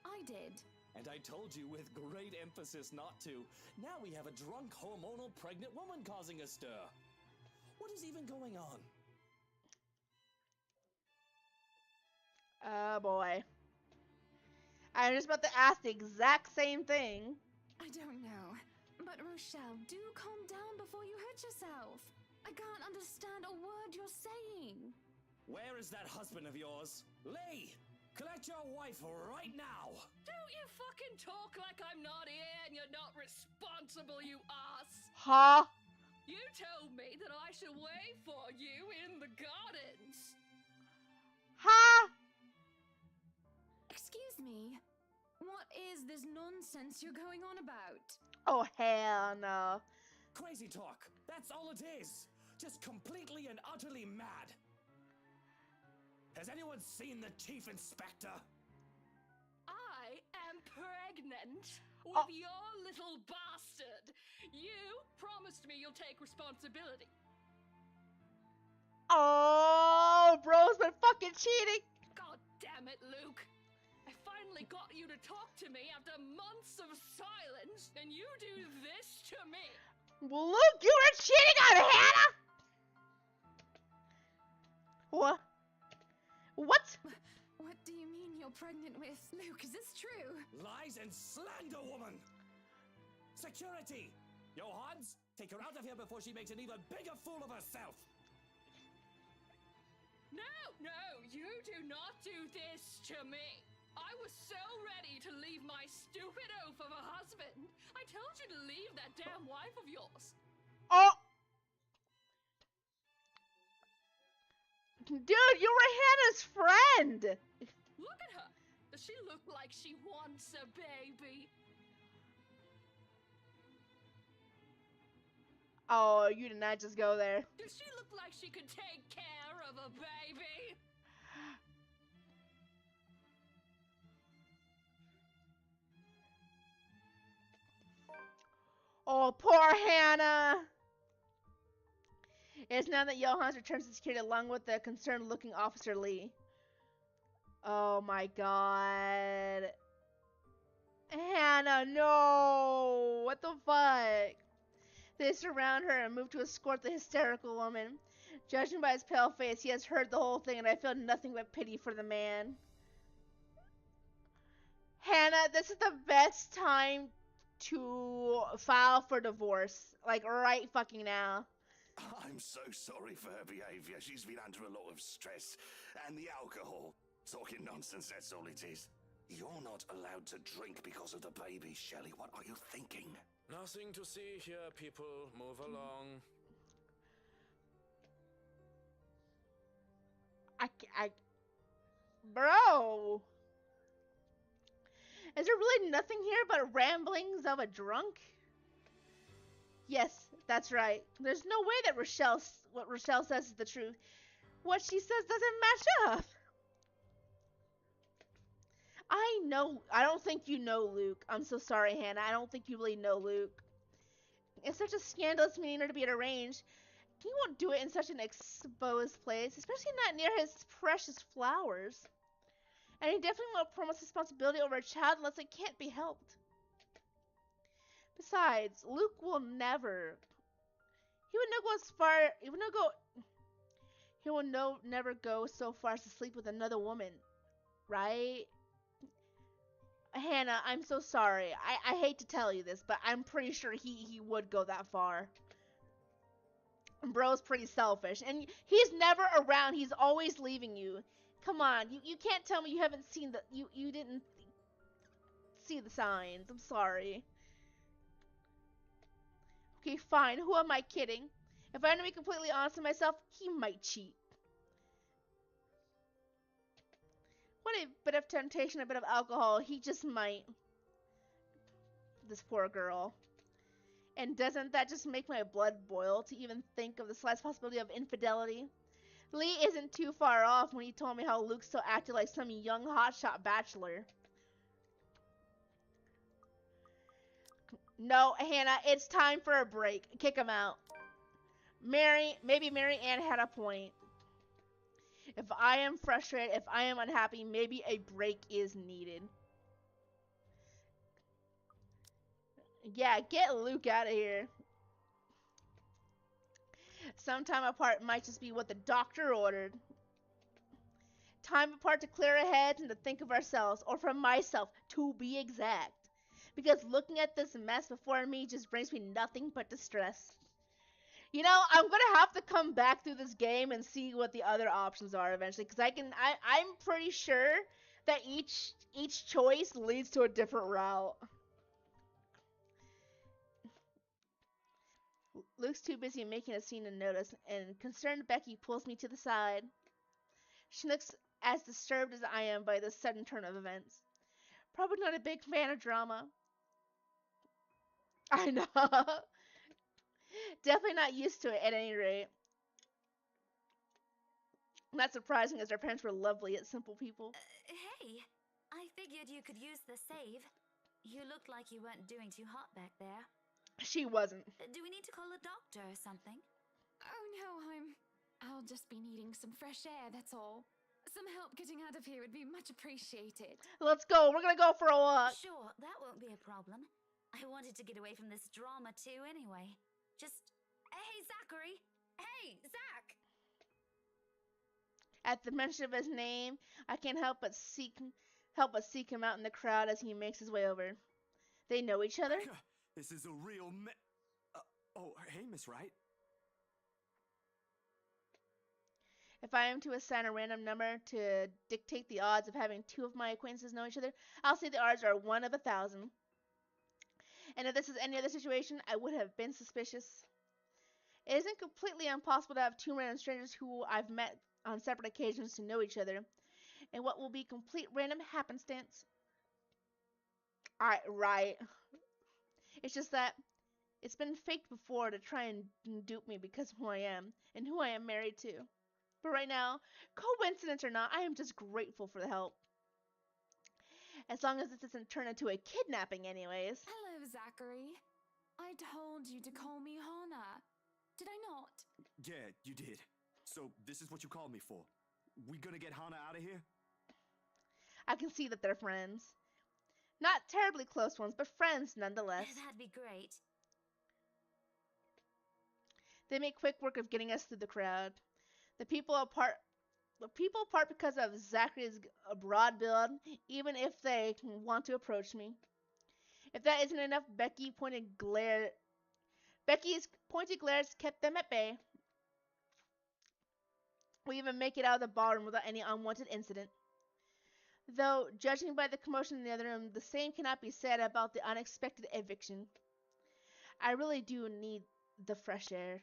S3: I did.
S2: And I told you with great emphasis not to. Now we have a drunk, hormonal, pregnant woman causing a stir. What is even going on?
S1: Oh boy. I was just about to ask the exact same thing.
S3: I don't know. But Rochelle, do calm down before you hurt yourself. I can't understand a word you're saying.
S2: Where is that husband of yours? Lee! Collect your wife right now!
S10: Don't you fucking talk like I'm not here and you're not responsible, you ass!
S1: Huh?
S10: You told me that I should wait for you in the gardens!
S1: Huh?
S3: Excuse me. What is this nonsense you're going on about?
S1: Oh, hell no.
S2: Crazy talk. That's all it is. Just completely and utterly mad. Has anyone seen the Chief Inspector?
S10: I am pregnant with your little bastard. You promised me you'll take responsibility.
S1: Oh, bro's been fucking cheating.
S10: God damn it, Luke. I finally got you to talk to me after months of silence, and you do this to me.
S1: Luke, you were cheating on Hannah? What? What?
S3: What do you mean you're pregnant with? Luke, is this true?
S2: Lies and slander, woman! Security! Johans, take her out of here before she makes an even bigger fool of herself!
S10: No, you do not do this to me. I was so ready to leave my stupid oaf of a husband. I told you to leave that damn wife of yours.
S1: Oh! Dude, you were Hannah's friend!
S10: Look at her. Does she look like she wants a baby?
S1: Oh, you did not just go there.
S10: Does she look like she could take care of a baby?
S1: Oh, poor Hannah! It's now that Johans returns to security along with the concerned-looking Officer Lee. Oh my god. Hannah, no! What the fuck? They surround her and move to escort the hysterical woman. Judging by his pale face, he has heard the whole thing, and I feel nothing but pity for the man. Hannah, this is the best time to file for divorce. Like, right fucking now.
S9: I'm so sorry for her behavior. She's been under a lot of stress. And the alcohol. Talking nonsense, that's all it is. You're not allowed to drink because of the baby, Shelley. What are you thinking?
S5: Nothing to see here, people. Move along.
S1: Bro! Is there really nothing here but ramblings of a drunk? Yes, that's right. There's no way that what Rochelle says is the truth. What she says doesn't match up. I don't think you know Luke. I'm so sorry, Hannah. I don't think you really know Luke. It's such a scandalous meaning to be arranged. He won't do it in such an exposed place, especially not near his precious flowers. And he definitely won't promise responsibility over a child unless it can't be helped. Besides, Luke will never. He would not go as far. He will never go so far as to sleep with another woman, right? Hannah, I'm so sorry. I hate to tell you this, but I'm pretty sure he would go that far. Bro's pretty selfish, and he's never around. He's always leaving you. Come on, you can't tell me you haven't seen you didn't see the signs. I'm sorry. Okay, fine. Who am I kidding? If I'm to be completely honest with myself, he might cheat. What a bit of temptation, a bit of alcohol. He just might. This poor girl. And doesn't that just make my blood boil to even think of the slightest possibility of infidelity? Lee isn't too far off when he told me how Luke still acted like some young hotshot bachelor. No, Hannah, it's time for a break. Kick him out. Maybe Mary Ann had a point. If I am frustrated, if I am unhappy, maybe a break is needed. Yeah, get Luke out of here. Some time apart might just be what the doctor ordered. Time apart to clear our heads and to think of ourselves, or for myself, to be exact. Because looking at this mess before me just brings me nothing but distress. You know, I'm gonna have to come back through this game and see what the other options are eventually, because I'm pretty sure that each choice leads to a different route. Luke's too busy making a scene to notice, and concerned Becky pulls me to the side. She looks as disturbed as I am by this sudden turn of events. Probably not a big fan of drama. I know. Definitely not used to it at any rate. Not surprising as our parents were lovely yet simple people.
S8: Hey, I figured you could use the save. You looked like you weren't doing too hot back there.
S1: She wasn't.
S8: Do we need to call a doctor or something?
S3: Oh no, I'll just be needing some fresh air, that's all. Some help getting out of here would be much appreciated.
S1: Let's go. We're gonna go for a walk.
S8: Sure, that won't be a problem. I wanted to get away from this drama too anyway. Just... Hey, Zachary! Hey, Zach!
S1: At the mention of his name, I can't help but seek him out in the crowd as he makes his way over. They know each other?
S7: This is a real oh, hey, Miss Wright.
S1: If I am to assign a random number to dictate the odds of having two of my acquaintances know each other, I'll say the odds are 1 of 1,000. And if this is any other situation, I would have been suspicious. It isn't completely impossible to have two random strangers who I've met on separate occasions to know each other, and what will be complete random happenstance. Right. It's just that it's been faked before to try and dupe me because of who I am and who I am married to. But right now, coincidence or not, I am just grateful for the help. As long as this doesn't turn into a kidnapping anyways.
S3: Hello, Zachary. I told you to call me Hannah. Did I not?
S7: Yeah, you did. So this is what you called me for. We gonna get Hannah out of here?
S1: I can see that they're friends. Not terribly close ones, but friends nonetheless.
S8: That'd be great.
S1: They make quick work of getting us through the crowd. The people apart because of Zachary's broad build, even if they want to approach me. If that isn't enough, Becky's pointed glares kept them at bay. We even make it out of the ballroom without any unwanted incident. Though, judging by the commotion in the other room, the same cannot be said about the unexpected eviction. I really do need the fresh air.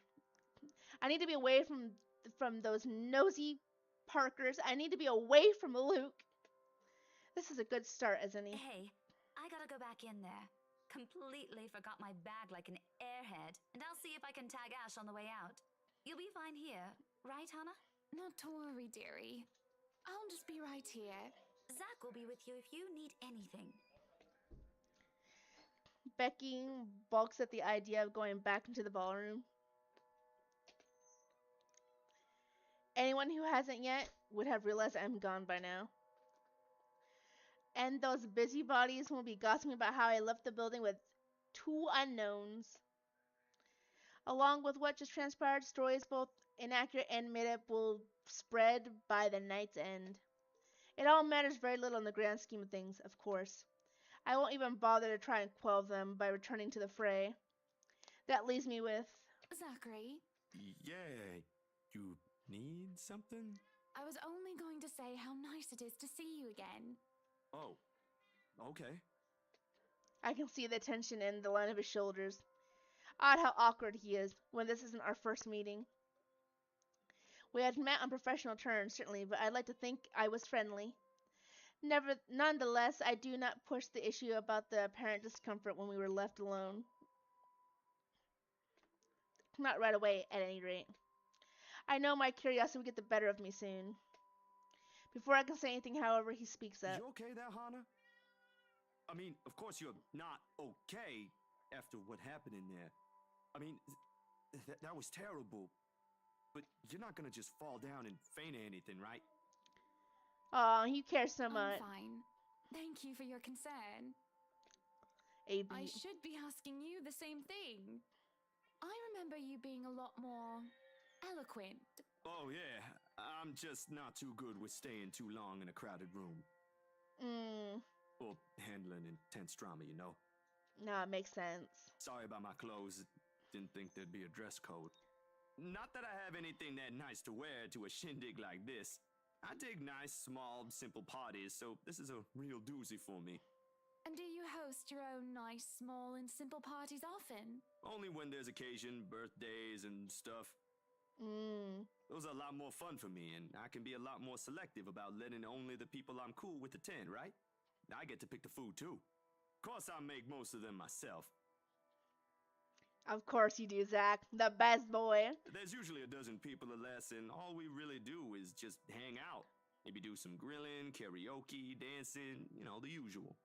S1: I need to be away from those nosy Parkers. I need to be away from Luke. This is a good start as any.
S8: Hey, I gotta go back in there. Completely forgot my bag like an airhead, and I'll see if I can tag Ash on the way out. You'll be fine here, right, Hannah?
S3: Not to worry, dearie. I'll just be right here.
S8: Zach will be with you if you need anything.
S1: Becky balks at the idea of going back into the ballroom. Anyone who hasn't yet would have realized I'm gone by now. And those busybodies will be gossiping about how I left the building with 2 unknowns. Along with what just transpired, stories both inaccurate and made up will spread by the night's end. It all matters very little in the grand scheme of things, of course. I won't even bother to try and quell them by returning to the fray. That leaves me with...
S3: Zachary?
S7: Yeah, you need something?
S3: I was only going to say how nice it is to see you again.
S7: Oh, okay.
S1: I can see the tension in the line of his shoulders. Odd how awkward he is when this isn't our first meeting. We had met on professional terms, certainly, but I'd like to think I was friendly. Nonetheless, I do not push the issue about the apparent discomfort when we were left alone. Not right away, at any rate. I know my curiosity will get the better of me soon. Before I can say anything, however, he speaks up.
S7: You okay there, Hannah? I mean, of course you're not okay after what happened in there. I mean, that was terrible. But you're not gonna just fall down and faint or anything, right?
S1: Aw, you care so much.
S3: I'm fine. Thank you for your concern.
S1: AB.
S3: I should be asking you the same thing. I remember you being a lot more eloquent.
S7: Oh, yeah. I'm just not too good with staying too long in a crowded room. Or handling intense drama, you know?
S1: No, it makes sense.
S7: Sorry about my clothes. Didn't think there'd be a dress code. Not that I have anything that nice to wear to a shindig like this. I dig nice, small, simple parties, so this is a real doozy for me.
S3: And do you host your own nice, small, and simple parties often?
S7: Only when there's occasion, birthdays, and stuff. Those are a lot more fun for me, and I can be a lot more selective about letting only the people I'm cool with attend, right? I get to pick the food too. Of course, I make most of them myself.
S1: Of course you do, Zach. The best boy.
S7: There's usually a dozen people or less, and all we really do is just hang out. Maybe do some grilling, karaoke, dancing, you know, the usual.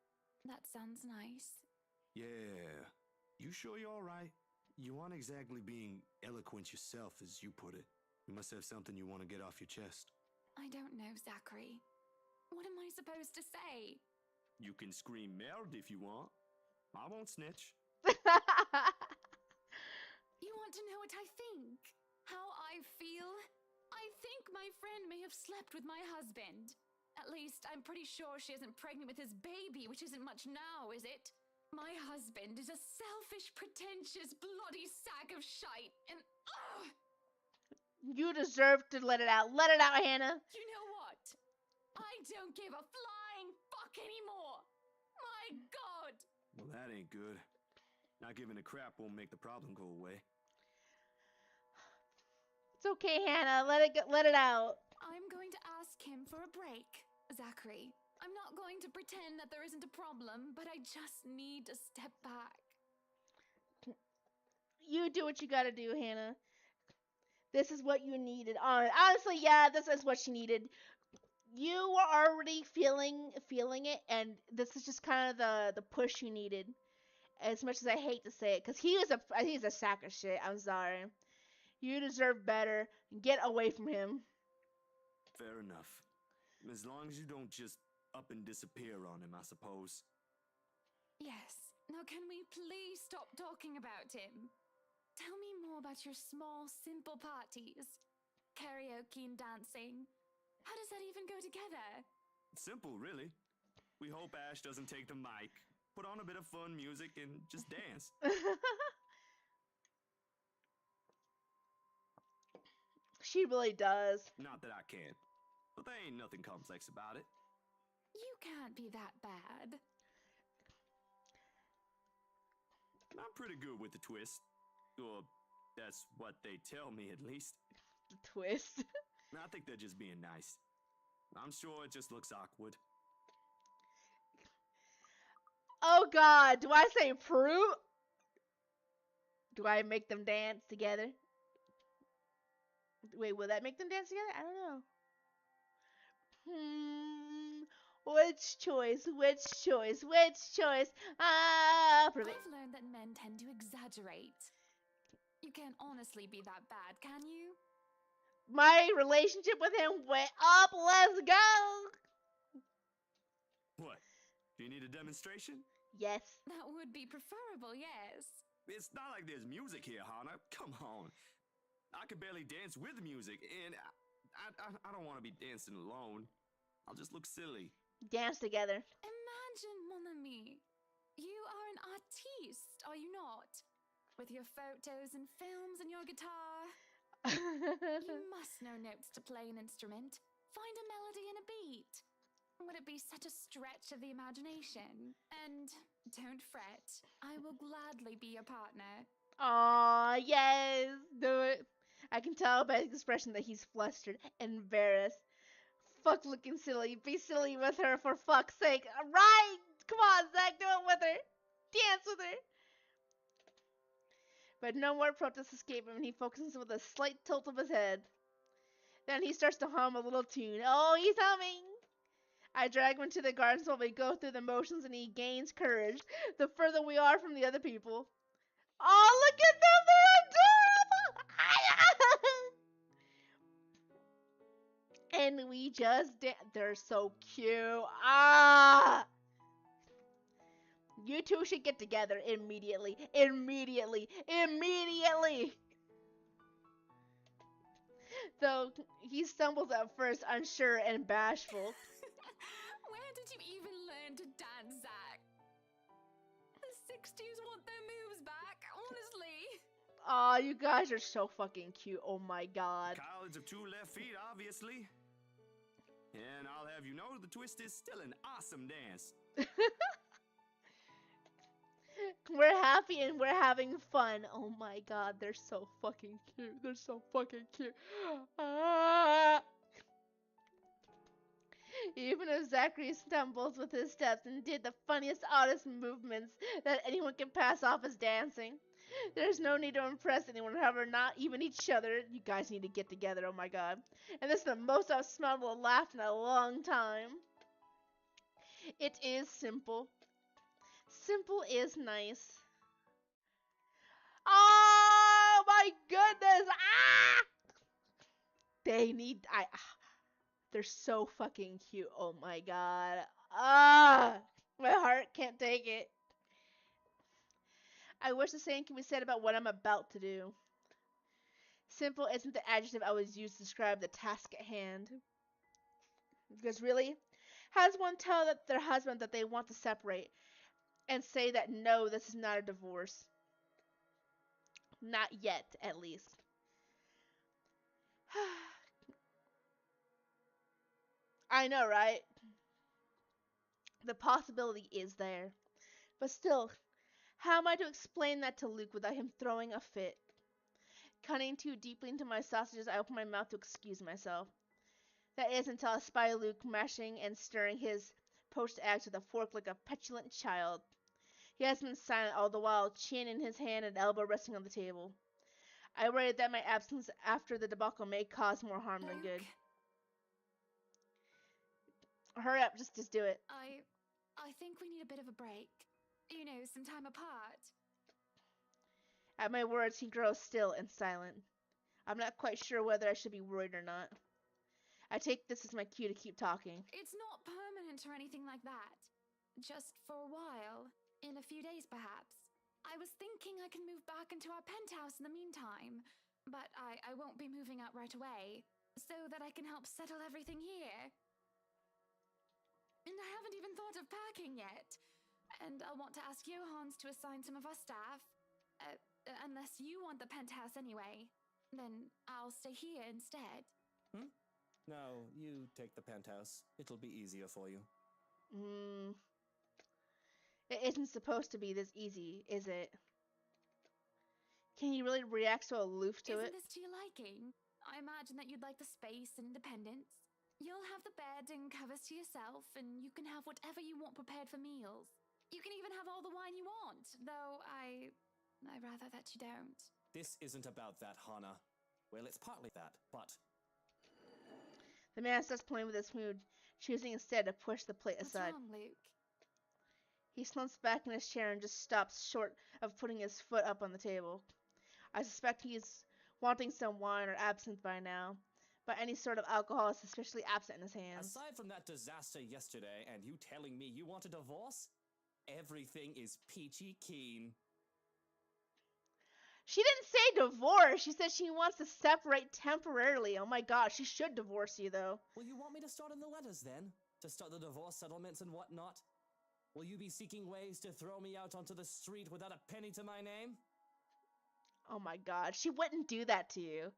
S3: That sounds nice.
S7: Yeah. You sure you're all right? You aren't exactly being eloquent yourself, as you put it. You must have something you want to get off your chest.
S3: I don't know, Zachary. What am I supposed to say?
S7: You can scream Merd if you want. I won't snitch.
S3: You want to know what I think? How I feel? I think my friend may have slept with my husband. At least, I'm pretty sure she isn't pregnant with his baby, which isn't much now, is it? My husband is a selfish, pretentious, bloody sack of shite, and
S1: You deserve to let it out. Let it out, Hannah.
S3: you know what? I don't give a flying fuck anymore. My God.
S7: Well, that ain't good. Not giving a crap won't make the problem go away.
S1: It's okay, Hannah. Let it out.
S3: I'm going to ask him for a break, Zachary. I'm not going to pretend that there isn't a problem, but I just need to step back.
S1: You do what you gotta do, Hannah. This is what you needed. Honestly, yeah, this is what she needed. You were already feeling it, and this is just kind of the push you needed. As much as I hate to say it, because I think he's a sack of shit. I'm sorry. You deserve better. Get away from him.
S7: Fair enough. As long as you don't just up and disappear on him, I suppose.
S3: Yes. Now can we please stop talking about him? Tell me more about your small, simple parties. Karaoke and dancing. How does that even go together?
S7: Simple, really. We hope Ash doesn't take the mic, put on a bit of fun music, and just dance.
S1: She really does.
S7: Not that I can, but there ain't nothing complex about it.
S3: You can't be that bad.
S7: I'm pretty good with the twist. Or that's what they tell me, at least.
S1: The twist.
S7: I think they're just being nice. I'm sure it just looks awkward.
S1: Oh God, do I say fruit? Do I make them dance together? Wait, will that make them dance together? I don't know. Which choice? Which choice? Which choice? Ah,
S3: I've learned that men tend to exaggerate. You can't honestly be that bad, can you?
S1: My relationship with him went up. Let's go.
S7: What? Do you need a demonstration?
S1: Yes.
S3: That would be preferable, yes.
S7: It's not like there's music here, Hannah. Come on. I could barely dance with music, and I don't want to be dancing alone. I'll just look silly.
S1: Dance together.
S3: Imagine, mon ami. You are an artiste, are you not? With your photos and films and your guitar. You must know notes to play an instrument. Find a melody and a beat. Would it be such a stretch of the imagination? And don't fret, I will gladly be your partner.
S1: Aw, yes, do it. I can tell by his expression that he's flustered and embarrassed. Fuck looking silly. Be silly with her for fuck's sake. Right! Come on, Zach, do it with her. Dance with her. But no more protests escape him, and he focuses with a slight tilt of his head. Then he starts to hum a little tune. Oh, he's humming! I drag him into the gardens while we go through the motions, and he gains courage the further we are from the other people. Oh, look at them! They're adorable! And we just they're so cute. Ah! You two should get together immediately. Immediately. Immediately! Though he stumbles at first, unsure and bashful.
S3: Where did you even learn to dance, Zach? The 60s want their moves back, honestly.
S1: Aw, you guys are so fucking cute. Oh my god.
S7: College of two left feet, obviously. And I'll have you know the twist is still an awesome dance.
S1: We're happy and we're having fun. Oh my god, they're so fucking cute. They're so fucking cute. Ah. Even if Zachary stumbles with his steps and did the funniest, oddest movements that anyone can pass off as dancing. There's no need to impress anyone, however, not even each other. You guys need to get together, oh my god. And this is the most I've smelled or laughed in a long time. It is simple. Simple is nice. Oh my goodness! Ah! They're so fucking cute. Oh my god. Ah! My heart can't take it. I wish the same can be said about what I'm about to do. Simple isn't the adjective I would use to describe the task at hand. Because really, how does one tell their husband that they want to separate and say that no, this is not a divorce? Not yet, at least. I know, right? The possibility is there. But still, how am I to explain that to Luke without him throwing a fit? Cutting too deeply into my sausages, I open my mouth to excuse myself. That is until I spy Luke mashing and stirring his poached eggs with a fork like a petulant child. He has been silent all the while, chin in his hand and elbow resting on the table. I worry that my absence after the debacle may cause more harm than good. Hurry up, just do it.
S3: I think we need a bit of a break. You know, some time apart.
S1: At my words, he grows still and silent. I'm not quite sure whether I should be worried or not. I take this as my cue to keep talking.
S3: It's not permanent or anything like that. Just for a while. In a few days, perhaps. I was thinking I can move back into our penthouse in the meantime. But I won't be moving out right away. So that I can help settle everything here. And I haven't even thought of packing yet. And I'll want to ask Johans to assign some of our staff. Unless you want the penthouse anyway. Then I'll stay here instead.
S2: No, you take the penthouse. It'll be easier for you.
S1: It isn't supposed to be this easy, is it? Can you really react so aloof to it?
S3: Isn't this to your liking? I imagine that you'd like the space and independence. You'll have the bed and covers to yourself, and you can have whatever you want prepared for meals. You can even have all the wine you want, though I'd rather that you don't.
S2: This isn't about that, Hana. Well, it's partly that, but...
S1: The man starts playing with his food, choosing instead to push the plate aside.
S3: What's wrong, Luke?
S1: He slumps back in his chair and just stops short of putting his foot up on the table. I suspect he's wanting some wine or absinthe by now, but any sort of alcohol is suspiciously absent in his hands.
S2: Aside from that disaster yesterday and you telling me you want a divorce, everything is peachy keen.
S1: She didn't say divorce. She said she wants to separate temporarily. Oh my god, she should divorce you though.
S2: Will you want me to start on the letters then? To start the divorce settlements and whatnot? Will you be seeking ways to throw me out onto the street without a penny to my name?
S1: Oh my god, she wouldn't do that to you.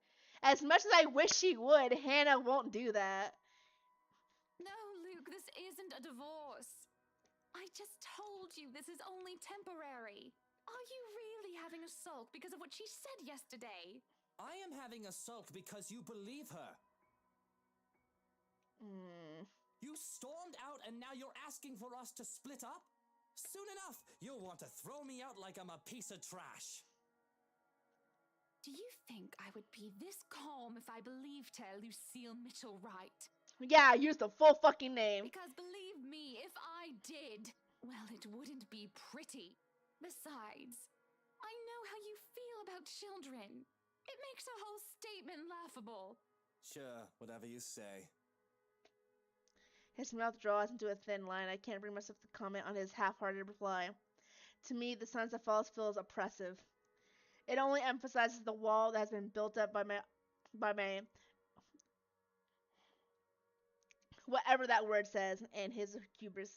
S1: As much as I wish she would, Hannah won't do that.
S3: No, Luke, this isn't a divorce. I just told you this is only temporary. Are you really having a sulk because of what she said yesterday?
S2: I am having a sulk because you believe her. You stormed out and now you're asking for us to split up? Soon enough, you'll want to throw me out like I'm a piece of trash.
S3: Do you think I would be this calm if I believed her, Lucille Mitchell Wright?
S1: Yeah, use the full fucking name.
S3: Because believe me, if I did, well, it wouldn't be pretty. Besides, I know how you feel about children. It makes her whole statement laughable.
S2: Sure, whatever you say.
S1: His mouth draws into a thin line. I can't bring myself to comment on his half-hearted reply. To me, the silence that follows feels oppressive. It only emphasizes the wall that has been built up by my whatever that word says, and his hubris.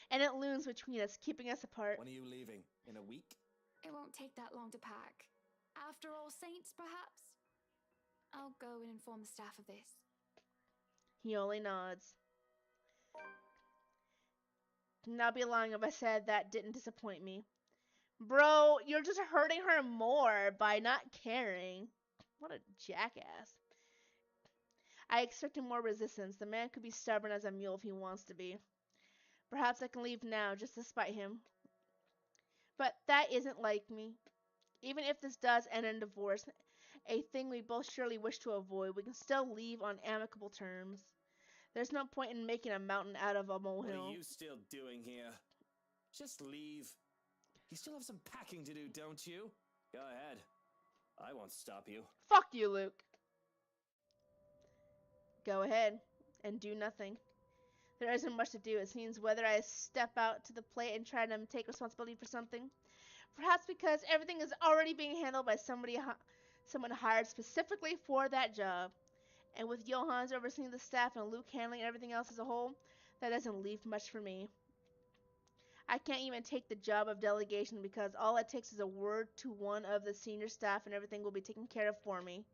S1: And it looms between us, keeping us apart.
S2: When are you leaving? In a week?
S3: It won't take that long to pack. After All Saints, perhaps? I'll go and inform the staff of this.
S1: He only nods. Not be lying if I said that didn't disappoint me. Bro, you're just hurting her more by not caring. What a jackass. I expected more resistance. The man could be stubborn as a mule if he wants to be. Perhaps I can leave now, just to spite him. But that isn't like me. Even if this does end in divorce, a thing we both surely wish to avoid, we can still leave on amicable terms. There's no point in making a mountain out of a molehill.
S2: What are you still doing here? Just leave. You still have some packing to do, don't you? Go ahead. I won't stop you.
S1: Fuck you, Luke. Go ahead and do nothing. There isn't much to do. It seems whether I step out to the plate and try to take responsibility for something. Perhaps because everything is already being handled by someone hired specifically for that job. And with Johans overseeing the staff and Luke handling everything else as a whole, that doesn't leave much for me. I can't even take the job of delegation because all it takes is a word to one of the senior staff and everything will be taken care of for me.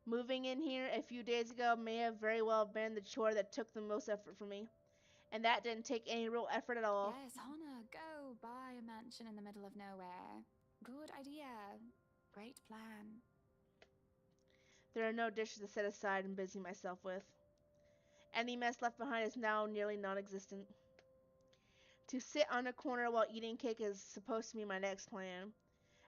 S1: Moving in here a few days ago may have very well been the chore that took the most effort for me. And that didn't take any real effort at all.
S3: Yes, Hannah, go buy a mansion in the middle of nowhere. Good idea. Great plan.
S1: There are no dishes to set aside and busy myself with. Any mess left behind is now nearly non-existent. To sit on a corner while eating cake is supposed to be my next plan.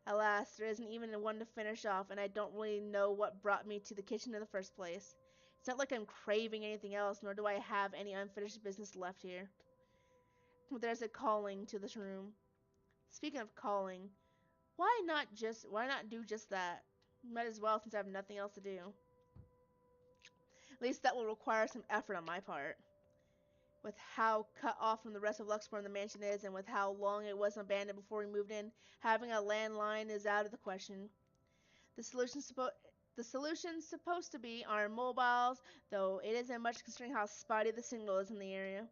S1: Alas, there isn't even one to finish off, and I don't really know what brought me to the kitchen in the first place. It's not like I'm craving anything else, nor do I have any unfinished business left here. There's a calling to this room. Speaking of calling, why not do just that? Might as well, since I have nothing else to do. At least that will require some effort on my part. With how cut off from the rest of Luxembourg the mansion is, and with how long it was abandoned before we moved in, having a landline is out of the question. The solution's supposed to be our mobiles, though it isn't much considering how spotty the signal is in the area.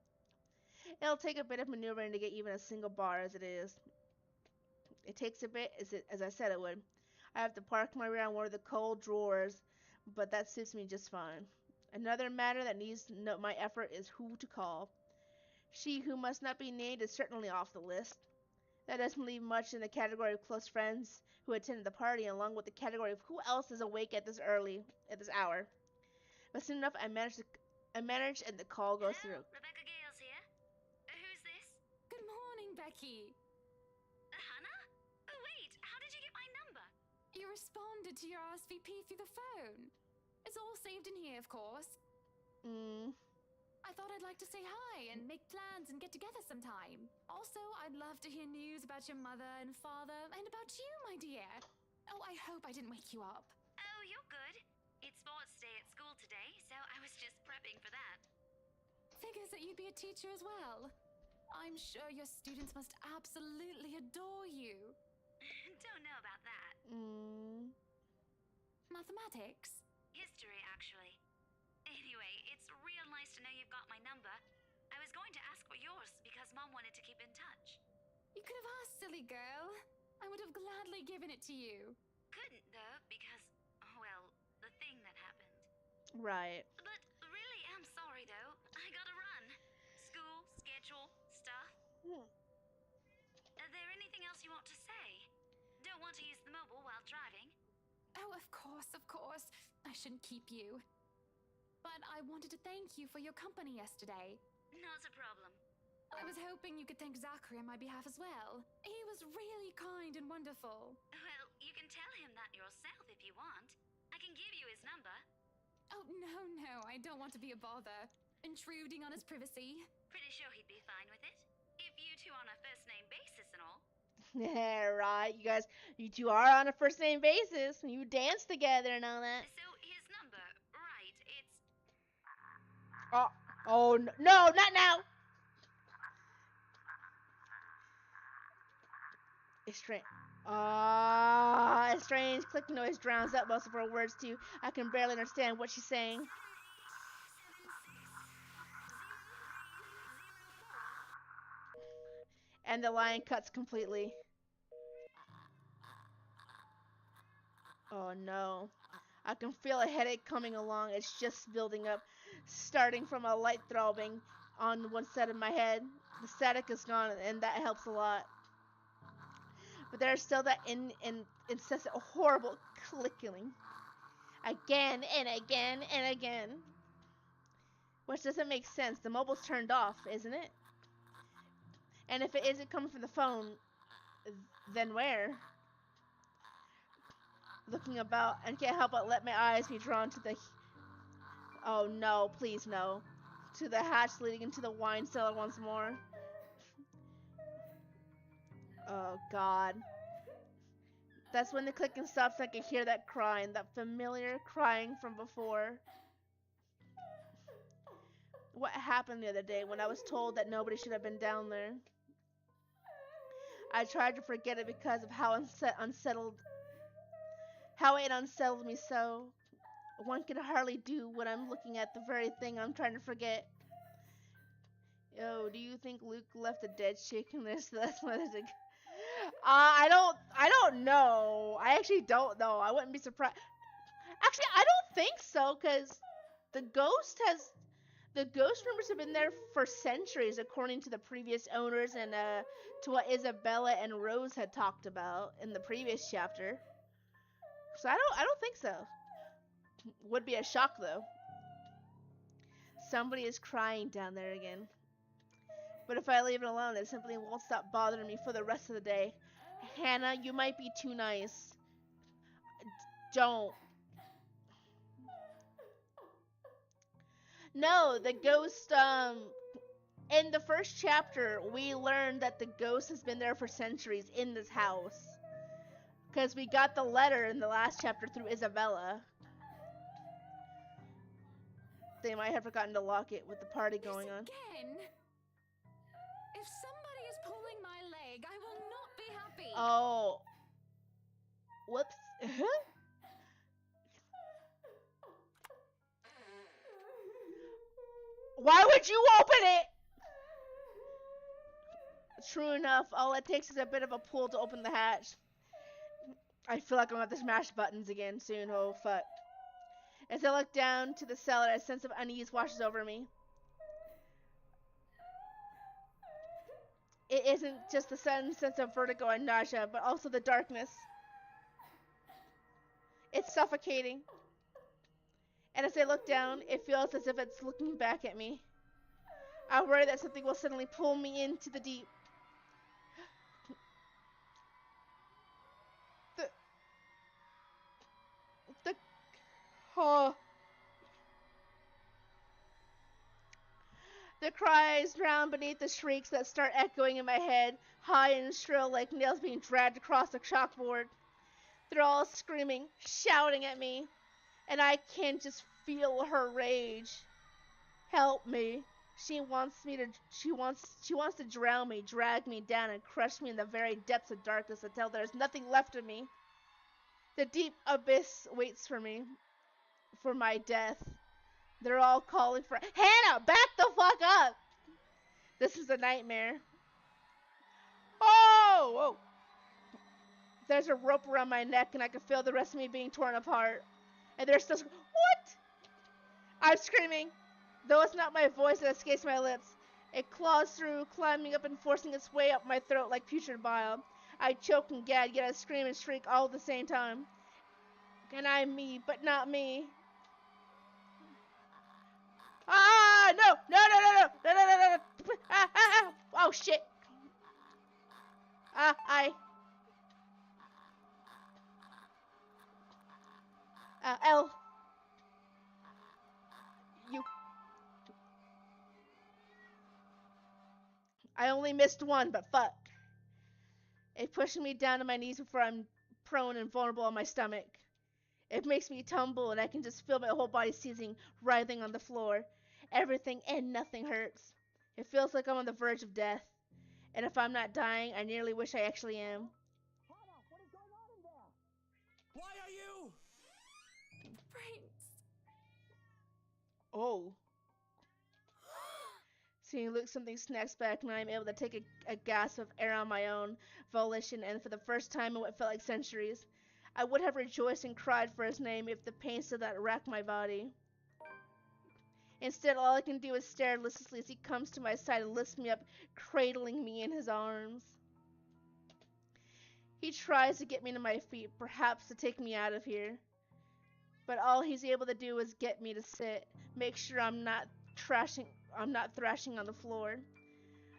S1: It'll take a bit of maneuvering to get even a single bar as it is. It takes a bit, as I said it would. I have to park my rear on one of the cold drawers, but that suits me just fine. Another matter that needs my effort is who to call. She who must not be named is certainly off the list. That doesn't leave much in the category of close friends who attended the party, along with the category of who else is awake at this hour. But soon enough, I managed and the call goes through.
S8: Rebecca Gales here. Who's this?
S3: Good morning, Becky.
S8: Hannah? Oh, wait, how did you get my number?
S3: You responded to your RSVP through the phone. It's all saved in here, of course. I thought I'd like to say hi and make plans and get together sometime. Also, I'd love to hear news about your mother and father and about you, my dear. Oh, I hope I didn't wake you up.
S8: Oh, you're good. It's sports day at school today, so I was just prepping for that.
S3: Figures that you'd be a teacher as well. I'm sure your students must absolutely adore you.
S8: Don't know about that.
S3: Mathematics?
S8: History, actually. Anyway, it's real nice to know you've got my number. I was going to ask for yours because Mom wanted to keep in touch.
S3: You could have asked, silly girl. I would have gladly given it to you.
S8: Couldn't, though, because, well, the thing that happened.
S1: Right.
S8: But really am sorry, though. I gotta run. School, schedule, stuff. Is there anything else you want to say? Don't want to use the mobile while driving?
S3: Oh, of course, of course. I shouldn't keep you. But I wanted to thank you for your company yesterday.
S8: Not a problem.
S3: I was hoping you could thank Zachary on my behalf as well. He was really kind and wonderful.
S8: Well, you can tell him that yourself if you want. I can give you his number.
S3: Oh, no, I don't want to be a bother. Intruding on his privacy.
S8: Pretty sure he'd be fine with it. If you two on a first-name basis and all.
S1: Yeah, right. You two are on a first name basis. You dance together and all that.
S8: So his number, right, it's...
S1: Oh, no, not now. A strange clicking noise drowns out most of her words too. I can barely understand what she's saying. And the line cuts completely. Oh no. I can feel a headache coming along. It's just building up, starting from a light throbbing on one side of my head. The static is gone, and that helps a lot. But there's still that incessant, horrible clicking. Again and again and again. Which doesn't make sense. The mobile's turned off, isn't it? And if it isn't coming from the phone, then where? Looking about and can't help but let my eyes be drawn to the... Oh no, please no. To the hatch leading into the wine cellar once more. Oh god. That's when the clicking stops and I can hear that crying, that familiar crying from before. What happened the other day when I was told that nobody should have been down there? I tried to forget it because of how it unsettled me so. One can hardly do when I'm looking at the very thing I'm trying to forget. Yo, do you think Luke left a dead chick in this? That's what it's like. I don't know. I actually don't know. I wouldn't be surprised. Actually, I don't think so, because the ghost rumors have been there for centuries, according to the previous owners and to what Isabella and Rose had talked about in the previous chapter. So I don't think so. Would be a shock though. Somebody is crying down there again. But if I leave it alone, it simply won't stop bothering me for the rest of the day. Hannah, you might be too nice. Don't. No, the ghost, in the first chapter, we learned that the ghost has been there for centuries in this house. Because we got the letter in the last chapter through Isabella. They might have forgotten to lock it with the party going on.
S3: Again? If somebody is pulling my leg, I will not be happy.
S1: Oh. Whoops. Why would you open it? True enough, all it takes is a bit of a pull to open the hatch. I feel like I'm gonna have to smash buttons again soon. Oh, fuck. As I look down to the cellar, a sense of unease washes over me. It isn't just the sudden sense of vertigo and nausea, but also the darkness. It's suffocating. And as I look down, it feels as if it's looking back at me. I worry that something will suddenly pull me into the deep. Oh. The cries drown beneath the shrieks that start echoing in my head, high and shrill like nails being dragged across a chalkboard. They're all screaming, shouting at me, and I can just feel her rage. Help me. She wants to drown me, drag me down, and crush me in the very depths of darkness until there's nothing left of me. The deep abyss waits for me, for my death. They're all calling for Hannah, back the fuck up! This is a nightmare. Oh! Whoa. There's a rope around my neck and I can feel the rest of me being torn apart. And they're still what? I'm screaming, though it's not my voice that escapes my lips. It claws through, climbing up and forcing its way up my throat like putrid bile. I choke and gag, yet I scream and shriek all at the same time. And I'm me, but not me. Ah, no, no, no, no, no, no, no, no, no. Ah, ah, ah. Oh, shit. L. You. I only missed one, but fuck. It pushes me down to my knees before I'm prone and vulnerable on my stomach. It makes me tumble and I can just feel my whole body seizing, writhing on the floor. Everything and nothing hurts. It feels like I'm on the verge of death. And if I'm not dying, I nearly wish I actually am.
S2: What is going on in there? Why are you?
S3: Brains.
S1: Oh. Seeing Luke, something snaps back and I'm able to take a gasp of air on my own volition, and for the first time in what felt like centuries. I would have rejoiced and cried for his name if the pain still did not rack my body. Instead, all I can do is stare listlessly as he comes to my side and lifts me up, cradling me in his arms. He tries to get me to my feet, perhaps to take me out of here. But all he's able to do is get me to sit, make sure I'm not not thrashing on the floor.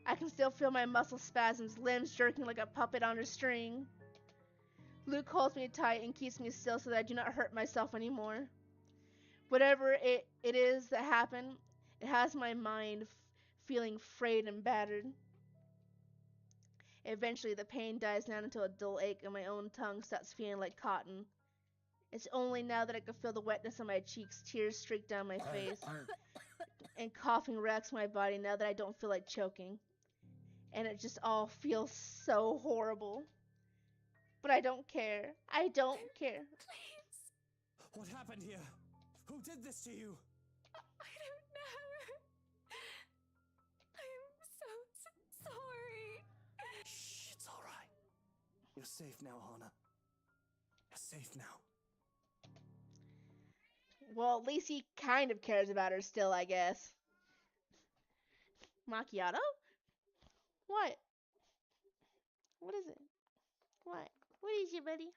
S1: I can still feel my muscle spasms, limbs jerking like a puppet on a string. Luke holds me tight and keeps me still so that I do not hurt myself anymore. Whatever it is that happened, it has my mind feeling frayed and battered. Eventually, the pain dies down into a dull ache and my own tongue starts feeling like cotton. It's only now that I can feel the wetness on my cheeks, tears streak down my face, and coughing racks my body now that I don't feel like choking. And it just all feels so horrible. But I don't care. I don't care.
S3: Please.
S2: What happened here? Who did this to you?
S3: I don't know. I'm so sorry.
S2: Shh, it's all right. You're safe now, Hana. You're safe now.
S1: Well, at least he kind of cares about her still, I guess. Macchiato? What? What is it? What? What is it, buddy?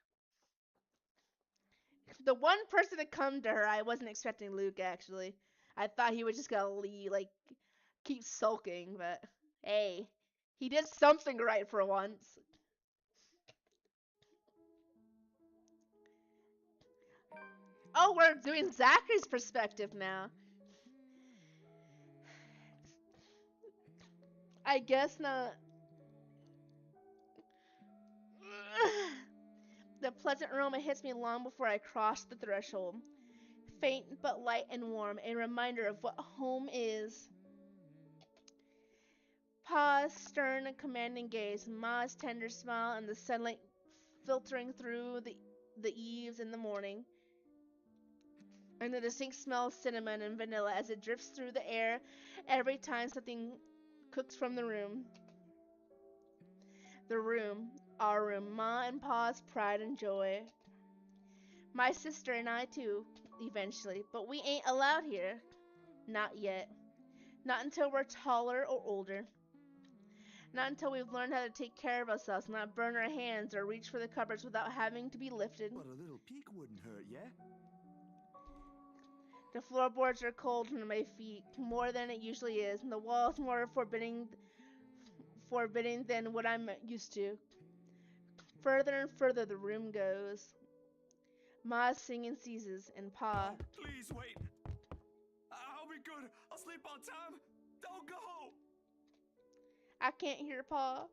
S1: The one person to come to her, I wasn't expecting Luke, actually. I thought he was just gonna leave, like, keep sulking, but hey, he did something right for once. Oh, we're doing Zachary's perspective now. I guess not. The pleasant aroma hits me long before I cross the threshold. Faint but light and warm, a reminder of what home is. Pa's stern and commanding gaze, Ma's tender smile, and the sunlight filtering through the eaves in the morning. And the distinct smell of cinnamon and vanilla as it drifts through the air every time something cooks from the room. The room, our room, Ma and Pa's pride and joy. My sister and I too, eventually, but we ain't allowed here. Not yet. Not until we're taller or older. Not until we've learned how to take care of ourselves, not burn our hands or reach for the cupboards without having to be lifted.
S7: But a little peek wouldn't hurt, yeah?
S1: The floorboards are cold under my feet, more than it usually is, and the walls more forbidding than what I'm used to. Further and further the room goes. Ma's singing ceases, and Pa...
S7: Please wait. I'll be good. I'll sleep on time. Don't go.
S1: I can't hear Pa.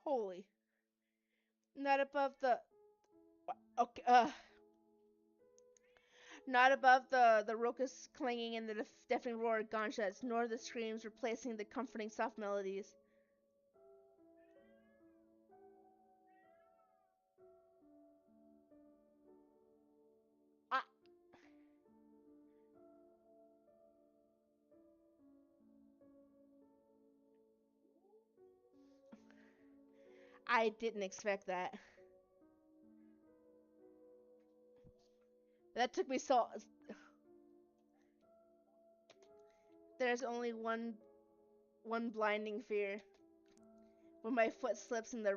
S1: Holy. Not above the... Okay, Not above the raucous clanging and the deafening roar of gunshots, nor the screams replacing the comforting soft melodies. I didn't expect that. That took me so... There's only one blinding fear. When my foot slips in the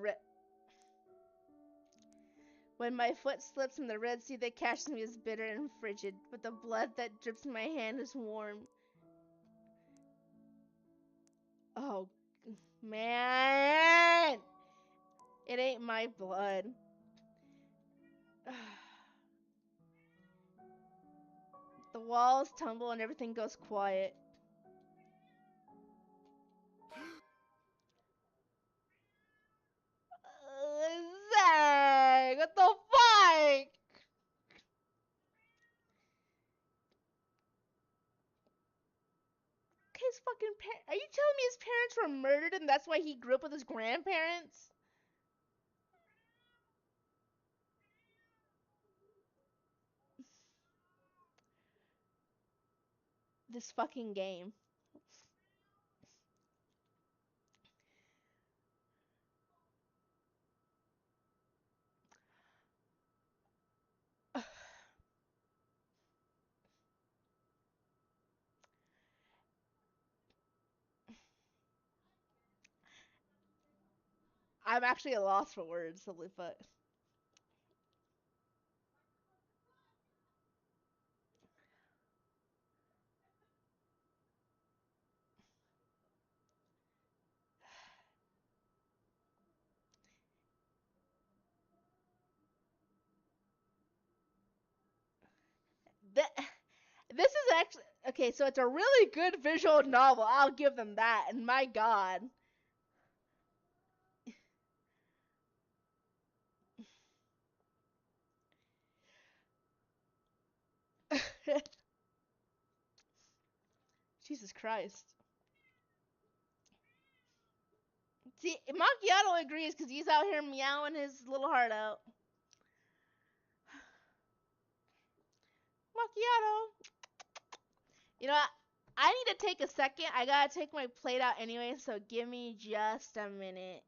S1: Red Sea that catches me is bitter and frigid, but the blood that drips in my hand is warm. Oh, man! It ain't my blood. The walls tumble and everything goes quiet. Zach, what the fuck? His fucking Are you telling me his parents were murdered and that's why he grew up with his grandparents? This fucking game. I'm actually at a loss for words, simply put. This is actually okay. So it's a really good visual novel. I'll give them that. And my God. Jesus Christ. See, Macchiato agrees because he's out here meowing his little heart out. Macchiato. You know what? I need to take a second. I gotta take my plate out anyway, so give me just a minute.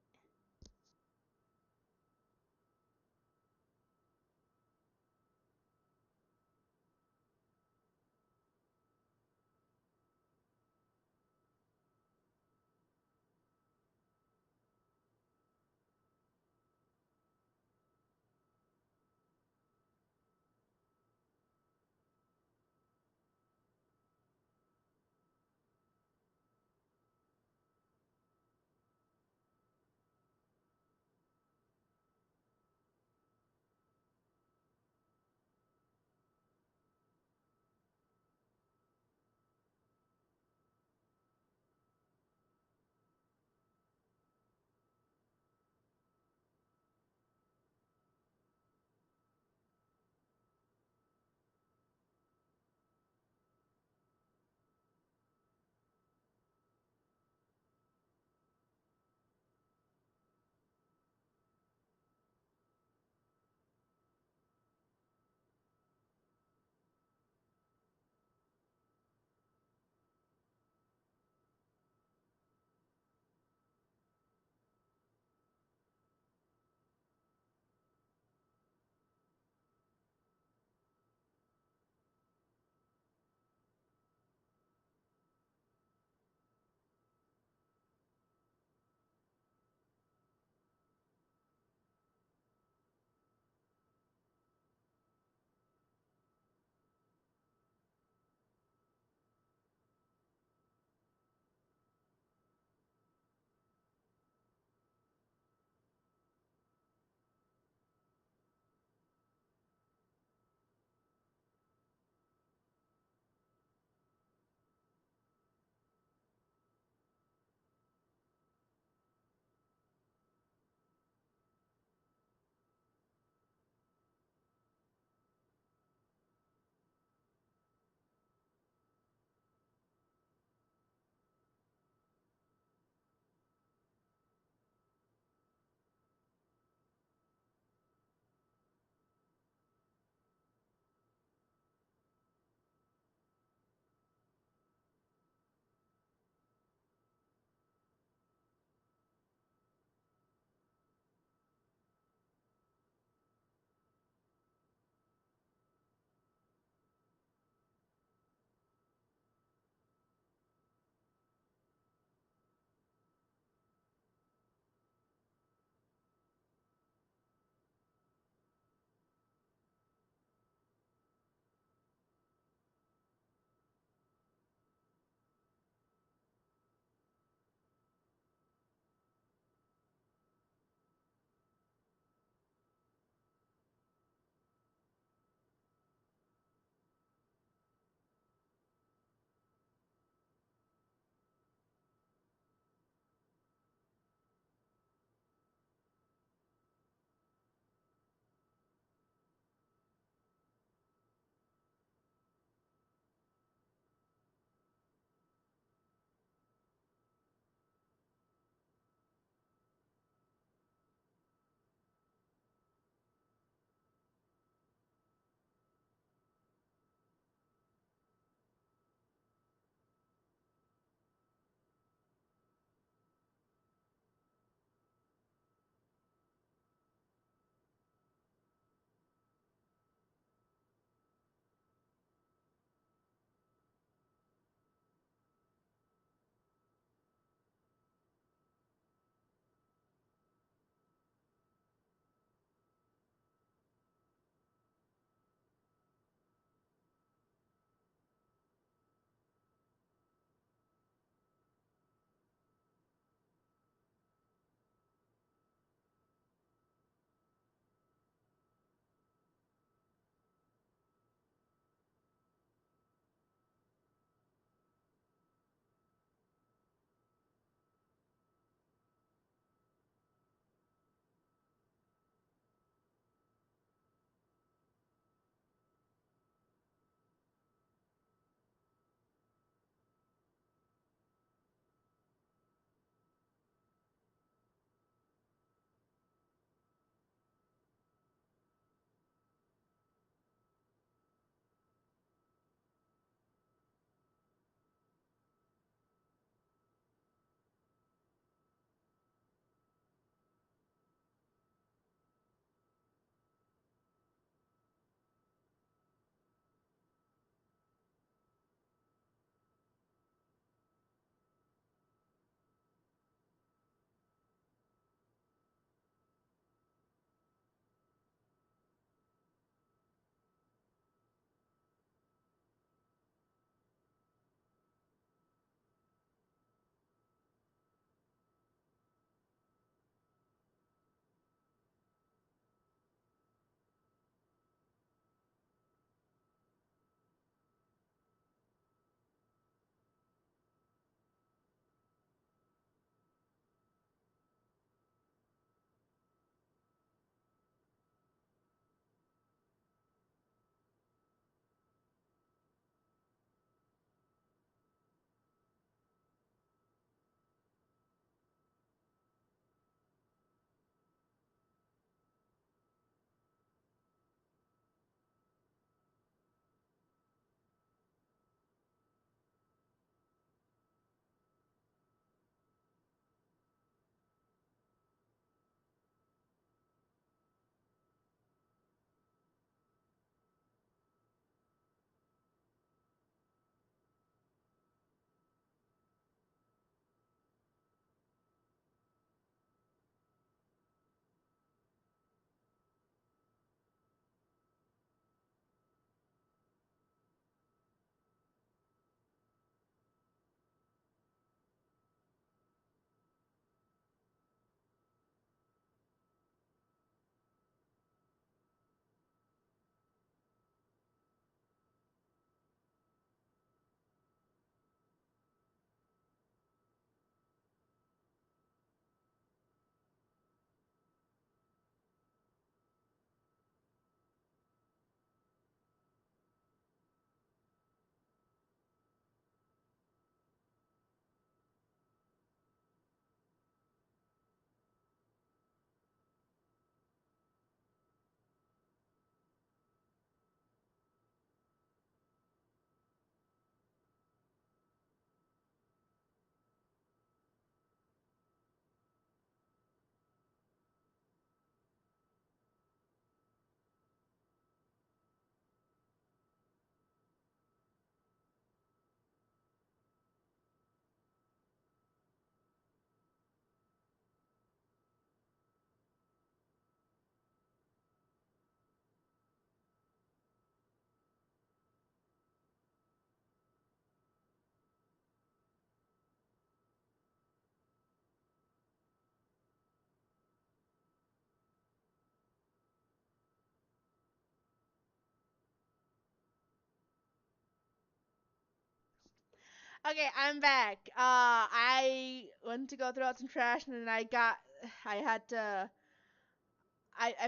S1: Okay, I'm back. I went to go throw out some trash, and then I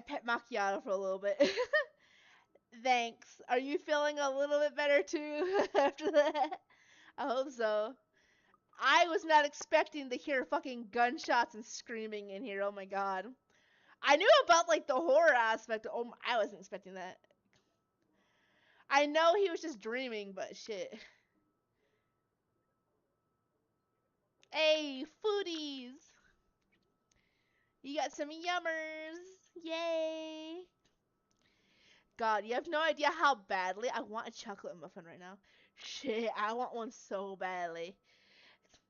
S1: pet macchiato for a little bit. Thanks. Are you feeling a little bit better too after that? I hope so. I was not expecting to hear fucking gunshots and screaming in here. Oh my god. I knew about like the horror aspect. I wasn't expecting that. I know he was just dreaming, but shit. Hey, foodies! You got some yummers! Yay! God, you have no idea how badly I want a chocolate muffin right now. Shit, I want one so badly.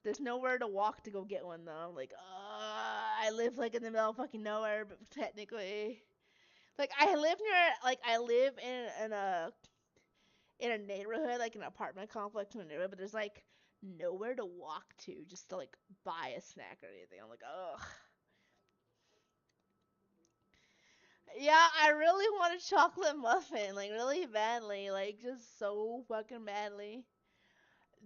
S1: There's nowhere to walk to go get one though. I'm like, I live like in the middle of fucking nowhere, but technically, like I live in a neighborhood, like an apartment complex in a neighborhood, but there's like nowhere to walk to just to like buy a snack or anything. I'm like, ugh. Yeah, I really want a chocolate muffin, like really badly, like just so fucking badly.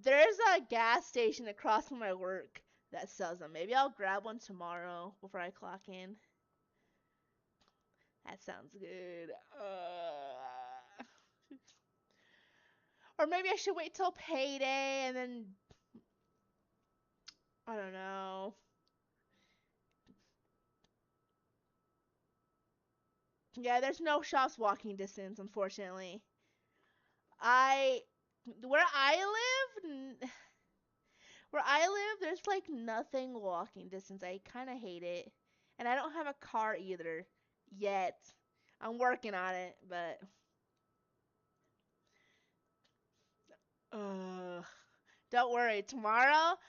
S1: There's a gas station across from my work that sells them. Maybe I'll grab one tomorrow before I clock in. That sounds good. Or maybe I should wait till payday and then I don't know. Yeah, there's no shops walking distance, unfortunately. I where I live, where I live, there's like nothing walking distance. I kind of hate it, and I don't have a car either yet. I'm working on it, but don't worry. Tomorrow,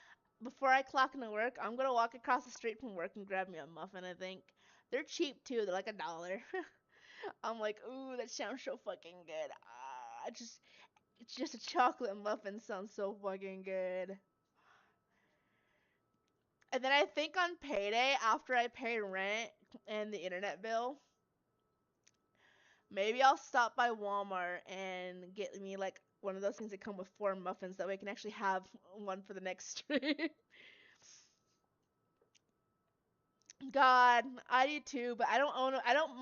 S1: before I clock into work, I'm gonna walk across the street from work and grab me a muffin. I think they're cheap too. They're like $1. I'm like, ooh, that sounds so fucking good. It's just a chocolate muffin sounds so fucking good. And then I think on payday, after I pay rent and the internet bill, maybe I'll stop by Walmart and get me like one of those things that come with 4 muffins. That way I can actually have one for the next stream. God, I do too, but I don't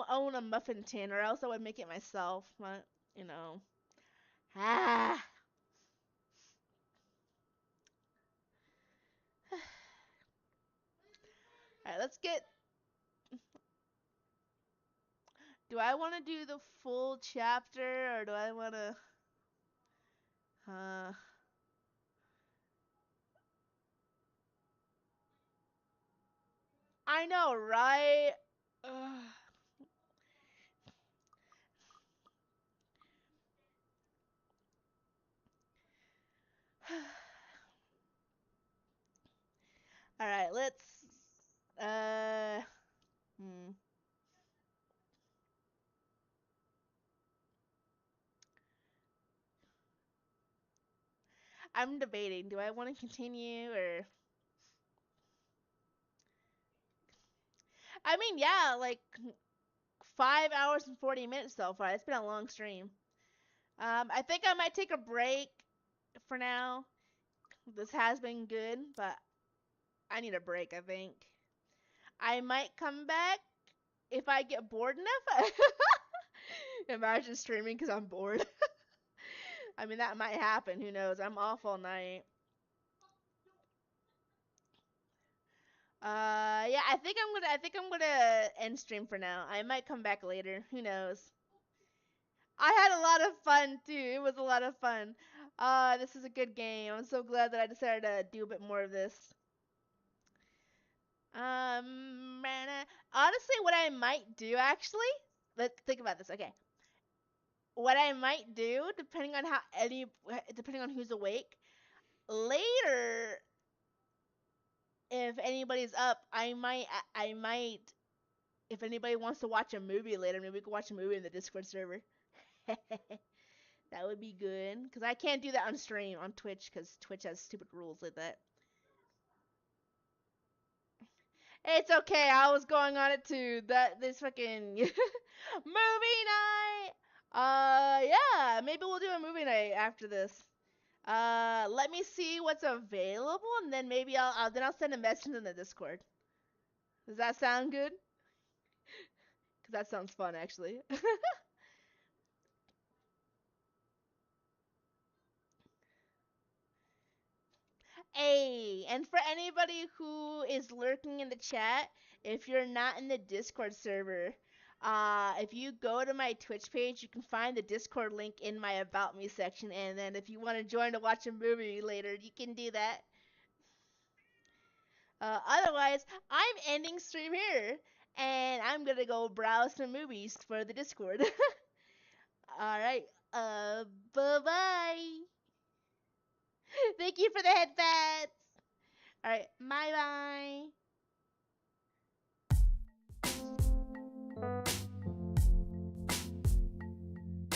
S1: own a muffin tin, or else I would make it myself. But you know, ah. All right, let's get. Do I want to do the full chapter, or do I want to? I know, right? All right, let's. Uh. Hmm. I'm debating. Do I want to continue or? I mean, yeah, like 5 hours and 40 minutes so far. It's been a long stream. I think I might take a break for now. This has been good, but I need a break, I think. I might come back if I get bored enough. Imagine streaming because I'm bored. I mean, that might happen. Who knows? I'm off all night. Yeah, I think I'm gonna end stream for now. I might come back later. Who knows? I had a lot of fun too. It was a lot of fun. This is a good game. I'm so glad that I decided to do a bit more of this. Honestly, what I might do actually, let's think about this. Okay, what I might do, depending on who's awake, later, if anybody's up, I might, if anybody wants to watch a movie later, maybe we can watch a movie in the Discord server. That would be good, because I can't do that on stream, on Twitch, because Twitch has stupid rules like that. It's okay, I was going on it too. This fucking movie night. Yeah, maybe we'll do a movie night after this. Let me see what's available, and then maybe I'll send a message in the Discord. Does that sound good? Cause that sounds fun, actually. Hey, and for anybody who is lurking in the chat, if you're not in the Discord server, if you go to my Twitch page, you can find the Discord link in my About Me section, and then if you want to join to watch a movie later, you can do that. Otherwise, I'm ending stream here, and I'm gonna go browse some movies for the Discord. Alright, bye-bye. Thank you for the headbats. Alright, bye-bye.